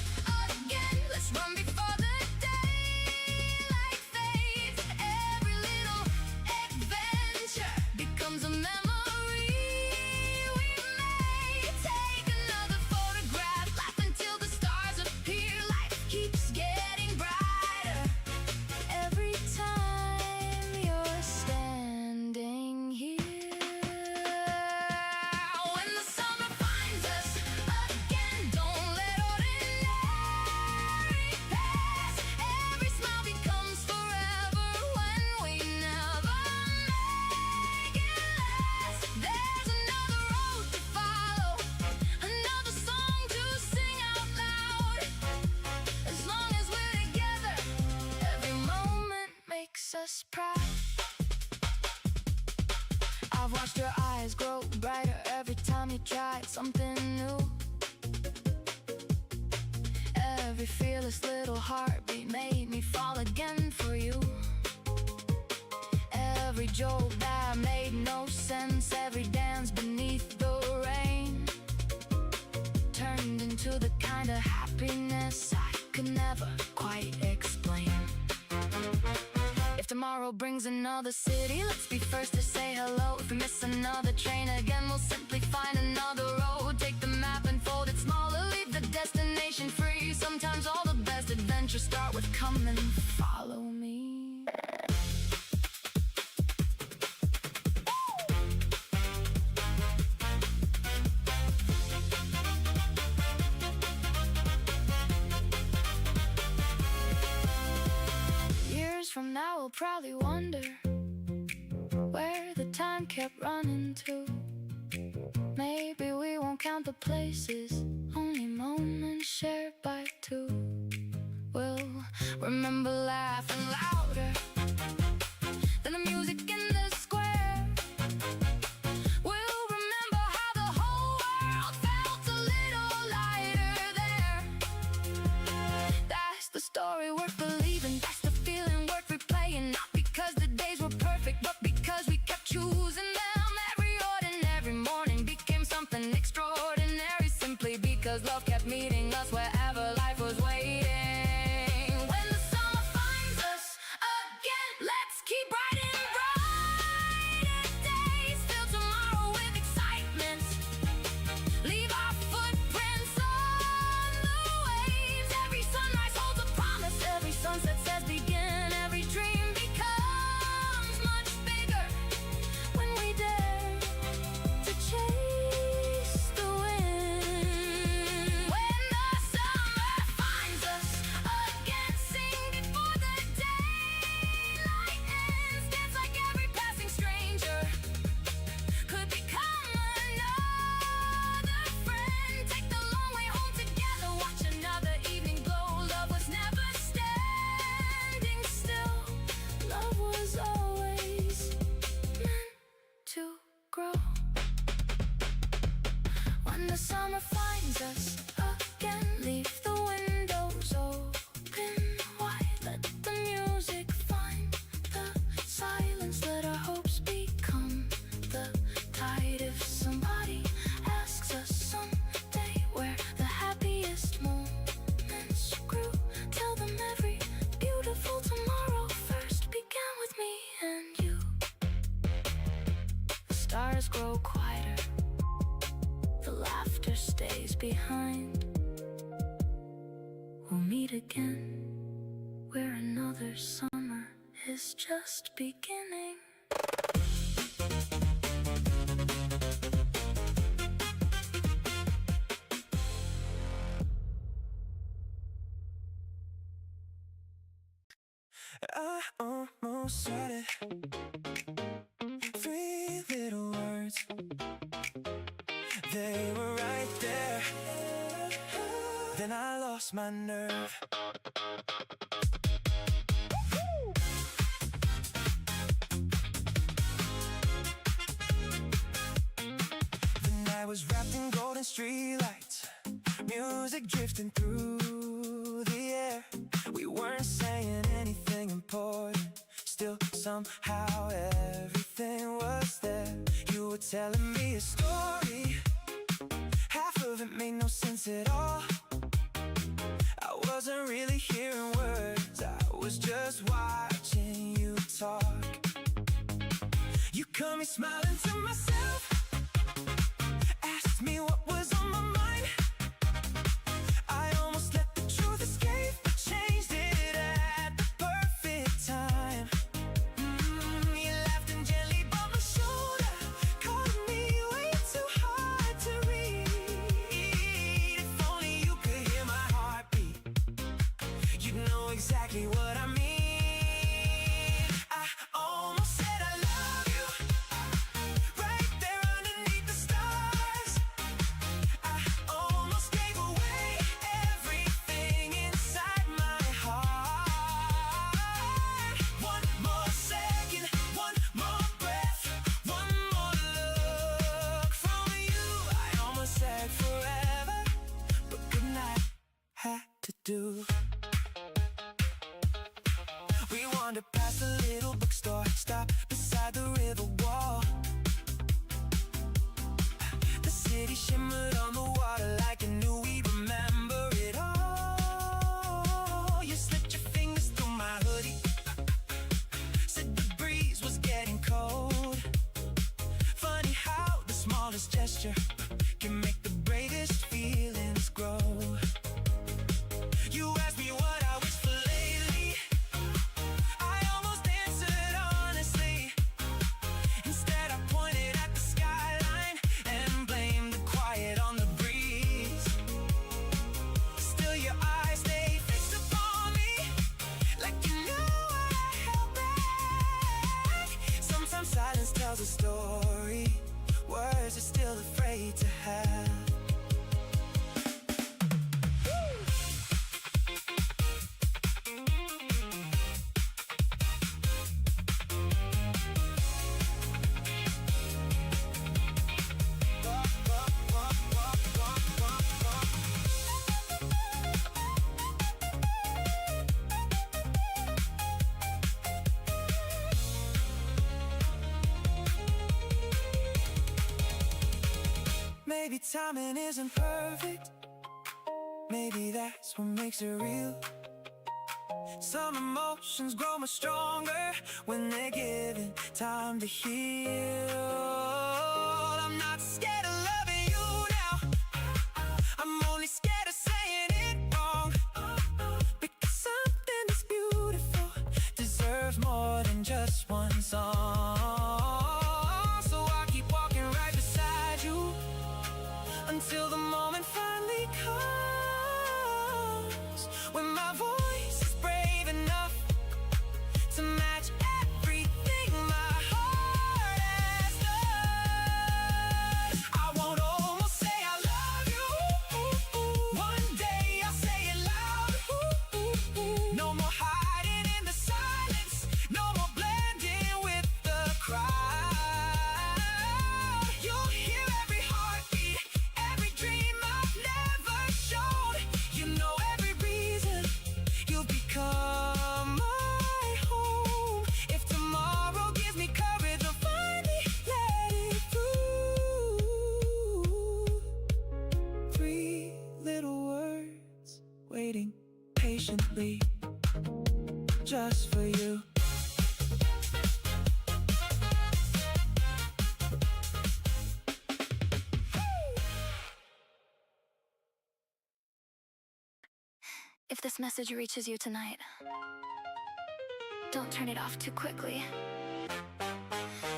again, let's run before the daylight fades. Every little adventure becomes a memory we made. Take another photograph, laugh until the stars appear. Life keeps getting brighter every time you're standing here. When the summer finds us again, don't let ordinary pass. Every smile becomes forever when we never make it last. There's another road to follow, another song to sing out loud. As long as we're together, every moment makes us proud. I've watched your eyes grow brighter every time you tried something new. Every fearless little heartbeat made me fall again for you. Every joke that made no sense, every dance beneath the rain, turned into the kind of happiness I could never quite explain. If tomorrow brings another city, let's be first to say hello. If we miss another train again, we'll simply find another road. Take the map and fold it smaller, leave the destination free. Sometimes all the best adventures start with come and follow me. Years from now we'll probably wonder where the time kept running to. Maybe we won't count the places, only moments shared by two. We'll remember laughing louder than the music in the square. We'll remember how the whole world felt a little lighter there. That's the story worth believing, that's the feeling worth replaying. Not because the days were perfect, but because we kept choosing them. Every ordinary morning became something extraordinary, simply because love kept meeting us wherever life was waiting. When the summer finds us again, let's keep writing brighter days. Fill tomorrow with excitement, leave our footprints on the waves. Every sunrise holds a promise, every sunset says begin. Every dream becomes much bigger when we dare to chase the wind. When the sun to grow. When the summer finds us again, leave the windows open wide. Let the music find the silence. Let our hopes become the tide. If somebody asks us someday where the happiest moments grew, tell them every beautiful tomorrow first began with me and you. The stars grow quieter, the laughter stays behind. We'll meet again where another summer is just beginning. I almost said it. 3 little words, they were right there. Then I lost my nerve. The night was wrapped in golden streetlights, music drifting through the air. We weren't saying anything important, still somehow everything was there. You were telling me a story, half of it made no sense at all. I wasn't really hearing words, I was just watching you talk. You caught me smiling to myself, asked me what was on my mind. I almost let the truth escape, but changed it at the perfect time. You laughed and gently bumped my shoulder, calling me way too hard to read. If only you could hear my heartbeat, you'd know exactly what I mean. I almost said I love you, right there underneath the stars. I almost gave away everything inside my heart. One more second, one more breath, one more look from you. I almost said forever, but goodnight had to do. We wandered past the little bookstore, stopped beside the river wall. The city shimmered on the water like it knew we'd remember it all. You slipped your fingers through my hoodie, said the breeze was getting cold. Funny how the smallest gesture can make the greatest feelings grow. You asked me what I wish for lately, I almost answered honestly. Instead I pointed at the skyline and blamed the quiet on the breeze. Still your eyes, they fixed upon me like you knew what I held back. Sometimes silence tells a story words are still afraid to have. Maybe timing isn't perfect, maybe that's what makes it real. Some emotions grow much stronger when they're given time to heal. I'm not scared of loving you now, I'm only scared of saying it wrong. Because something that's beautiful deserves more than just one song. So I'll keep walking right beside you until the moment finally comes, when my voice is brave enough to match everything my heart has patiently just for you. If this message reaches you tonight, don't turn it off too quickly.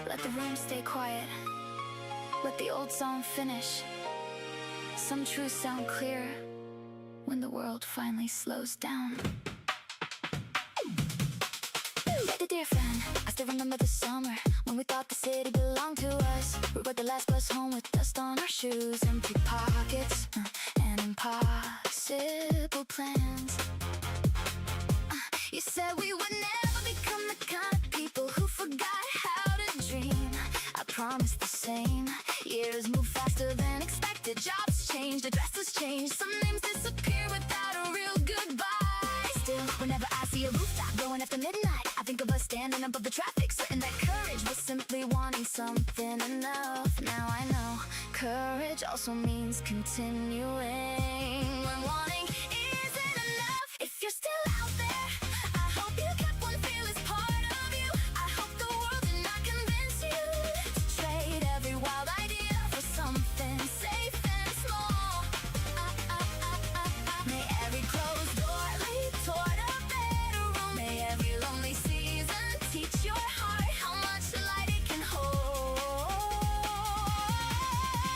Let the room stay quiet. Let the old song finish. Some truths sound clear when the world finally slows down. Dear friend, I still remember the summer when we thought the city belonged to us. We rode the last bus home with dust on our shoes, empty pockets, and impossible plans. You said we would never become the kind of people who forgot how to dream. I promised the same. Years move faster than expected. Jobs changed, addresses changed. Some names disappear without a real goodbye. Still, whenever I see a rooftop glowing after midnight, I think of us standing above the traffic, certain that courage was simply wanting something enough. Now I know courage also means continuing when wanting isn't enough. If you're still out there, I hope you kept one fearless part of you. I hope the world did not convince you to trade every wild idea for something safe and small. May every closed door lead toward a better room. May every lonely season teach your heart how much light it can hold.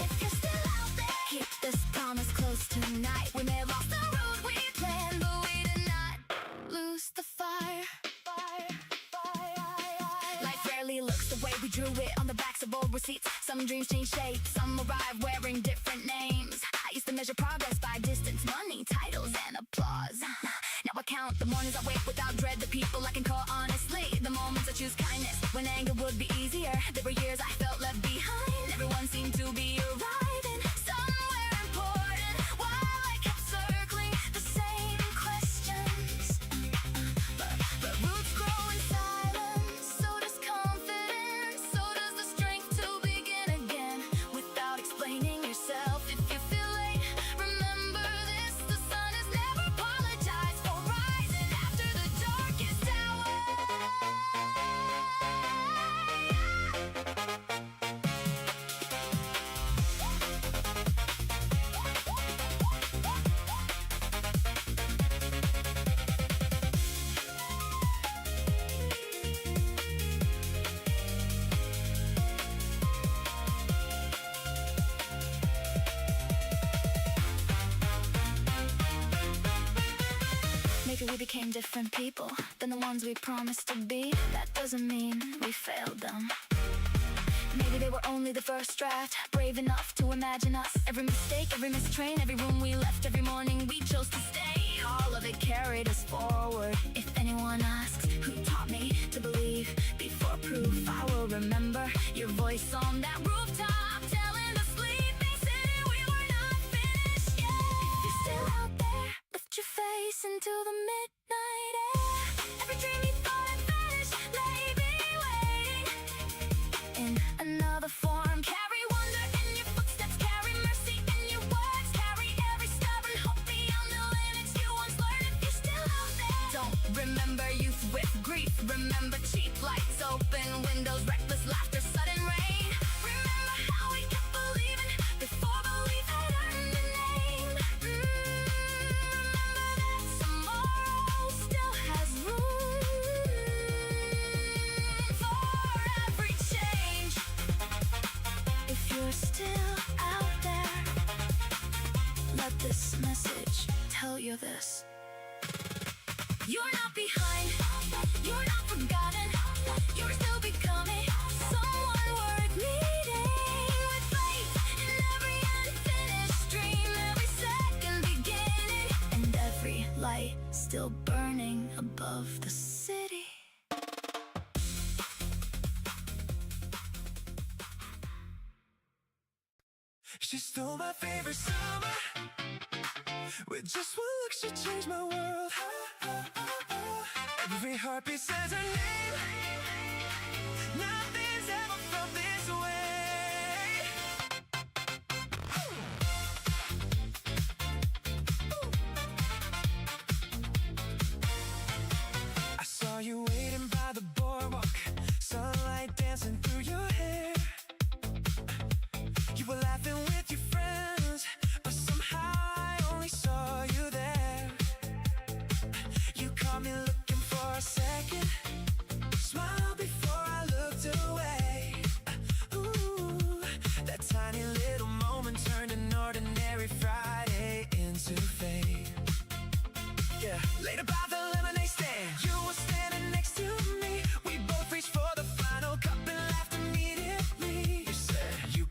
If you're still out there, keep this promise close tonight. We may have lost the road we planned, but we did not lose the fire. Life rarely looks the way we drew it on the backs of old receipts. Some dreams change shape, some arrive wearing different names. I used to measure progress by distance, money, titles, and applause. Now I count the mornings I wake without dread, the people I can call honestly, the moments I choose kindness when anger would be easier. There were years I felt left behind. Everyone seemed to be arriving somewhere important, while I kept circling the same questions. But roots grow in silence, so does confidence, so does the strength to begin again without explaining yourself. If you feel late, remember this: the sun has never apologized for rising after the darkest hour. Maybe we became different people than the ones we promised to be. That doesn't mean we failed them. Maybe they were only the first draft, brave enough to imagine us. Every mistake, every missed train, every room we left, every morning we chose to stay. All of it carried us forward. If anyone asks who taught me to believe before proof, I will remember your voice on that rooftop, telling the sleeping city we were not finished yet. If you're still out there, lift your face into the midnight air. Every dream you thought had vanished may be waiting in another form. Carry wonder in your footsteps, carry mercy in your words, carry every stubborn hope beyond the limits you once learned. If you're still out there, don't remember youth with grief. Remember cheap lights, open windows, reckless laughter, sudden rain. Remember how we kept believing before belief had earned a name. Remember that tomorrow still has room for every change. If you're still out there, let this message tell you this: you're not behind, you're not forgotten, you're still becoming someone worth meeting. With faith in every unfinished dream, every second beginning, and every light still burning above the city. She stole my favorite summer. With just one look, she changed my world. Every heartbeat says her name. Nothing's ever felt this way.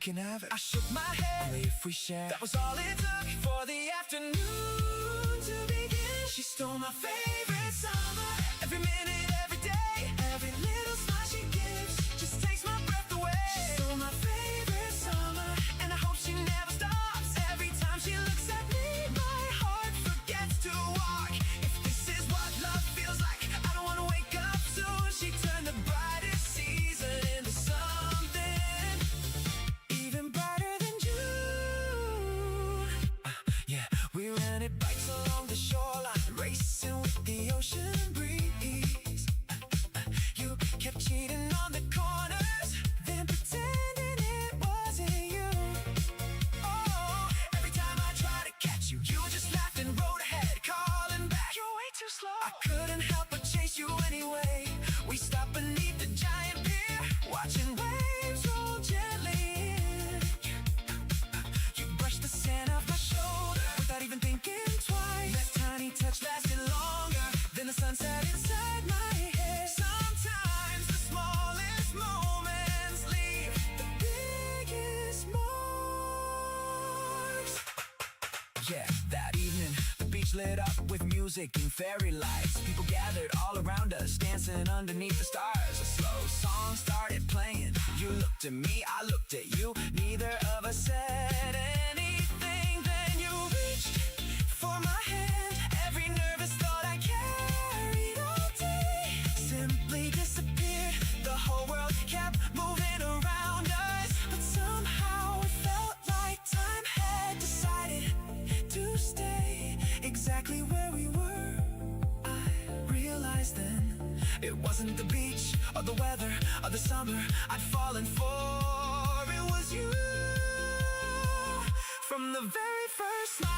can have it. I shook my head, only if we share. That was all it took for the afternoon to begin. She stole my favorite summer. Every minute, every day, every little smile she gives just takes my breath away. She stole my favorite summer, and I hope she never stops. Every time she looks at me, my heart forgets to walk. If this is what love feels like, I don't wanna wake up soon. She turned the brightest season into something even brighter than June. Yeah, we rented bikes along the shoreline, racing with the ocean breeze. You kept cheating on the corners, then pretending it wasn't you. Oh, every time I try to catch you, you just laughed and rode ahead, calling back. You're way too slow. I couldn't help but chase you anyway. We stopped beneath the giant pier, watching waves roll gently in. You brushed the sand off my shoulder without even thinking twice. That tiny touch lasted longer than the sunset inside my head. Sometimes the smallest moments leave the biggest marks. Yeah, that evening, the beach lit up with music and fairy lights. People gathered all around us, dancing underneath the stars. A slow song started playing. You looked at me, I looked at you. Neither of us said anything. Then you reached for my hand. Every nervous thought I carried all day simply disappeared. The whole world kept moving around us, but somehow it felt like time had decided to stay exactly where we were. I realized then it wasn't the beach or the weather or the summer I'd fallen for. It was you from the very first smile.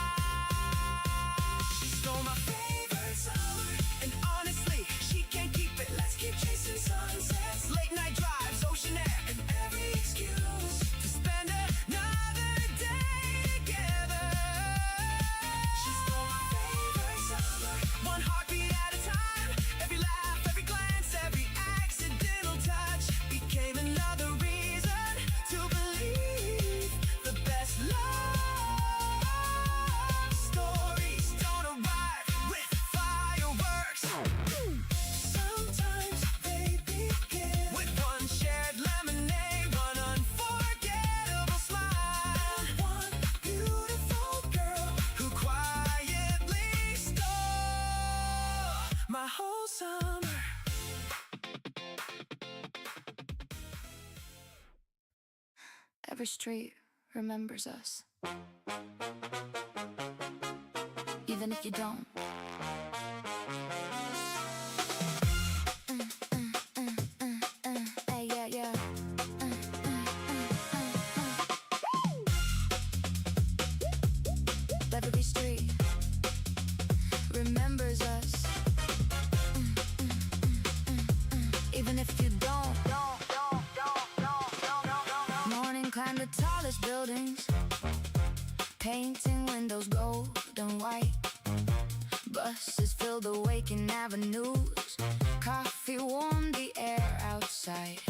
She stole my favorite summer, and honestly, she can't keep it. Let's keep chasing sunsets, late night drives, ocean air, and every excuse to spend another day together. She stole my favorite summer, one heartbeat at a time. Every laugh, every glance, every accidental touch became another reason to believe the best love stories don't arrive with fireworks. Sometimes they begin with one shared lemonade, one unforgettable smile, one beautiful girl who quietly stole my whole summer. Every street remembers us, even if you don't. Hey, yeah, yeah. Every street remembers us, even if you don't. Morning climb the tallest buildings, painting windows gold and white. Buses fill the waking avenues, coffee warmed the air outside.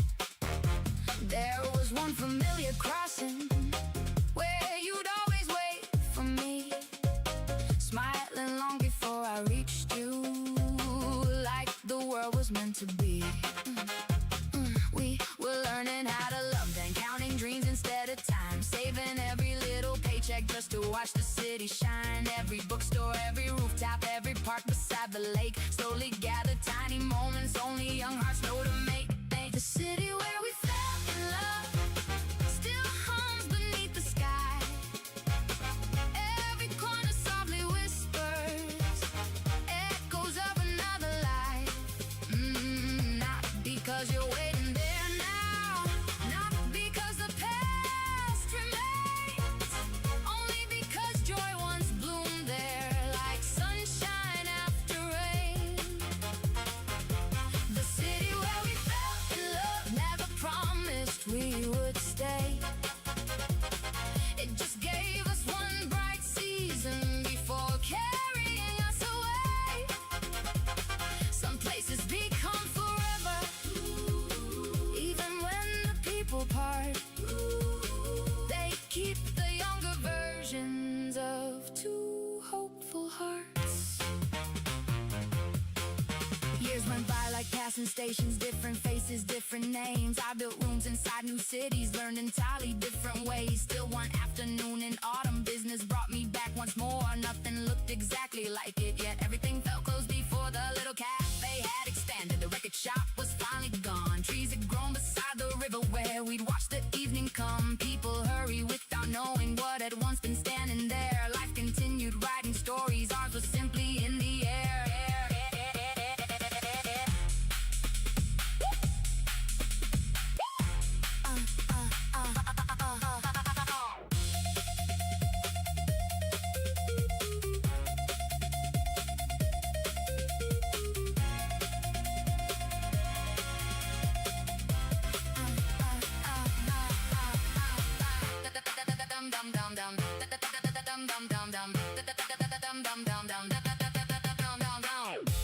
There was one familiar crossing where you'd always wait for me, smiling long before I reached you, like the world was meant to be. We were learning how to love, then counting dreams instead of time, saving every little paycheck just to watch the city shine. Every bookstore, every rooftop, every park beside the lake, slowly gather tiny moments only young hearts know to make. The city where we fell in love still hums beneath the sky. Every corner softly whispers echoes of another life. Not because you're waiting there now, not because the past remains, only because joy once bloomed there like sunshine after rain. The city where we fell in love never promised we would stay. It just gave us one bright season before carrying us away. Some places become forever, locations, different faces, different names. I built rooms inside new cities, learned and tallied different ways. Still one afternoon in autumn, business brought me back once more. Nothing looked exactly like it yet. Everything felt closed before the little cafe had expanded. The record shop was finally gone. Trees had grown beside the river where we'd watch the evening come. People hurry without knowing what had once been standing there. Life continued writing stories, ours was simply in the air.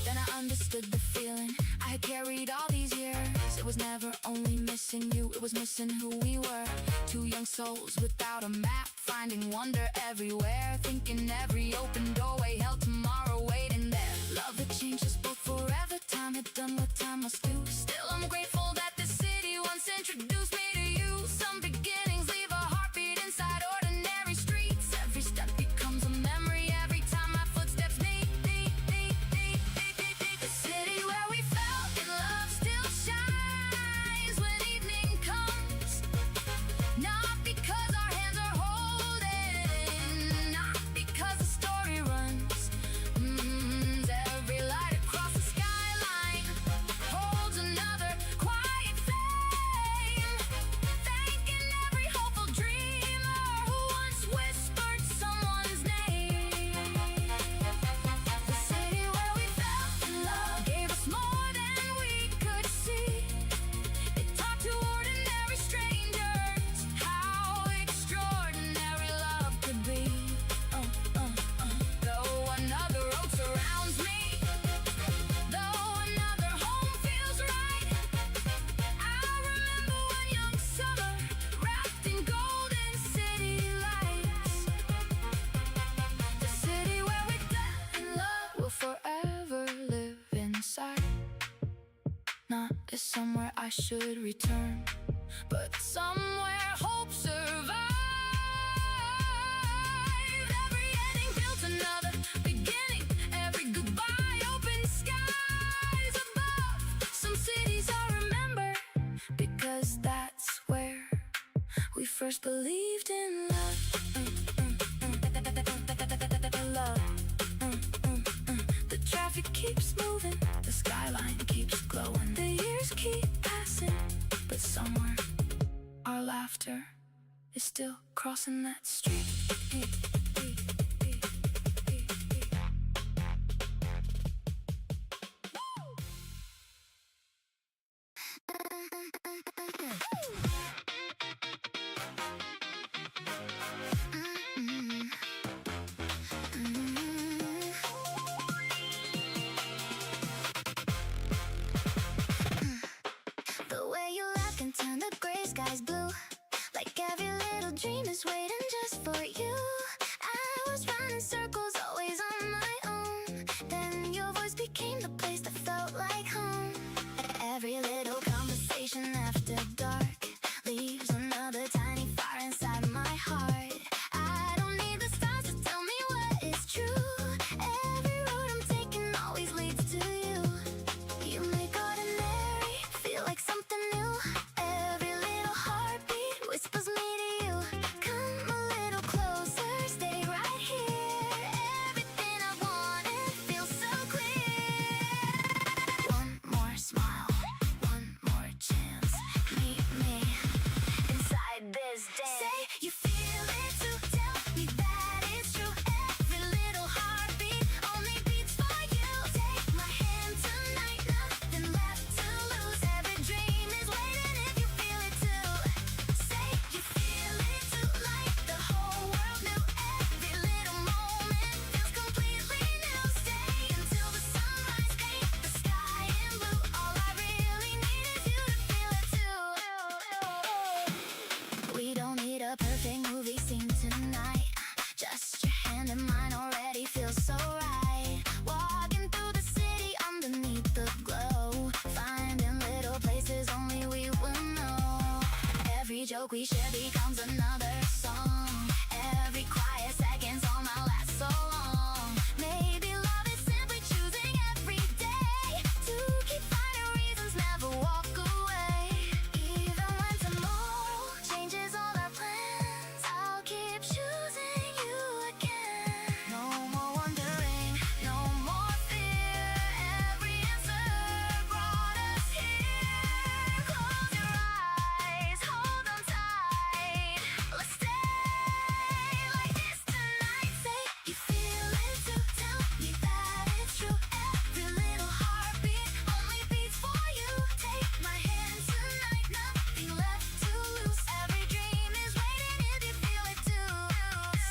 Then I understood the feeling I had carried all these years. It was never only missing you, it was missing who we were. Two young souls without a map, finding wonder everywhere. Thinking every open doorway held tomorrow waiting there. Love had changed us both forever. Time had done what time must do. Still I'm grateful that this city once introduced me to you. Some beginnings leave a heartbeat inside ordinary streets. Every step becomes a memory every time my footsteps meet. The city where we fell in love still shines when evening comes. Not because our hands are holding, not because the story runs. Every light across the skyline holds another quiet flame. Thanking every hopeful dreamer who once whispered someone's name. The city where we fell in love gave us more than we could see. It taught to ordinary strangers how extraordinary love could be. Though another road surrounds me, though another home feels right, I remember one young summer wrapped in golden city lights. The city where we fell in love will forever live inside. Not as somewhere I should return, but somewhere hope survived. Every ending built another beginning. Every goodbye opened skies above. Some cities I remember because that's where we first believed in love. Love. The traffic keeps moving, the skyline keeps glowing. The years keep passing, but somewhere our laughter is still crossing that street. The way you laugh can turn the gray skies blue. Like every little dream is waiting just for you. I was running circles, always on my own. Then your voice became the place that felt like home. Every little conversation after dark leaves another tiny fire inside my heart. I don't need the stars to tell me what is true. Every road I'm taking always leads to you. You make ordinary feel like something new. Every little heartbeat whispers me to you. Come a little closer. so cliche becomes another song. Every quiet second's all my last so long. Maybe love is simply choosing every day to keep finding reasons, never walk away. Even when tomorrow changes all our plans, I'll keep choosing you again. No more wondering, no more fear. Every answer brought us here. Close your eyes, hold on tight. Let's stay like this tonight. Say you feel it too. Tell me that it's true. Every little heartbeat only beats for you. Take my hand tonight, nothing left to lose. Every dream is waiting if you feel it too.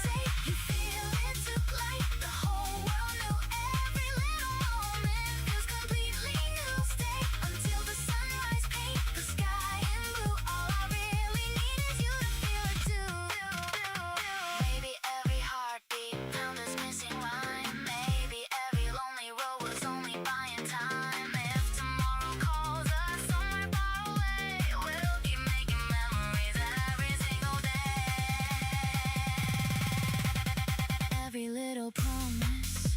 Say you feel it too, like the whole world knew. Every little moment feels completely new. Stay until the sunrise, paint the sky in blue. All I really need is you to feel it too. Maybe every heartbeat found this missing line. Maybe every lonely road was only buying time. If tomorrow calls us somewhere far away, we'll keep making memories every single day. Every little promise,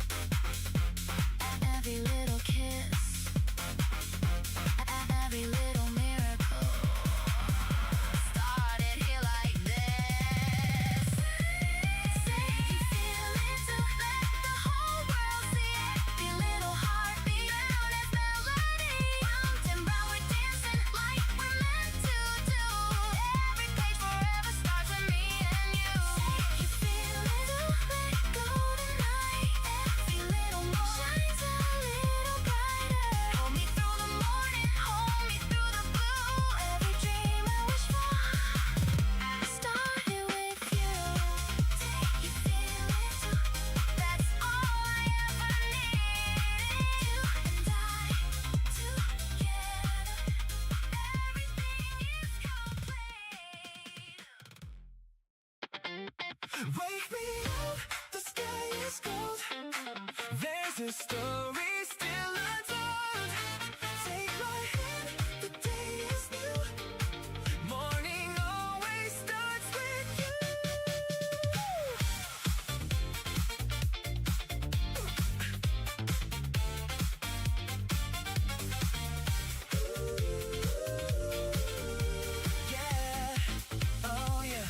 every little kiss, every little miracle started here like this. Say you feel it too, let the whole world see it. Every little heartbeat out as melody. Round and round we're dancing like we're meant to do. Every page forever starts with me and you. Say you feel it too, let go tonight. Every little more shines a little brighter. Hold me through the morning, hold me through the blue. Every dream I wish for started with you. Say you feel it too, that's all I ever needed. You and I together, everything is complete. Wake me up, the sky is gold. There's a story still untold. Take my hand, the day is new. Morning always starts with you. Yeah, oh yeah.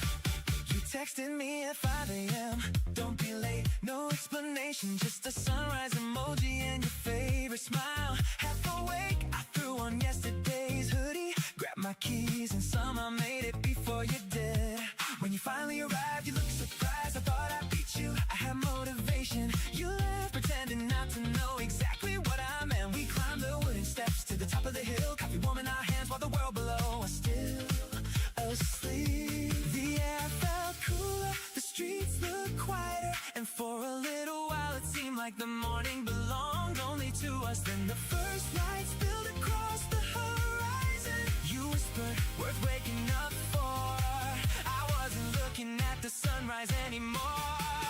You texted me at 5 a.m. Don't be late, no explanation, just a sunrise emoji and your favorite smile. Half awake, I threw on yesterday's hoodie, grabbed my keys and somehow made it before you did. When you finally arrived, you looked surprised. I thought I beat you, I had motivation. You left pretending not to know exactly what I meant. We climbed the wooden steps to the top of the hill, coffee warm in our hands while the world below was still asleep. The air felt cooler, the streets looked quieter, and for a little while it seemed like the morning belonged only to us. Then the first light spilled across the horizon. You whispered, worth waking up for. I wasn't looking at the sunrise anymore.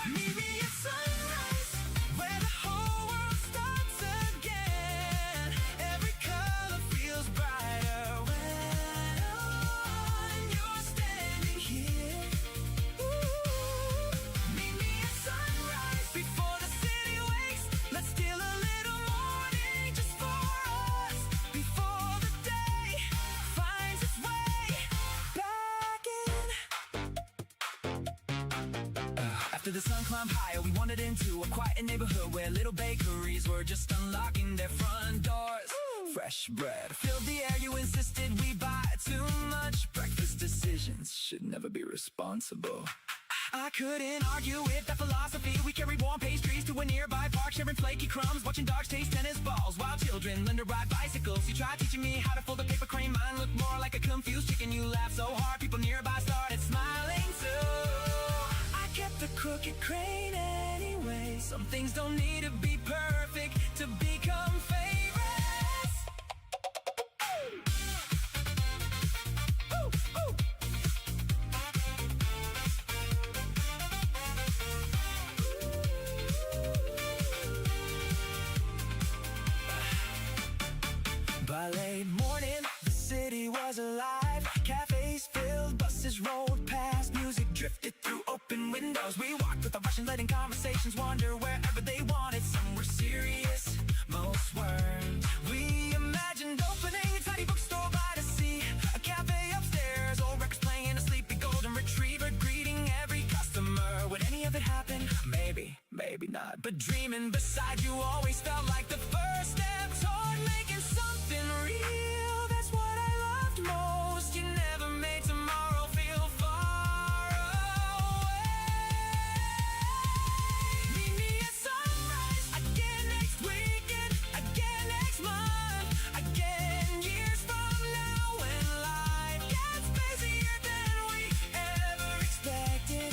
Meet me at sunrise, where the whole world starts again. Every color feels brighter when you're standing here. Ooh. Meet me at sunrise, before the city wakes. Let's steal a little morning just for us, before the day finds its way back in. After the sun climbed higher, we wandered into a quiet neighborhood where little bakeries were just unlocking their front doors. Fresh bread filled the air, you insisted we buy too much. Breakfast decisions should never be responsible. I couldn't argue with that philosophy. We carried warm pastries to a nearby park, sharing flaky crumbs, watching dogs chase tennis balls while children learned to ride bicycles. You tried teaching me how to fold a paper crane, mine looked more like a confused chicken. You laughed so hard, people nearby started smiling too. I kept the crooked crane anyway. Some things don't need to be perfect to become favorites. Ooh, ooh. By late morning, the city was alive. Cafes filled, buses jazz music drifted through open windows. We walked with a rush and letting conversations wander wherever they wanted. Some were serious, most weren't. We imagined opening a tiny bookstore by the sea, a cafe upstairs, old records playing, a sleepy golden retriever greeting every customer. Would any of it happen? Maybe, maybe not. But dreaming beside you always felt like the first step toward making something real. That's what I loved most. You never made tomorrow feel far away. Meet me at sunrise again next weekend, again next month, again years from now when life gets busier than we ever expected.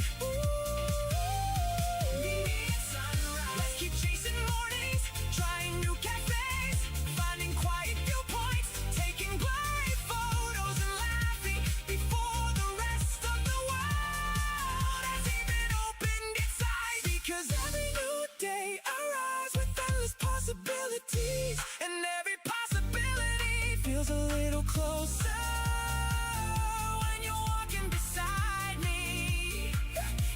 Meet me at sunrise. Let's keep chasing mornings, trying new cafes, finding quiet viewpoints, taking blurry photos and laughing before the rest of the world has even opened its eyes. Because every new day arrives with endless possibilities, and every possibility feels a little closer when you're walking beside me.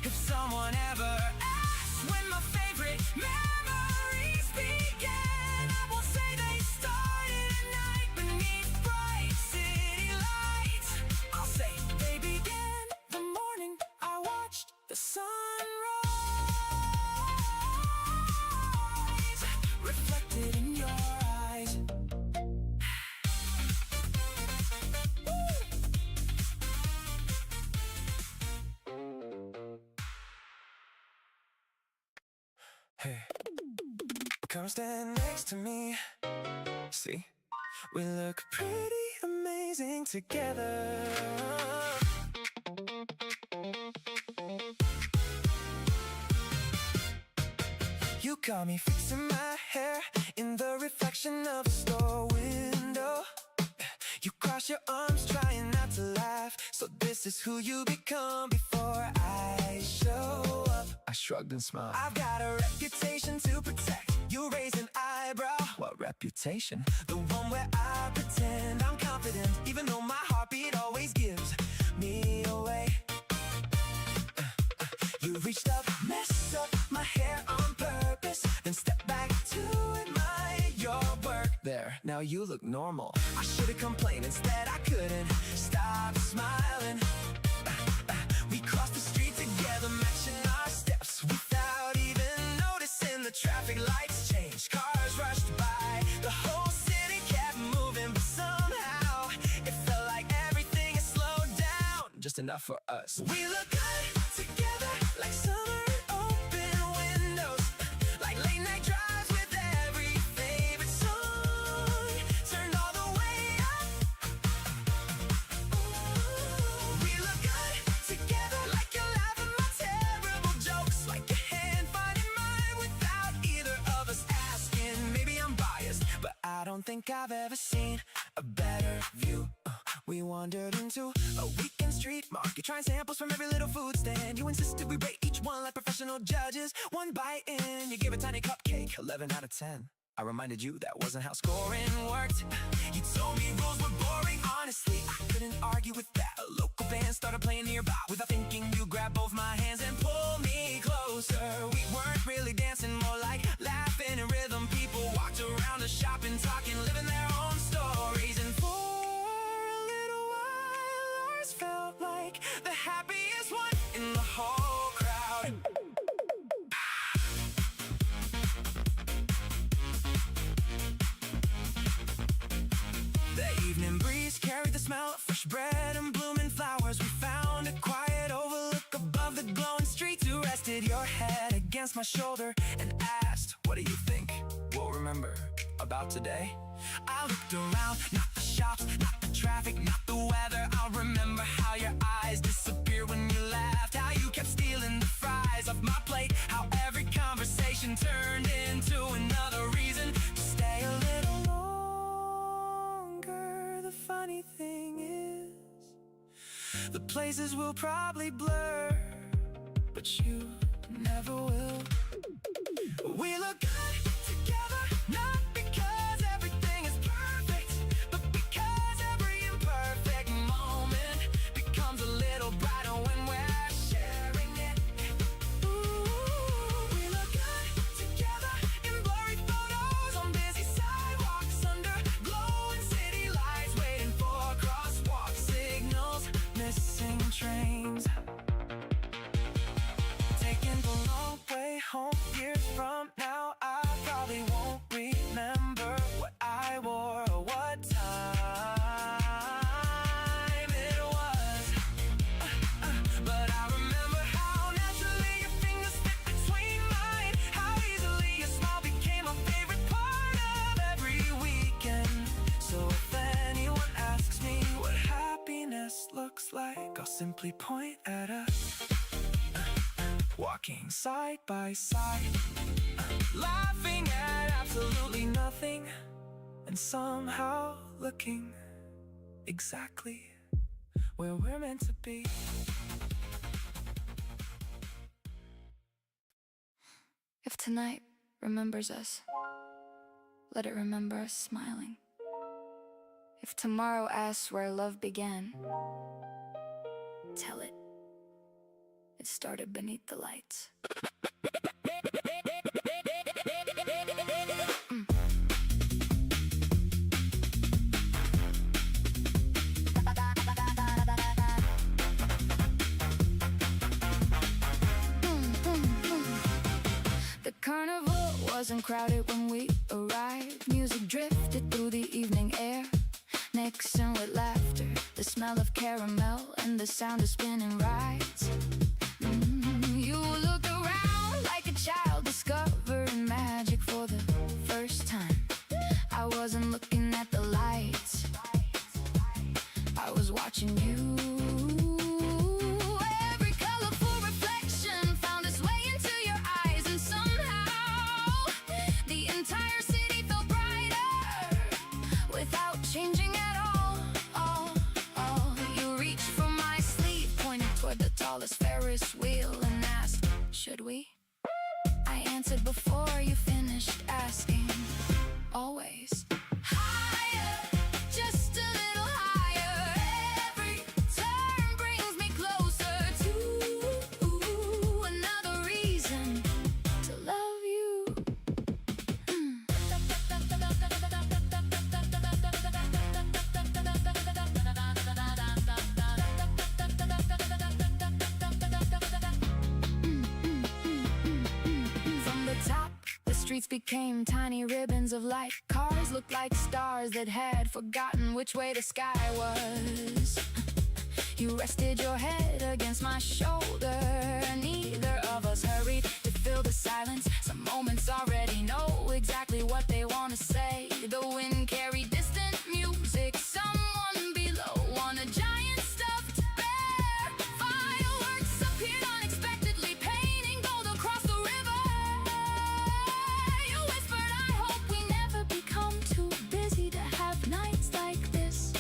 If someone ever asks when my favorite memories began, I will say they started at night beneath bright city lights. I'll say they began the morning I watched the sunrise, reflected in your eyes. Hey, come stand next to me. See, we look pretty amazing together. You got me fixing my hair in the reflection of a store window. You cross your arms trying not to laugh. So this is who you become before I show up. I shrugged and smiled. I've got a reputation to protect. You raise an eyebrow. What reputation? The one where I pretend I'm confident, even though my heartbeat always gives me away. You reached up, messed up my hair on purpose, then stepped back to admire your work. There, now you look normal. I should've complained, instead I couldn't stop smiling. We crossed the street together, matching our steps without even noticing the traffic lights changed. Cars rushed by, the whole city kept moving, but somehow it felt like everything had slowed down just enough for us. We look good together, like summer open windows, like late night drives with every favorite song turned all the way up. We look good together, like you're laughing my terrible jokes, like your hand finding mine without either of us asking. Maybe I'm biased, but I don't think I've ever seen a better view. We wandered into a weekend street market, trying samples from every little food stand. You insisted we rate each one like professional judges. One bite in, you gave a tiny cupcake 11 out of 10. I reminded you that wasn't how scoring worked. You told me rules were boring, honestly I couldn't argue with that. A local band started playing nearby. Without thinking, you grabbed both my hands and pulled me closer. We weren't really dancing, more like laughing in rhythm. People walked around the shop and talking, living their own stories. And for a little while, ours felt like the happiest one in the whole crowd. The evening breeze carried the smell of fresh bread and blooming flowers. We found a quiet overlook above the glowing streets. You rested your head against my shoulder and asked, what do you think we'll remember about today? I looked around, not the shops, not the traffic, not the weather. I'll remember how your eyes disappeared when you laughed, how you kept stealing the fries off my plate, how every conversation turned into another reason to stay a little longer. The funny thing is, the places will probably blur, but you never will. We look good together, not because everything is perfect, but because every imperfect moment becomes a little brighter when we're things. Taking the long way home years from now, I probably won't remember what I wore or what time it was. But I remember how naturally your fingers fit between mine, how easily your smile became a favorite part of every weekend. So if anyone asks me what happiness looks like, I'll simply point at us, walking side by side, laughing at absolutely nothing, and somehow looking exactly where we're meant to be. If tonight remembers us, let it remember us smiling. If tomorrow asks where love began, tell it it started beneath the lights. The carnival wasn't crowded when we arrived. Music drifted through the evening air, mixing with laughter, the smell of caramel and the sound of spinning rides. You looked around like a child discovering magic for the first time. I wasn't looking at the lights, I was watching you. Every colorful reflection found its way into your eyes, and somehow the entire city felt brighter without changing at all. You reached for my sleeve, pointed toward the tallest Ferris wheel, and asked, should we? I answered before you finished asking. Always higher, just a little higher. Every turn brings me closer to another reason to love you. From the top, the streets became tiny ribbons of light. Cars looked like stars that had forgotten which way the sky was. You rested your head against my shoulder. Neither of us hurried to fill the silence. Some moments already know exactly what they want to say. The wind carried distant music. Someone below on a giant stuffed bear. Fireworks appeared unexpectedly, painting gold across the river. You whispered, I hope we never become too busy to have nights like this.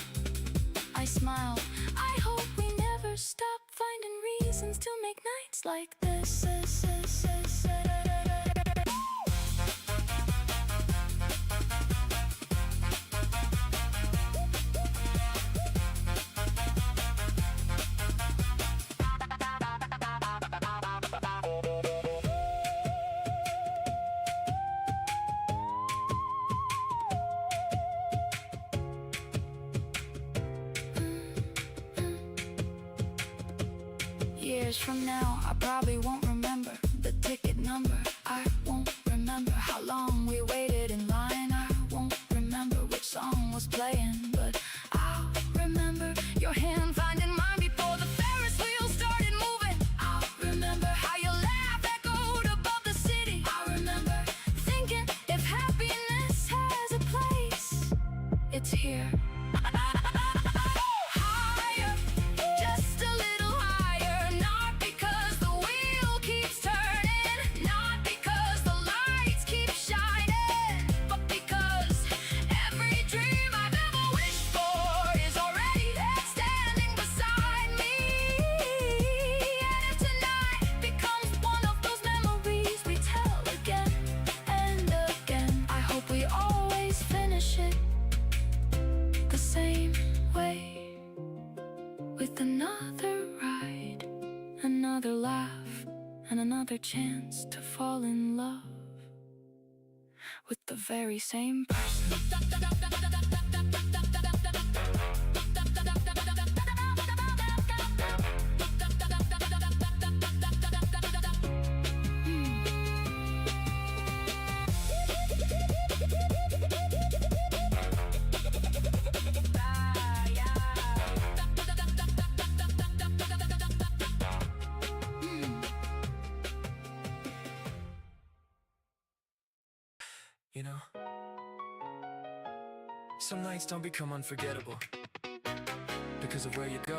I smiled, I hope we never stop finding reasons to make nights like this. Years from now, I probably won't remember the ticket number. I won't remember how long we waited in line. I won't remember which song was playing, but I'll remember your hand finding mine before the Ferris wheel started moving. I'll remember how your laugh echoed above the city. I remember thinking, if happiness has a place, it's here. Higher, just a little higher. Not because the wheel keeps turning, not because the lights keep shining, but because every dream I've ever wished for is already standing beside me. And if tonight becomes one of those memories we tell again and again, I hope we always finish it the same way, with another ride, another laugh, and another chance to fall in love with the very same person. You know, some nights don't become unforgettable because of where you go.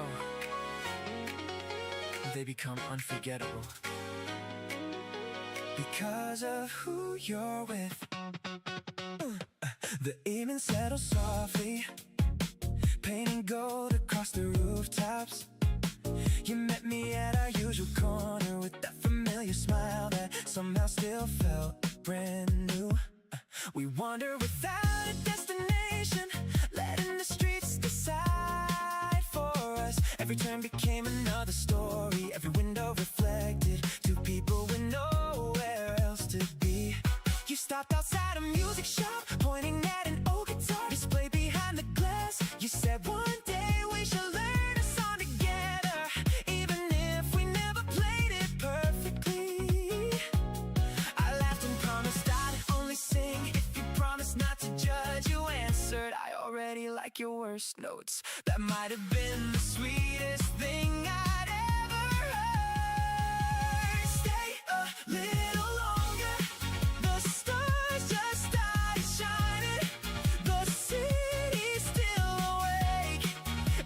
They become unforgettable because of who you're with. The evening settles softly, painting gold across the rooftops. You met me at our usual corner with that familiar smile that somehow still felt brand new. We wander without a destination, letting the streets decide for us. Every turn became another story, every window reflected two people with nowhere else to be. You stopped outside a music shop, pointing at an old guitar display behind the glass. You said one day we should learn a song together, even if we never played it perfectly. I laughed and promised I'd only sing if you promised not to judge. You answered, I already like your worst notes. That might have been the sweetest thing I'd ever heard. Stay a little longer, the stars just started shining, the city's still awake,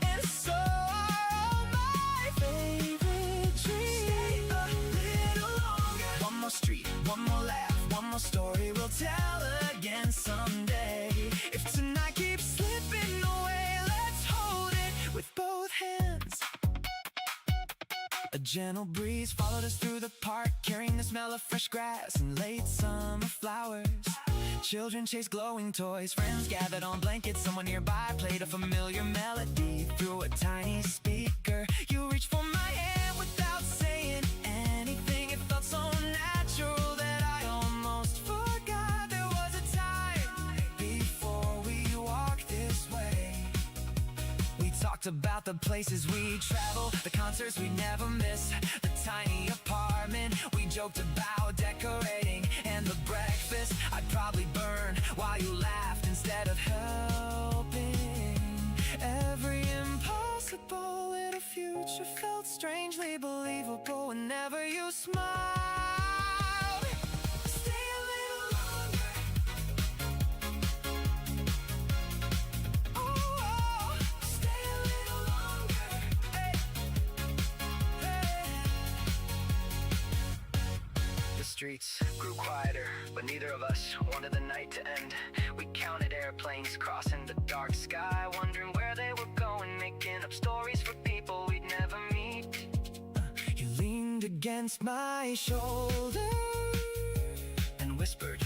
and so are my favorite dreams. Stay a little longer, one more street, one more laugh, one more story we'll tell again someday. If tonight keeps slipping away, let's hold it with both hands. A gentle breeze followed us through the park, carrying the smell of fresh grass and late summer flowers. Children chased glowing toys, friends gathered on blankets. Someone nearby played a familiar melody through a tiny speaker. You reached for my hand without saying anything. It felt so natural that I almost forgot there was a time before we walked this way. We talked about the places we travel, the concerts we never miss, the tiny apartment we joked about decorating, and the breakfast I'd probably burn while you laughed instead of helping. Every impossible little future felt strangely believable whenever you smiled. Stay a little longer. Oh, stay a little longer. Hey, hey. The streets grew quieter, but neither of us wanted the night to end. We counted airplanes crossing the dark sky, wondering where they were going, making up stories for people we'd never meet. You leaned against my shoulder and whispered,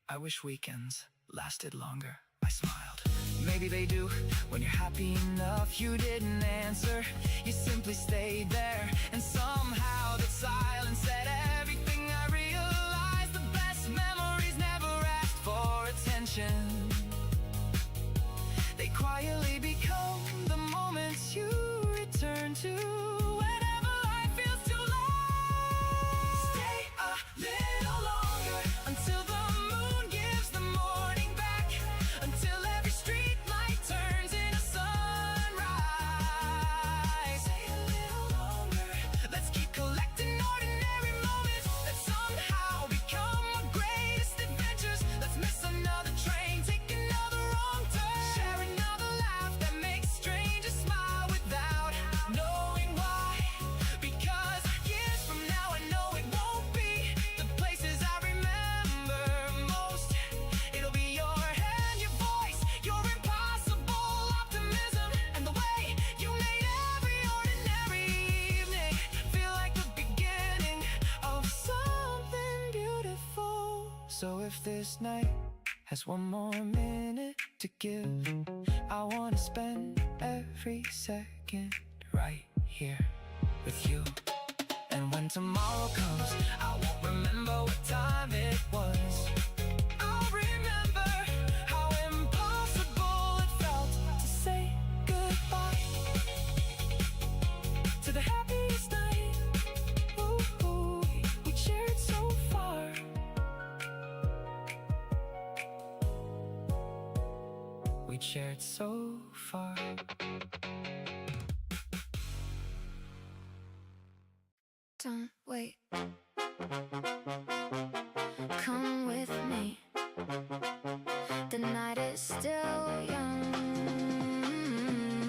I wish weekends lasted longer. I smiled. Maybe they do when you're happy enough. You didn't answer, you simply stayed there, and somehow that silence said everything. I realized the best memories never asked for attention. They quietly become the moments you return to whenever life feels too long. Stay a little longer until the moon gives the morning back, until every street light turns into sunrise. Stay a little longer. Let's keep collecting ordinary moments that somehow become our greatest adventures. Let's miss another train, take another wrong turn, share another laugh that makes strangers smile without knowing why. Because years from now I know it won't be the places I remember most. It'll be your hand, your voice, your impossible optimism, and the way you made every ordinary evening feel like the beginning of something beautiful. So if this night has one more minute to give, I wanna spend every second right here with you. And when tomorrow comes, I won't remember what time it was. I'll remember how impossible it felt to say goodbye to the happiest night we shared so far. We shared so far. Don't wait. Come with me. The night is still young,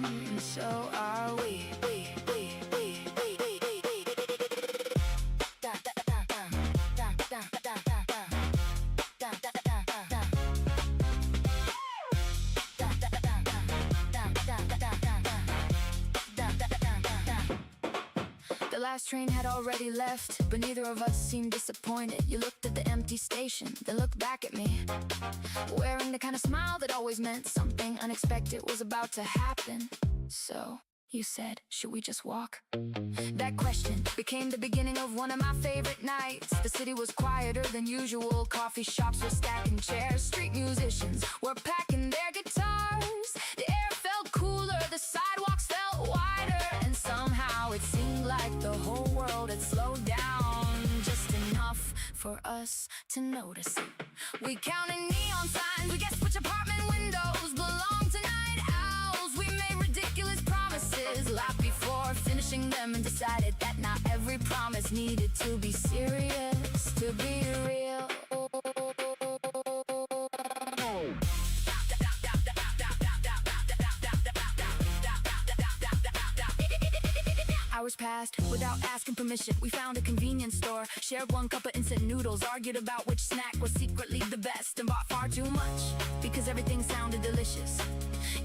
and so are we. The last train had already left, but neither of us seemed disappointed. You looked at the empty station, then looked back at me, wearing the kind of smile that always meant something unexpected was about to happen. So you said, should we just walk? That question became the beginning of one of my favorite nights. The city was quieter than usual. Coffee shops were stacking chairs. Street musicians were packing their guitars. The air felt cooler, the sidewalks felt wider, and somehow it seemed like the whole world had slowed down just enough for us to notice it. We counted neon signs, we guessed which apartment windows belonged to night owls. We made ridiculous promises, laughed before finishing them, and decided that not every promise needed to be serious to be real. Hours passed without asking permission. We found a convenience store, shared one cup of instant noodles, argued about which snack was secretly the best, and bought far too much because everything sounded delicious.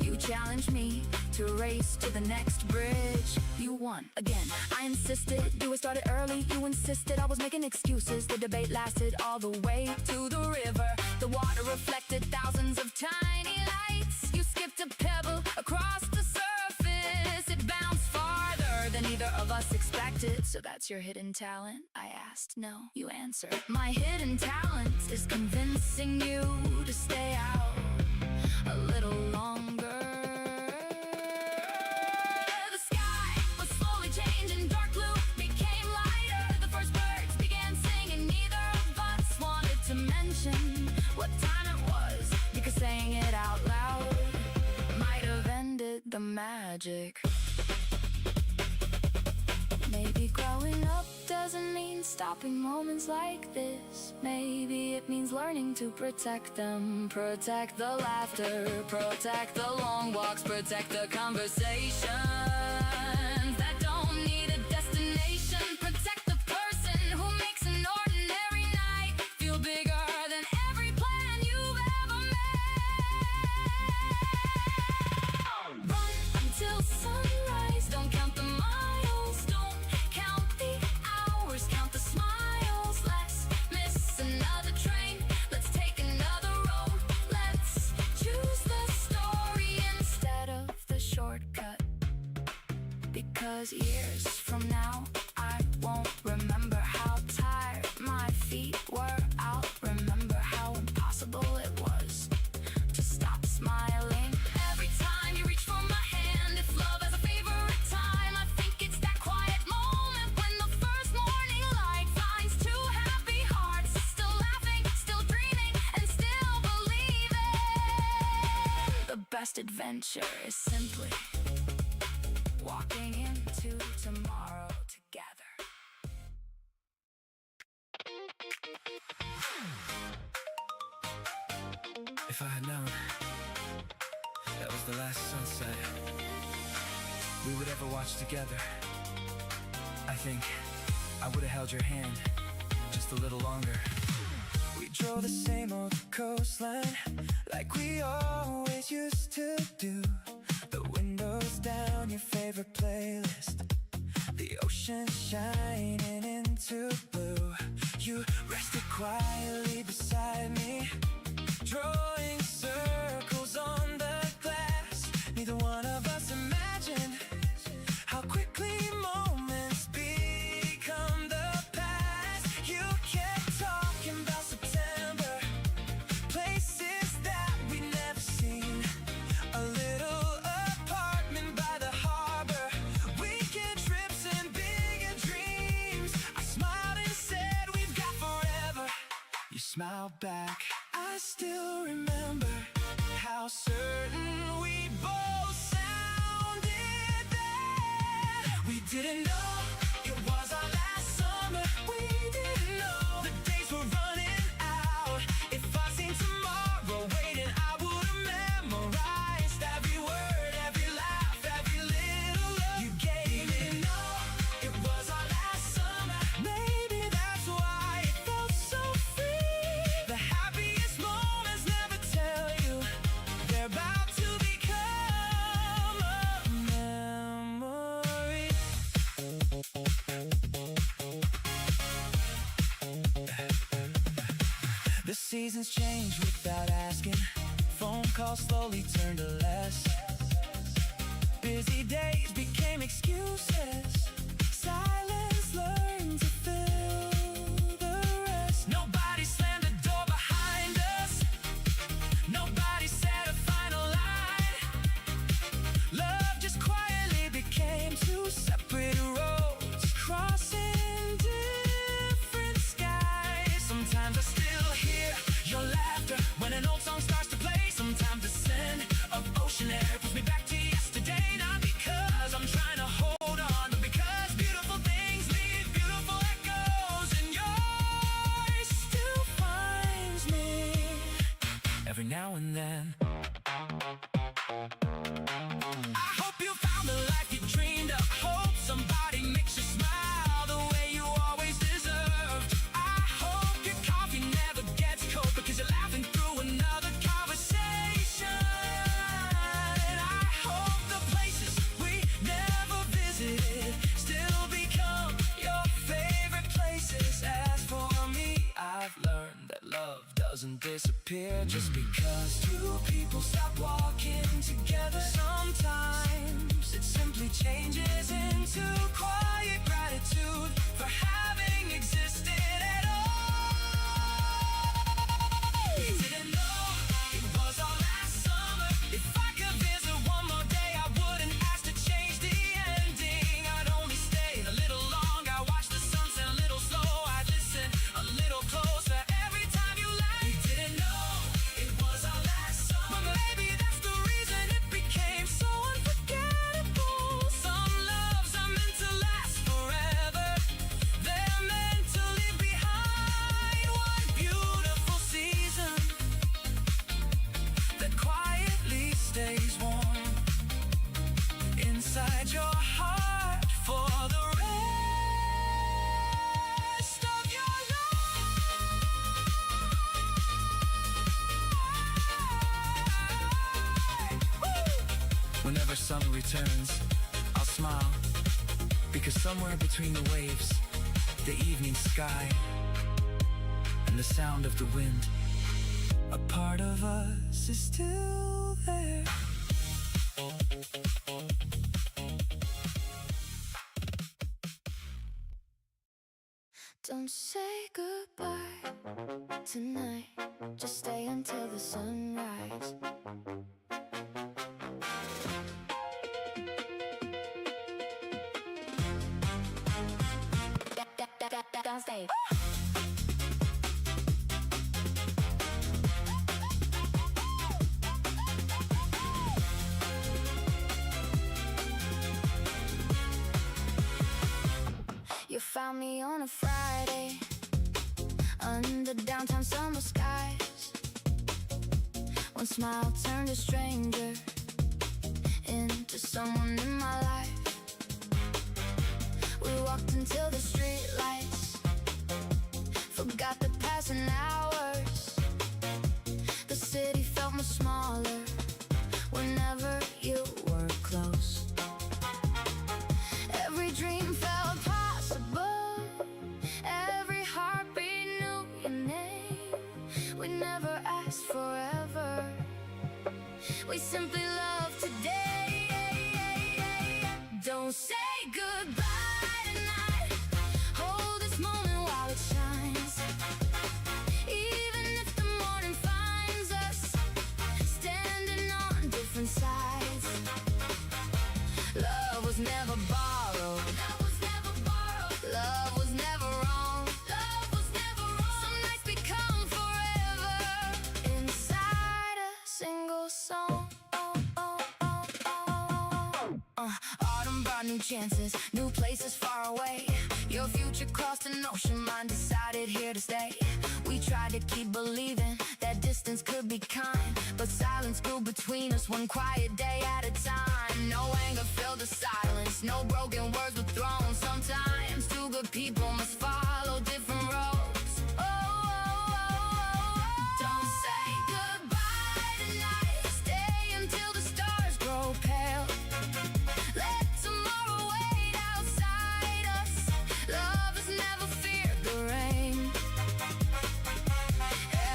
You challenged me to race to the next bridge. You won again. I insisted you had started early. You insisted I was making excuses. The debate lasted all the way to the river. The water reflected thousands of tiny lights. You skipped a pebble across the surface. It bounced farther than either of us expected. So that's your hidden talent? I asked. No, you answered. My hidden talent is convincing you to stay out a little longer. The sky was slowly changing. Dark blue became lighter. The first birds began singing. Neither of us wanted to mention what time it was, because saying it out loud might have ended the magic. Maybe growing up doesn't mean stopping moments like this. Maybe it means learning to protect them. Protect the laughter, protect the long walks, protect the conversations that don't need a destination. Protect the person who makes an ordinary night feel bigger than every plan you've ever made. Run until sunrise, don't count the miles, don't count the hours, count the smiles. Let's miss another train, let's take another road. Let's choose the story instead of the shortcut, because years from now I won't remember how tired my feet were. I'll remember how impossible it was to stop smiling. Every time you reach for my hand, if love has a favorite time, I think it's that quiet moment when the first morning light finds two happy hearts, still laughing, still dreaming, and still believing. The best adventure is simply walking into tomorrow together. If I had known that was the last sunset we would ever watch together, I think I would have held your hand just a little longer. We drove the same old coastline like we always used to do. The windows down, your favorite playlist, the ocean shining into blue. You rested quietly beside me, drawing circles on the glass. Neither one of us imagined how quickly moments become the past. You kept talking about September, places that we'd never seen, a little apartment by the harbor, weekend trips and bigger dreams. I smiled and said we've got forever. You smiled back. I still remember how certain we both sounded then. We didn't know it was our last summer. We didn't know the days were running out. If I seen tomorrow seasons change without asking. Phone calls slowly turned to less. Busy days became excuses. Silence learned to fill the rest. Nobody slammed the door behind us. Nobody said a final line. Love just quietly became two separate roads, crossing different skies. Sometimes I still hear your laughter when an old song starts to play. Sometimes the scent of ocean air pulls me back to yesterday. Not because I'm trying to hold on, but because beautiful things leave beautiful echoes, and yours still finds me every now and then. I hope you found the life you dreamed of. Hope somebody makes you smile the way you always deserved. I hope your coffee never gets cold because you're laughing through another conversation. I hope the places we never visited still become your favorite places. As for me, I've learned that love doesn't disappear just because two people stop walking together. Sometimes it simply changes into quiet gratitude for having existed at all. Didn't know it was our last summer. If I could visit one more day, I wouldn't ask to change the ending. I'd only stay a little longer. I watch the sunset a little slow. I'd listen a little closer every time you lied. Didn't know it was our last summer, but maybe that's the reason it became so unforgettable. Some loves are meant to last forever. They're meant to leave behind one beautiful season that quietly stays warm inside your heart for the rest of your life. Woo! Whenever summer returns, I'll smile, because somewhere between the waves, the evening sky, and the sound of the wind, a part of us is still there. Don't say goodbye tonight. Just stay until the sunrise. Downstage. You found me on a Friday under downtown summer skies. One smile turned a stranger into someone in my life. We walked until the streetlights, forgot the passing hours. The city felt much smaller whenever you were close. Every dream felt possible. Every heartbeat knew your name. We never asked forever. We simply love today. Don't say goodbye tonight. Hold this moment while it shines. Even if the morning finds us standing on different sides. Love was never borrowed. Love was never borrowed. Love was never wrong. Love was never wrong. Some nights become forever inside a single song. Autumn brought new chances, new places far away. Your future crossed an ocean, mine decided here to stay. We tried to keep believing that distance could be kind, but silence grew between us one quiet day at a time. No anger filled the silence, no broken words were thrown. Sometimes two good people must follow different roads. Don't say goodbye tonight. Stay until the stars grow pale. Let tomorrow wait outside us. Love has never feared the rain.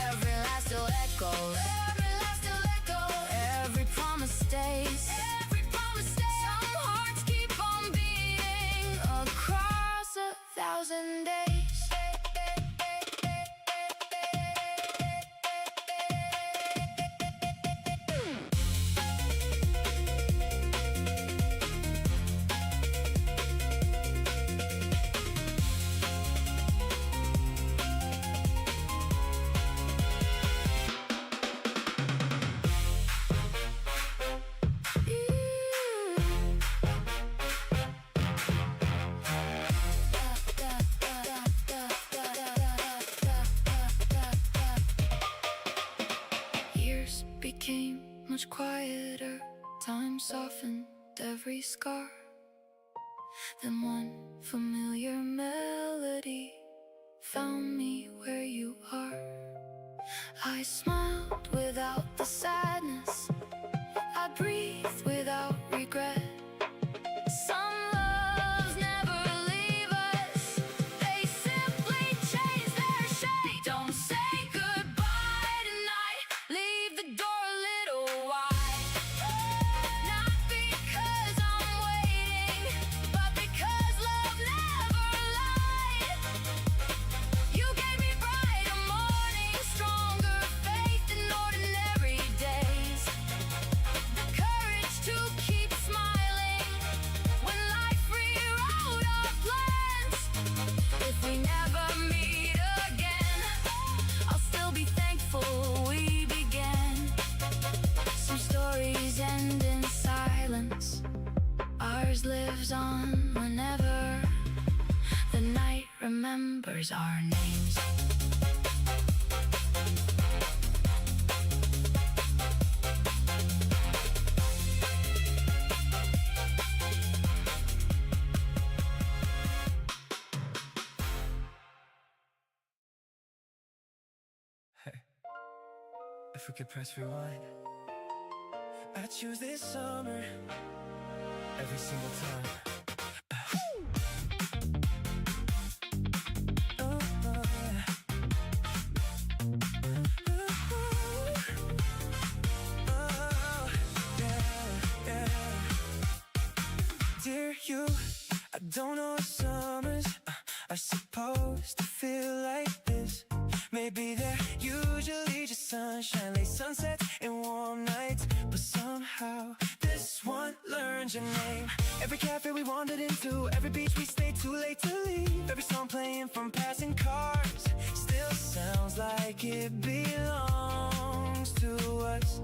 Every 1,000 days. Years became much quieter. Time softened every scar. Then one familiar melody found me where you are. I smiled without the sadness. I breathed without regret. Some loves never leave us. They simply change their shape. Don't say goodbye tonight. Leave the door a little wide. Not because I'm waiting, but because love never lied. You gave me brighter mornings, stronger faith in ordinary days. The courage to keep smiling when life rewrote our plans. If we never meet again, I'll still be thankful we began. Some stories end in silence. Ours lives on whenever the night remembers our names. If we could press rewind, I choose this summer every single time. Oh, yeah. Oh, yeah. Dear you, I don't know if summers are supposed to feel like this. Maybe they're usually just sunshine, late sunsets and warm nights. But somehow this one learns your name. Every cafe we wandered into, every beach we stayed too late to leave. Every song playing from passing cars still sounds like it belongs to us.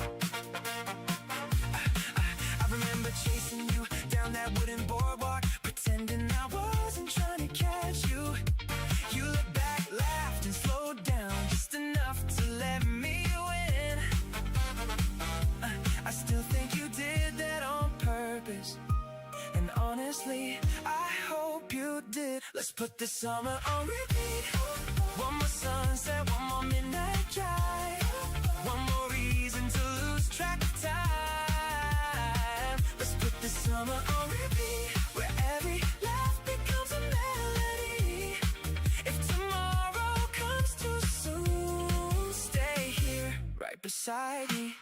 I remember chasing you down that wooden boardwalk, pretending I wasn't trying to catch you. You looked back, laughed and slowed down just enough to let me win. I still think you did that on purpose, and honestly, I hope you did. Let's put this summer on repeat. One more sunset, one more midnight drive, one more reason to lose track of time. Let's put this summer on repeat, where every laugh becomes a melody. If tomorrow comes too soon, stay here right beside me.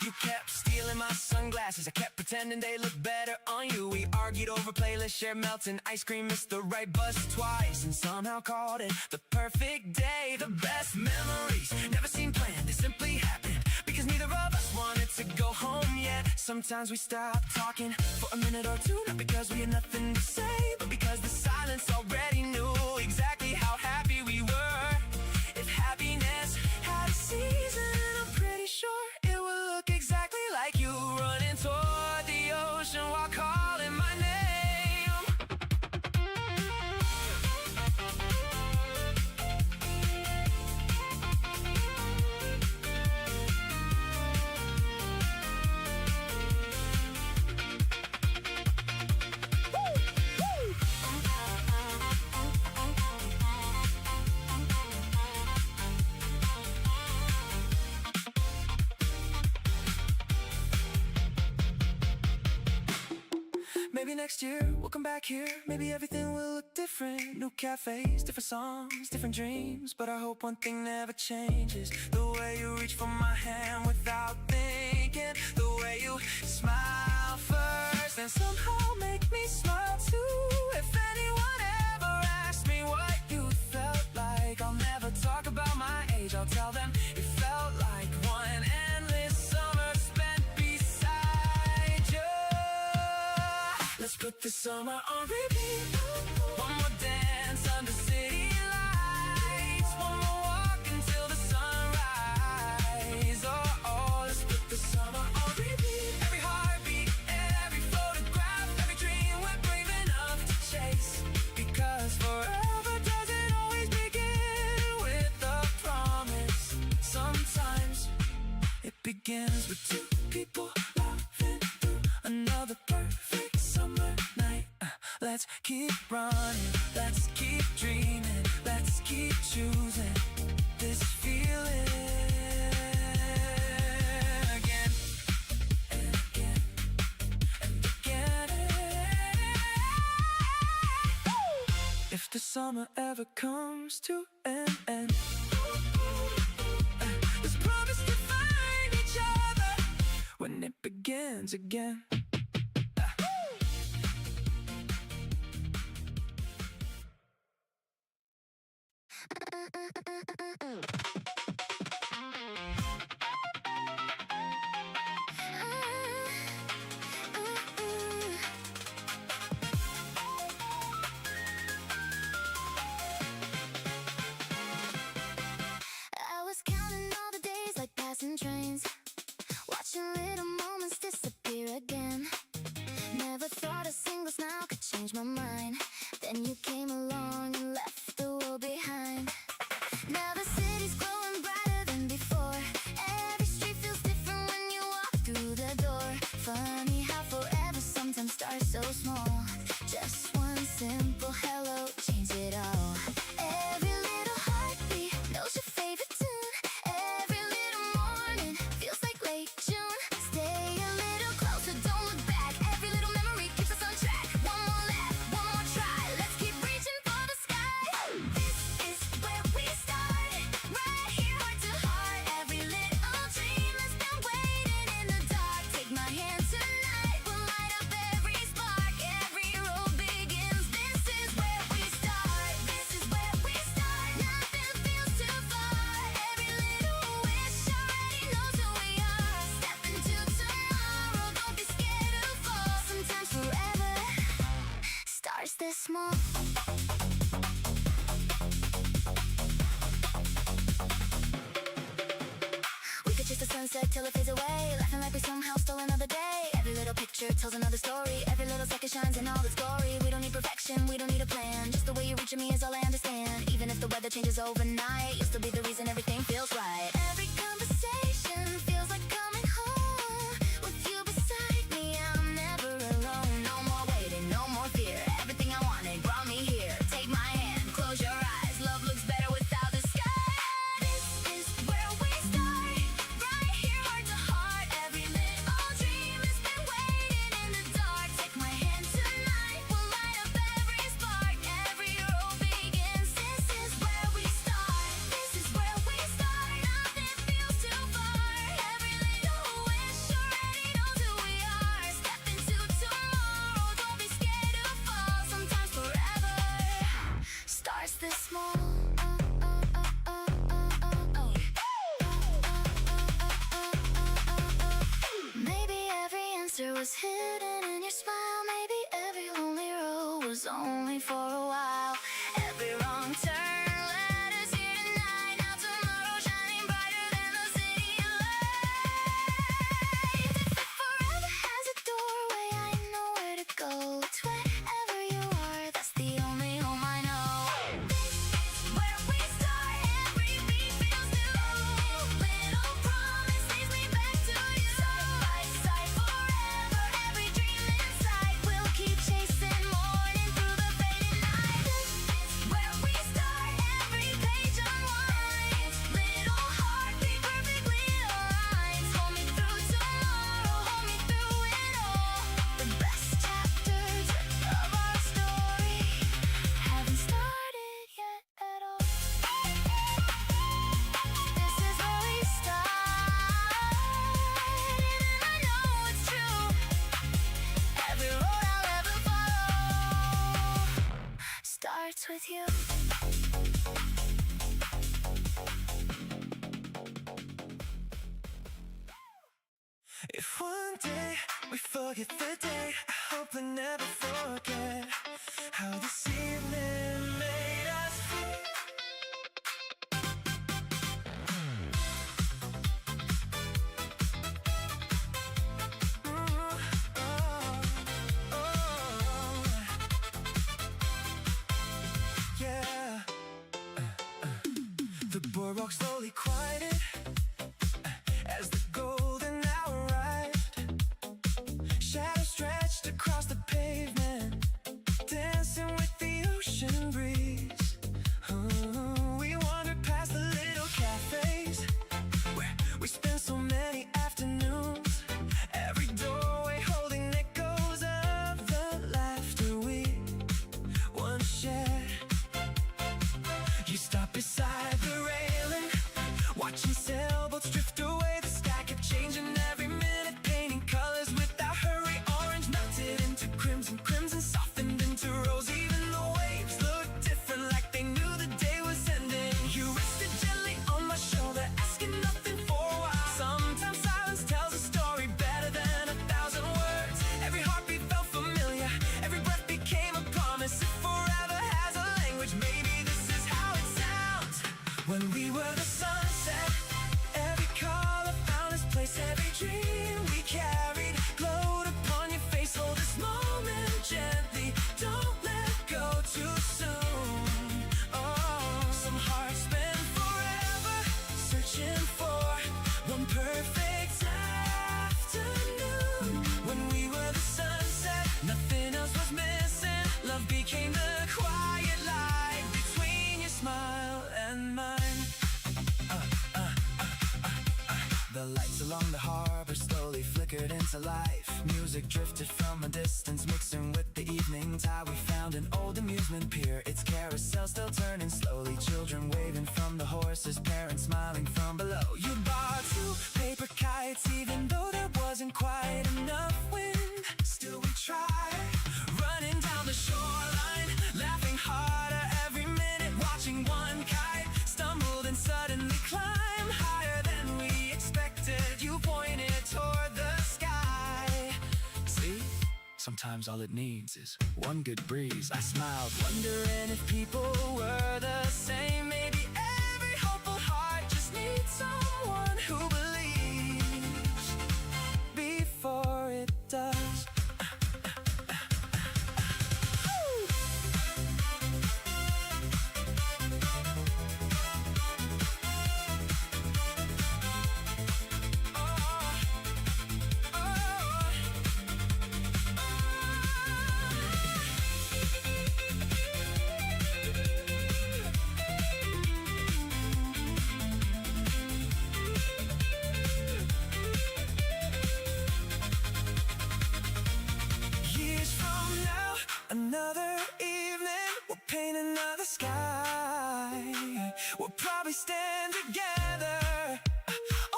You kept stealing my sunglasses, I kept pretending they looked better on you. We argued over playlists, shared melting ice cream, missed the right bus twice, and somehow called it the perfect day. The best memories never seemed planned, they simply happened because neither of us wanted to go home yet. Sometimes we stop talking for a minute or two, not because we had nothing to say, but because the silence already knew exactly how happy we were. If happiness had a season, I'm pretty sure it would look exactly like you running toward the ocean while calling my name. Maybe next year we'll come back here. Maybe everything will look different. New cafes, different songs, different dreams. But I hope one thing never changes. The way you reach for my hand without thinking. The way you smile first and somehow make me smile too. put the summer on repeat. One more dance under city lights. One more walk until the sunrise. Oh, oh, let's put the summer on repeat. Every heartbeat, every photograph, every dream we're brave enough to chase. Because forever doesn't always begin with a promise. Sometimes it begins with two people laughing through another perfect summer night. Let's keep running, let's keep dreaming, let's keep choosing this feeling again and again and again. If the summer ever comes to an end, let's promise to find each other when it begins again. I was counting all the days like passing trains, watching little moments disappear again. Never thought a single smile could change my mind. Then you came along and left the world behind. Now the city's glowing brighter than before. Every street feels different when you walk through the door. Funny how forever sometimes starts so small. Just one simple hello changed it all. Every little heartbeat knows your favorite tune. Every little morning feels like late June. Stay a little closer, don't look back. Every little memory keeps us on track. One more laugh, one more try. Let's keep reaching for the sky. This is where we start, right here, heart to heart. Every little dream has been waiting in the dark. Take my hand tonight, we'll light up every spark. Every road begins. This is where we start. This is where we start. Nothing feels too far. Every little wish already knows who we are. Step into tomorrow, don't be scared to fall. Sometimes forever starts this small. We could chase the sunset till it fades away, laughing like we somehow stole another day. Every little picture tells another story. Every little second shines in all its glory. We don't need perfection, we don't need a plan. Just the way you're reaching me is all I understand. Even if the weather changes overnight, you'll still be the reason everything feels right. Every conversation feels like coming home. With you beside me, I'm never alone. No more waiting, no more fear. Everything I wanted brought me here. Take my hand, close your eyes. Love looks better without the sky. This is where we start, right here, heart to heart. Every little dream has been waiting in the dark. Take my hand tonight, we'll light up every spark. Every road begins. This is where we start. This is where we start. Nothing feels too far. Every little wish already knows who we are. Step into tomorrow, don't be scared to fall. Sometimes forever starts this small. Maybe every answer was hidden in your smile. Maybe every lonely road was only for a while. Every wrong turn led us here tonight. Now tomorrow shining brighter than the city lights. If forever has a doorway, I know where to go. It's wherever you are, that's the only home I know. This is where we start. Every beat feels new. Little promise leads me back to you. Side by side forever. Every dream inside we'll keep chasing, morning through the fading night. This is where we start. Every page unwinds. Little heartbeat perfectly aligns. Hold me through tomorrow. Hold me through it all. The best chapters of our story haven't started yet at all. This is where we start, and I know it's true. Every road I'll ever follow starts with you. If one day we forget the day hope they never forget how this evening made us feel. Yeah. The boardwalk slowly quieted as the golden hour arrived. Shadows stretched across the pavement, dancing with the ocean breeze. Ooh, we wandered past the little cafes where we spent so many afternoons. Every doorway holding echoes of the laughter we once shared. You stopped beside the railing, watching sailboats drift away. The sky kept changing every minute, painting colors without hurry. Orange melted into crimson, crimson softened into rose. Even the waves looked different, like they knew the day was ending. You rested gently on my shoulder, asking nothing for a while. Sometimes silence tells a story better than 1,000 words. Every heartbeat felt familiar, every breath became a promise. If forever has a language, maybe this is how it sounds. When we were the sunset, every color found its place. Every dream we carried glowed upon your face. Hold this moment gently, don't let go too soon. Oh, some hearts spend forever searching for one perfect afternoon. When we were the sunset, nothing else was missing. Love became the quiet light between your smile and mine. The lights along the harbor slowly flickered into life. Music drifted from a distance, mixing with the evening tide. We found an old amusement pier, its carousel still turning slowly. Children waving from the horses, parents smiling from below. You bought 2 paper kites, even though there wasn't quite enough wind. Still we tried, running down the shoreline, laughing harder every minute, watching one kite stumbled and suddenly climbed higher than we expected. You pointed toward the sky. See, sometimes all it needs is one good breeze. I smiled, wondering if people were the same. Maybe every hopeful heart just needs someone who believes before it does. Years from now, another evening, we'll paint another sky. We'll probably stand together,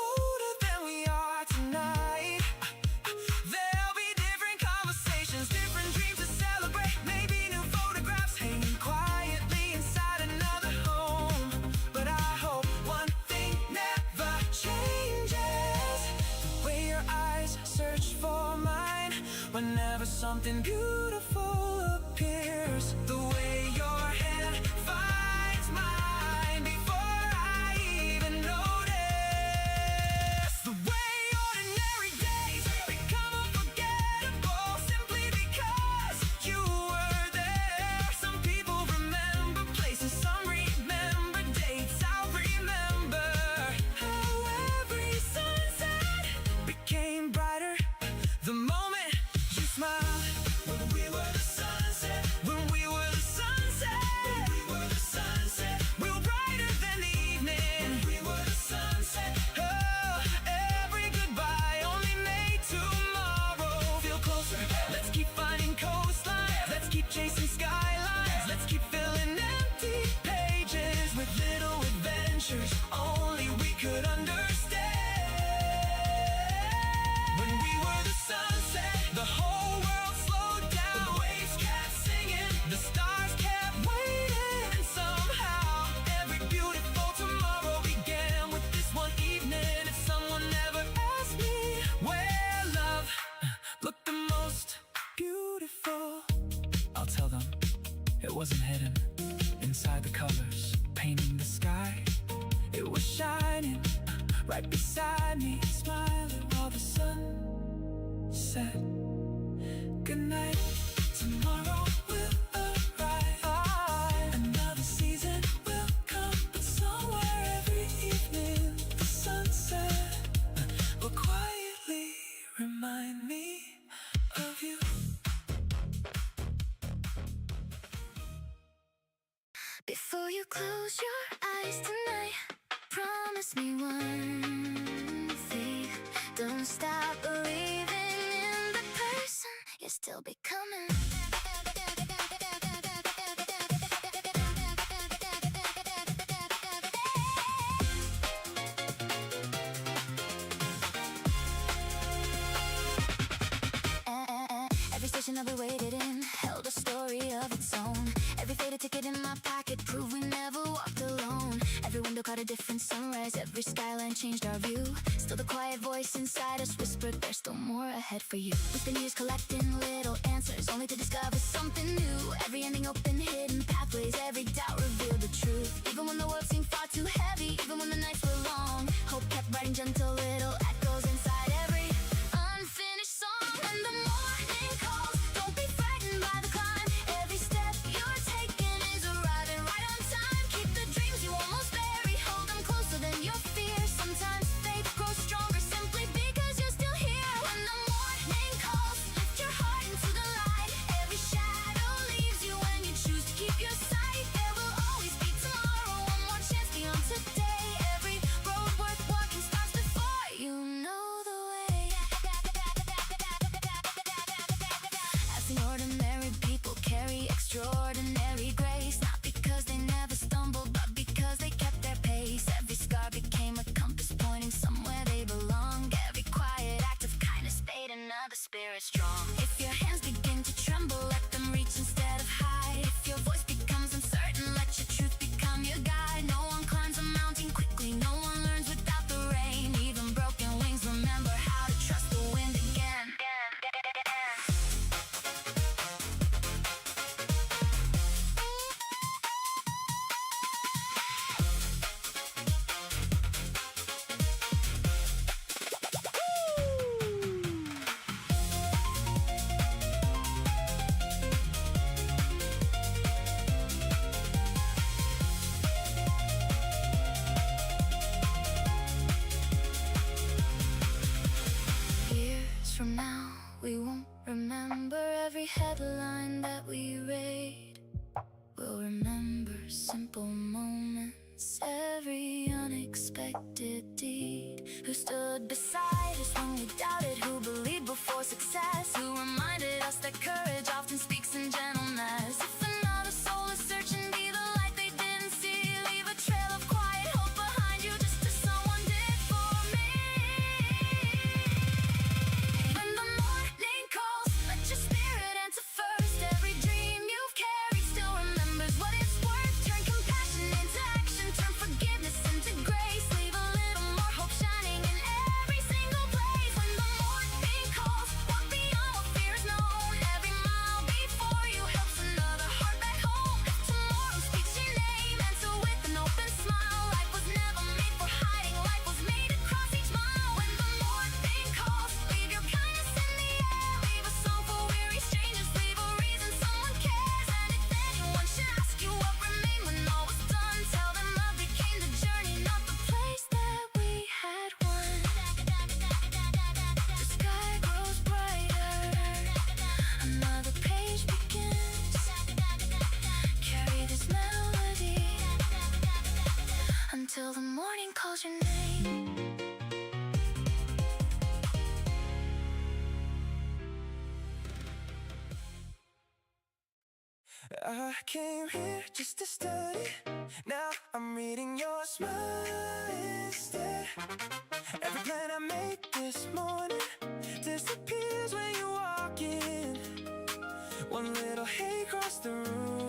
older than we are tonight. There'll be different conversations, different dreams to celebrate. Maybe new photographs hanging quietly inside another home. But I hope one thing never changes: the way your eyes search for mine whenever something beautiful appears. The way your hand finds mine before I even notice. The way ordinary days become unforgettable simply because you were there. Some people remember places, some remember dates. I'll remember how every sunset became brighter the moment you smiled. When we It wasn't hidden inside the colors painting the sky. It was shining right beside me, smiling while the sun set. Good night. Tomorrow will arrive. Another season will come, but somewhere every evening the sunset will quietly remind me of you. Before you close your eyes tonight, promise me one thing. Don't stop believing in the person you're still becoming. Every station I've waited in held a story of its own. Every faded ticket in my pocket proved we never walked alone. Every window caught a different sunrise. Every skyline changed our view. Still the quiet voice inside us whispered there's still more ahead for you. We spent years collecting little answers only to discover something new. Every ending open hidden pathways. Every doubt revealed the truth. Even when the world seemed far too heavy, even when the nights were long, hope kept writing gentle little echoes inside every unfinished song. When the morning calls, don't be frightened by the climb. Every step you're taking is arriving right on time. Keep the dreams you almost buried, hold them closer than your fears. Sometimes faith grows stronger simply because you're still here. When the morning calls, lift your heart into the light. Every shadow leaves you when you choose to keep your sight. There will always be tomorrow, one more chance beyond today. Every road worth walking starts before you know the way. I've seen ordinary people carry extraordinary grace, not because they never stumbled, but because they kept their pace. Every scar became a compass pointing somewhere they belong. Every quiet act of kindness made another spirit strong. If your hands begin to tremble, let them reach instead of hide. If your voice becomes uncertain, let your truth become your guide. No one climbs a mountain quickly, no one learns without the rain. Even broken wings remember how to trust the wind again. Years from now, we won't remember every headline that we read. We'll remember simple moments, every unexpected deed. Who stood beside us when we doubted, who believed before success, who reminded us that courage often speaks in gentleness. If another soul is searching, be the light they didn't see. Leave a trail of quiet hope behind you, just as someone did for me. When the morning calls, let your spirit answer first. Every dream you've carried still remembers what it's worth. Turn compassion into action, turn forgiveness into grace. Leave a little more hope shining in every single place. When the morning calls, walk beyond what fear is known. Every mile before you helps another heart back home. If tomorrow speaks your name, answer with an open smile. Life was never made for hiding, life was made to cross each mile. When the morning calls, leave your kindness in the air. Leave a song for weary strangers, leave a reason someone cares. And if anyone should ask you what remained when all was done, tell them love became the journey, not the place that we had won. The sky grows brighter, another page begins. Carry this melody until the morning calls your name. I came here just to study. Now I'm reading your smile instead. Every plan I made this morning disappears when you walk in. One little hate across the room.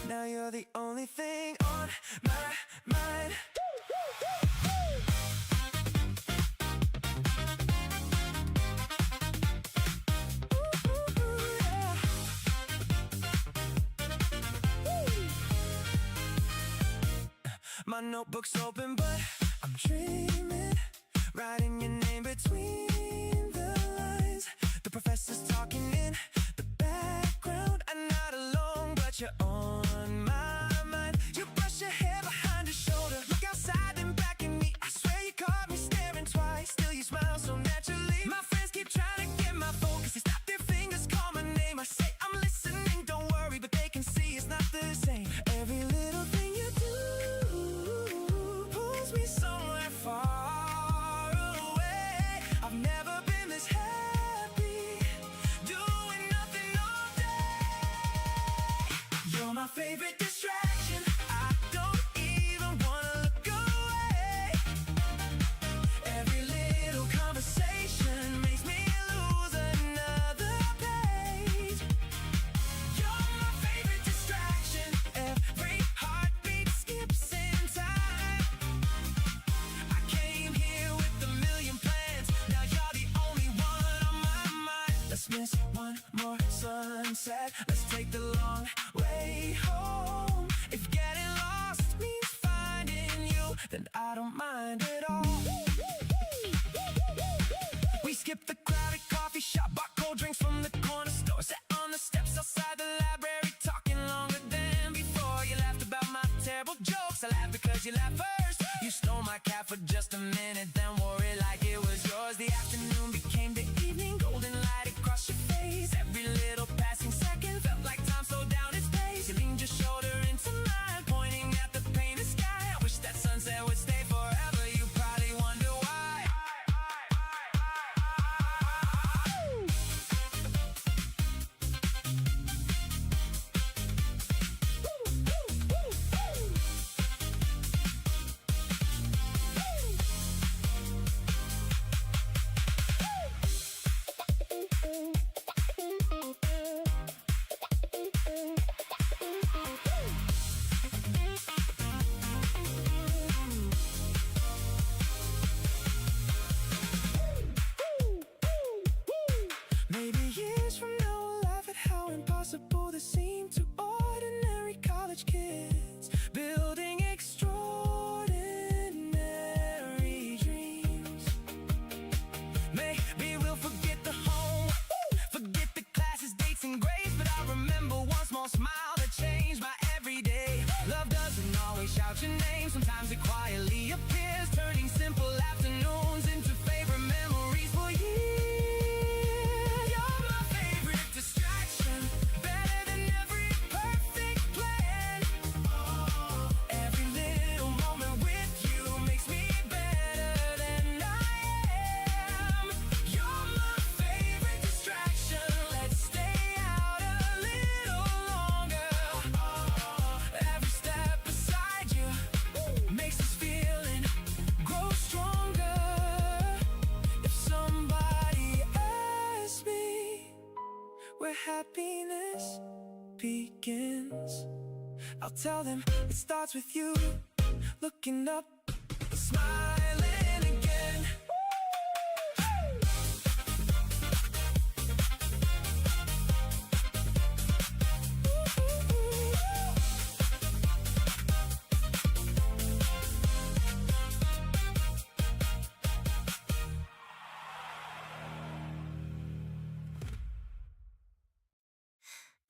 Now you're the only thing on my mind. my notebook's open, but I'm dreaming, writing your name between the lines. The professor's talking in the background. I'm not alone, but you're on my mind. You brush your hair behind your shoulder, look outside and back at me. I swear you caught me staring twice, still you smile so naturally. My friends keep trying to get my focus, they snap their fingers, call my name. I say I'm listening, don't worry, but they can see it's not the same. Every little thing you do pulls me somewhere far away. I've never been this happy, doing nothing all day. You're my favorite distraction, I don't even wanna look away. Every little conversation makes me lose another page. You're my favorite distraction, every heartbeat skips in time. I came here with a million plans, now you're the only one on my mind. Let's miss one more sunset, let's take the long way home. If getting lost means finding you, then I don't mind at all. We skipped the crowded coffee shop, bought cold drinks from the corner store, sat on the steps outside the library, talking longer than before. You laughed about my terrible jokes, I laughed because you laughed first. You stole my cat for just a minute, then wore it like it was yours. The afternoon became the evening, golden light across your face. Every little passing second felt like time slowed down its pace. You leaned your shoulder into mine, pointing at the painted sky. I wish that sunset would stay forever, you probably wonder why. Maybe years from now we'll laugh at how impossible this seemed to ordinary college kids, building extraordinary dreams. Maybe we'll forget the home, forget the classes, dates, and grades, but I remember one small smile that changed my everyday. Love doesn't always shout your name, sometimes it quietly appears, turning simple afternoons into favorite memories for years. You're my favorite distraction, better than every perfect plan. Every little moment with you makes me better than I am. You're my favorite distraction, let's stay out a little longer. Every step beside you makes this feeling grow stronger. If somebody asks me where happiness begins, I'll tell them it starts with you looking up, smiling again.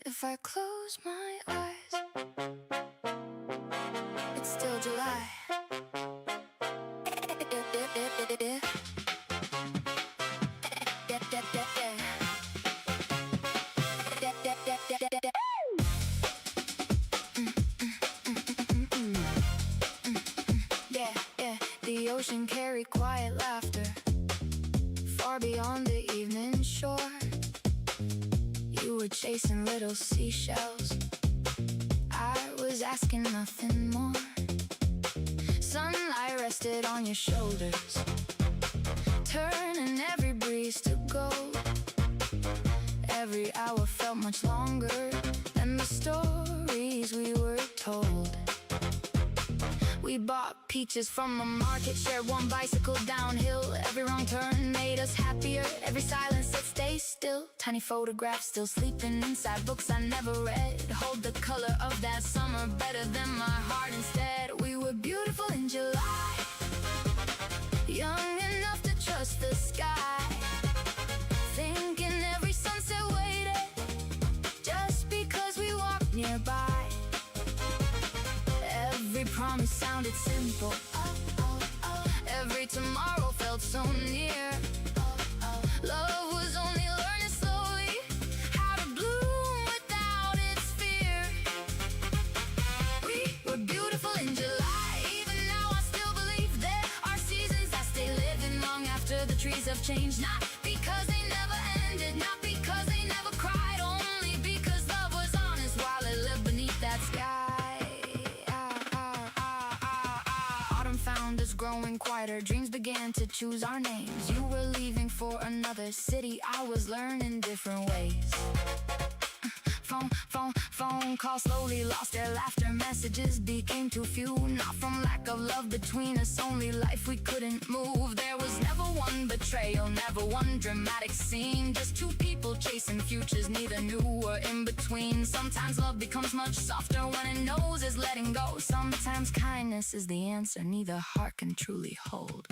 If I close my eyes, it's still July. Yeah, yeah. The ocean carried quiet laughter far beyond the evening shore. You were chasing little seashells, I was asking nothing more. Sunlight rested on your shoulders, turning every breeze to gold. Every hour felt much longer than the stories we were told. We bought peaches from a market, shared one bicycle downhill. Every wrong turn made us happier, every silence said stay still. Tiny photographs still sleeping inside books I never read. Hold the color of that summer better than my heart instead. We were beautiful nearby. Every promise sounded simple. Every tomorrow felt so near. Love was only learning slowly how to bloom without its fear. We were beautiful in July. Even now I still believe there are seasons that stay living long after the trees have changed. Not because they never ended, not because they never cried, only because love was honest while it lived beneath that sky. Autumn found us growing quieter. Dreams began to choose our names. You were leaving for another city. I was learning different ways. Phone calls slowly lost their laughter. Messages became too few. Not from lack of love between us, only life we couldn't move. There was never one betrayal, never one dramatic scene. Just two people chasing futures neither knew or in between. Sometimes love becomes much softer when it knows it's letting go. Sometimes kindness is the answer neither heart can truly hold.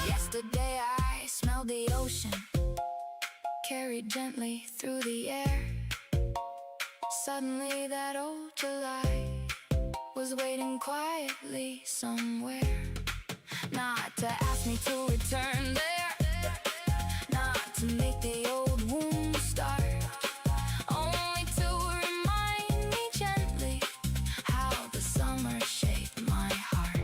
Yesterday I smelled the ocean, carried gently through the air. Suddenly that old July was waiting quietly somewhere. Not to ask me to return there, not to make the old wound start, only to remind me gently how the summer shaped my heart.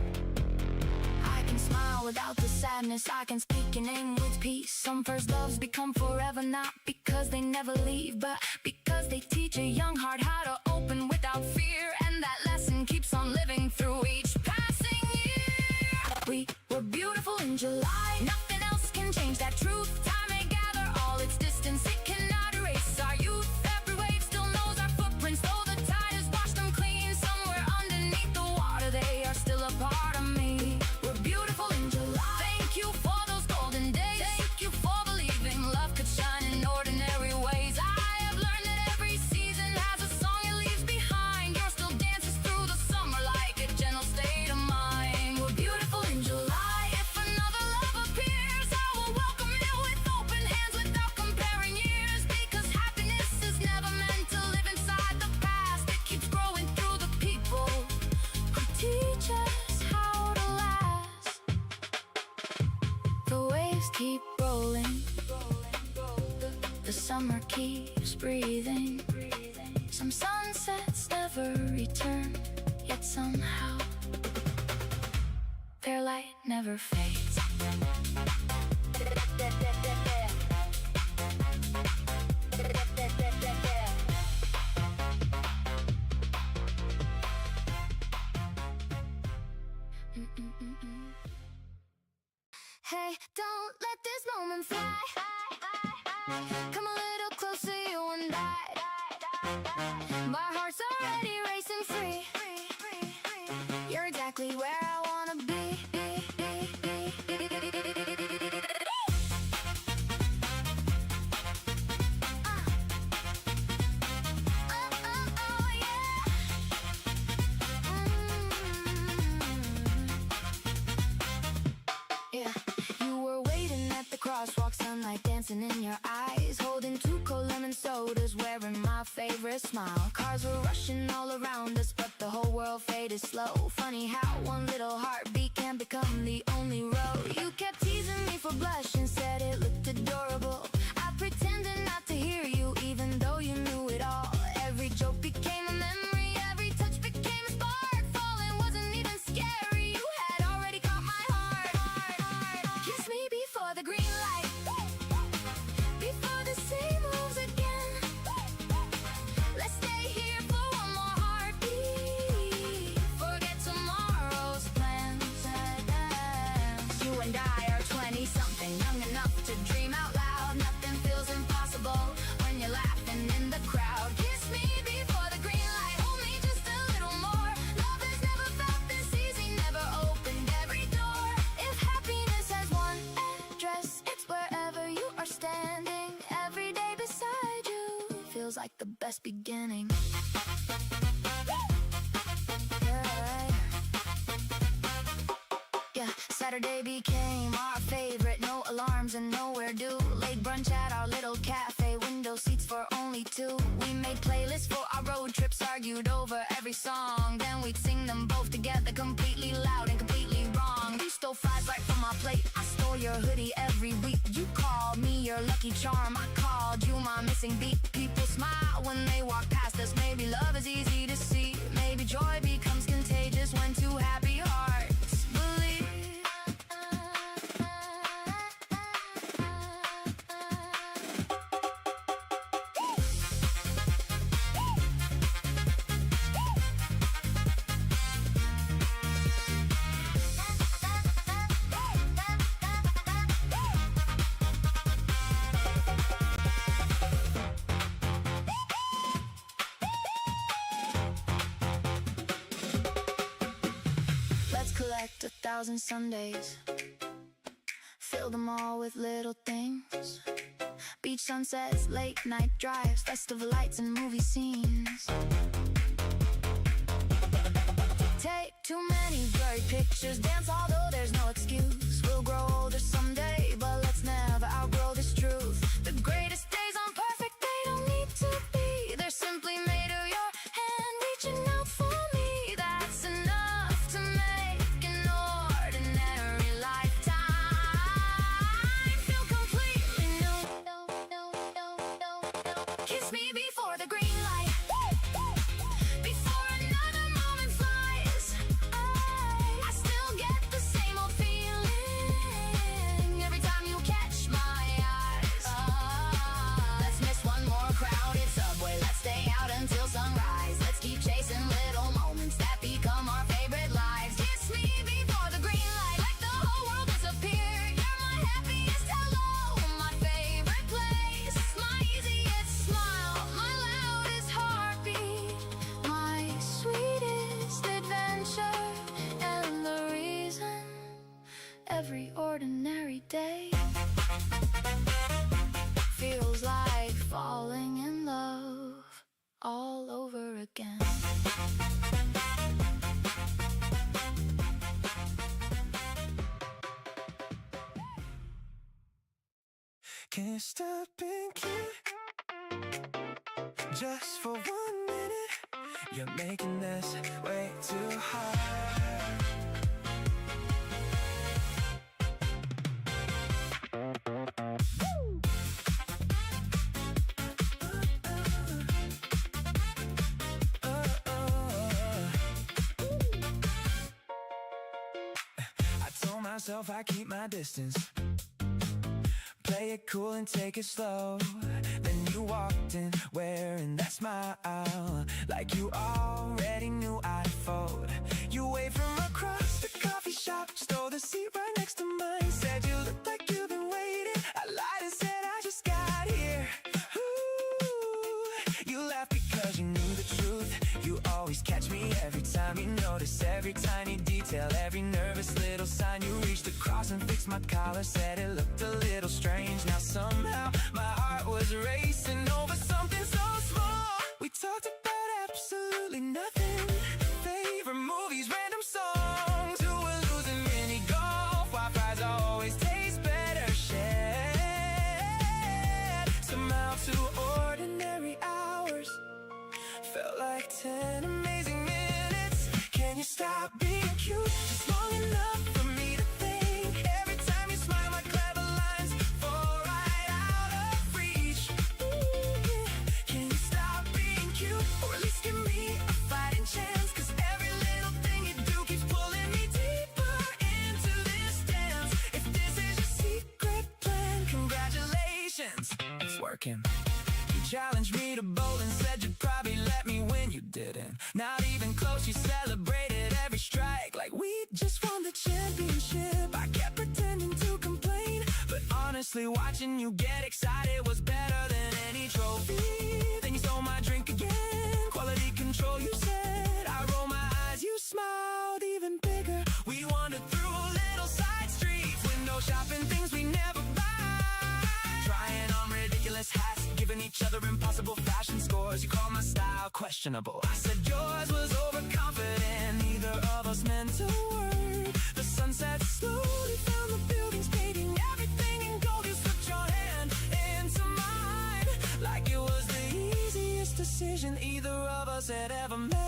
I can smile without the sadness, I can speak your name with peace. Some first loves become forever, not because they never leave, but because they teach a young heart how to open without fear. And that lesson keeps on living through each passing year. We were beautiful in July, nothing else can change that truth. Time may gather all its distance, it cannot erase our youth. Every wave still knows our footprints, though the tide has washed them clean. Somewhere underneath the water they are still a part of me. We're beautiful in July. Thank you for those golden days. Thank you for believing love could shine in ordinary ways. I have learned that every season has a song it leaves behind. Yours still dances through the summer like a gentle state of mind. We're beautiful in July. If another love appears, I will welcome it with open hands without comparing years. Because happiness is never meant to live inside the past. It keeps growing through the people who teach us how to last. The waves keep rolling, the summer keeps breathing. Some sunsets never return, yet somehow their light never fades. Hey, don't let this moment fly. Come a little closer, you and I. My heart's already racing free. You're exactly where I wanna be. Oh, yeah. Yeah, you were waiting at the crosswalk, sunlight dancing in your eyes, holding two cold lemon sodas, wearing my favorite smile. Cars were rushing all around us, but the whole world faded slow. Funny how one little heartbeat can become the only road. You kept teasing me for blush and said it looked adorable. I pretended not to hear you, even though you knew it all. Every joke became a memory, every touch became a spark. Falling wasn't even scary, you had already caught my heart. Kiss me before the green light, before the sea moves again. Let's stay here for one more heartbeat. Forget tomorrow's plans. You and I are 20-something, young enough to dream out loud. Nothing feels impossible when you're laughing in the feels like the best beginning. Yeah, Saturday became our favorite. No alarms and nowhere due. Late brunch at our little cafe. Window seats for only two. We made playlists for our road trips. Argued over every song. Then we'd sing them both together, completely loud and completely wrong. You stole fries right from my plate. I stole your hoodie every week. You called me your lucky charm. I called you my missing beat. People smile when they walk past us. Maybe love is easy to see. Maybe joy becomes contagious when two happy hearts believe. Let's collect 1,000 Sundays. Fill them all with little things. Beach sunsets, late night drives, festival lights and movie scenes. Take too many blurry pictures, dance although there's no excuse. We'll grow older someday, but let's never outgrow this truth. The greatest days aren't perfect, they don't need to be. They're simply made of your hand reaching out for me. That's enough to make an ordinary lifetime feel completely new. Kiss me before the green light, before another moment flies. I still get the same old feeling every time you catch my eyes. Let's miss one more crowded subway. Let's stay out until sunrise. Let's keep chasing little moments that become our favorite lives. Kiss me before the green light, like the whole world disappeared. You're my happiest hello, my favorite place, my easiest smile, my loudest heartbeat, my sweetest adventure, and the reason every ordinary day feels like falling in love all over again. Can't stop being cute. Just for 1 minute, you're making this way too hard. I told myself I keep my distance. Play it cool and take it slow. Then you walked in wearing that smile, like you already knew I'd fold. You waved from across the coffee shop, stole the seat right next to mine. Said you looked like you've been waiting. I lied and said I just got here. Ooh, you laughed because you knew the truth. You always catch me every time you notice every tiny detail, every nervous little sign. You reached across and fixed my collar, said it looked a little strange. Now somehow my heart was racing over something so small. We talked about absolutely nothing. Favorite movies, random songs. Who were losing mini golf, why fries always taste better shared. Somehow 2 ordinary hours felt like 10 amazing minutes. Can you stop being cute just long enough for me to think? Every time you smile, my clever lines fall right out of reach. Ooh, yeah. Can you stop being cute, or at least give me a fighting chance? 'Cause every little thing you do keeps pulling me deeper into this dance. If this is your secret plan, congratulations, it's working. You challenged me to bowl and said you'd probably let me win. You didn't, not even close. You celebrated every strike like we just won the championship. I kept pretending to complain, but honestly watching you get excited was better than any trophy. Then you stole my drink again, quality control you said. I rolled my eyes, you smiled even bigger. We wandered through little side streets, window shopping, things we never buy. Trying on ridiculous hats, giving each other impossible fashions. questionable. I said yours was overconfident, neither of us meant to work. The sunset slowly found the buildings, painting everything in gold. You slipped your hand into mine like it was the easiest decision either of us had ever made.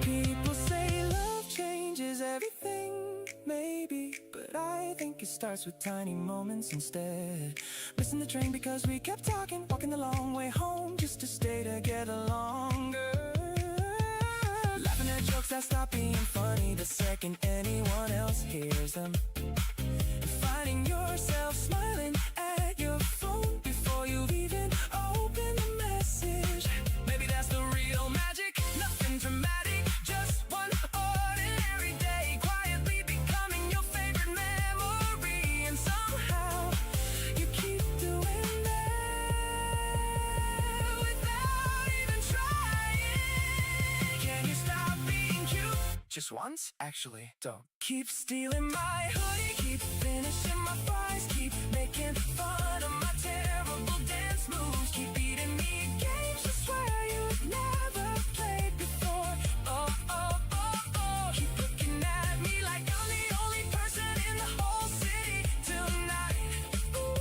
People say love changes everything, maybe, but I think it starts with tiny moments instead. Missing the train because we kept talking, walking the long way home just to stay together longer. Laughing at jokes that stop being funny the second anyone else hears them. And finding yourself smiling at your phone before you've even opened the message. Maybe that's the real magic, nothing dramatic, just one ordinary day, quietly becoming your favorite memory. And somehow you keep doing that without even trying. Can you stop being cute? Just once, actually, don't. Keep stealing my hoodie, keep finishing my fries, keep making fun of my terrible dance moves, keep beating me at games you swear you've never played before. Oh, oh, oh, oh. Keep looking at me like I'm the only person in the whole city tonight. Ooh,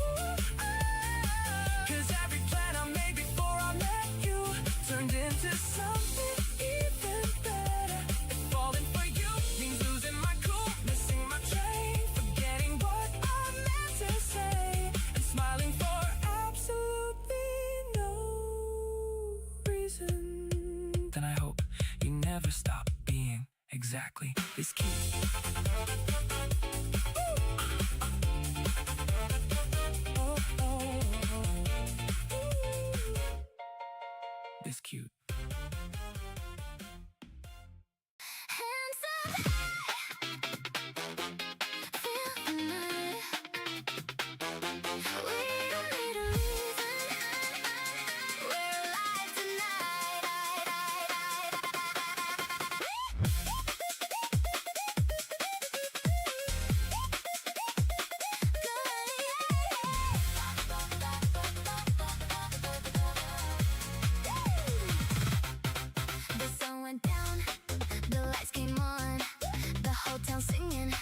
ah. 'Cause every plan I made before I met you turned into something even better. And falling for you means losing my cool, missing my train, forgetting what I meant to say, and smiling for absolutely no reason. Then I hope you never stop being exactly this cute. Oh, oh, oh. This cute. Hands up high, feel the night. We don't need a reason. We're alive tonight. The sun went down, the lights came on, the whole town singing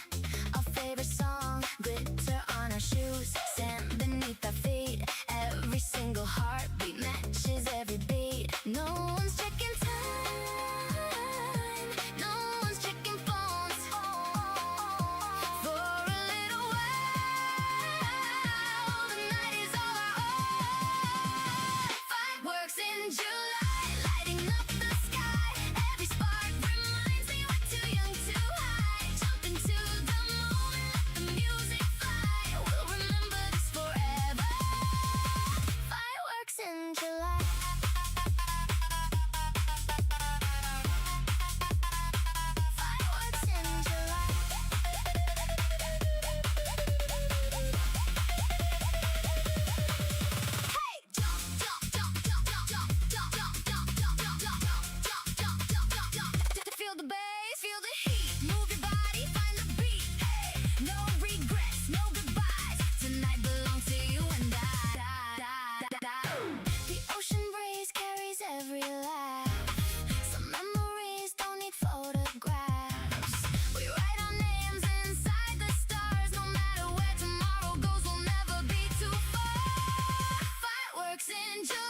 our favorite song. Glitter on our shoes, sand beneath our feet. Every single heartbeat matches every beat. No one's checking time, no one's checking phones. For a little while, the night is all our own. Fireworks in July, lighting up the sky. Every spark reminds me we're too young to hide. Jump into the moment, let the music fly. We'll remember this forever. Fireworks in July. Fireworks in July. Hey, jump, jump, jump, jump, jump, jump, jump, jump, jump, jump, jump, jump, jump, jump, jump, jump, jump. Feel the bass, feel the heat. Move your body, find the beat. Hey, no regrets, no goodbyes. Tonight belongs to you and I. The ocean breeze carries every laugh. Some memories don't need photographs. We write our names inside the stars. No matter where tomorrow goes, we'll never be too far. Fireworks in July.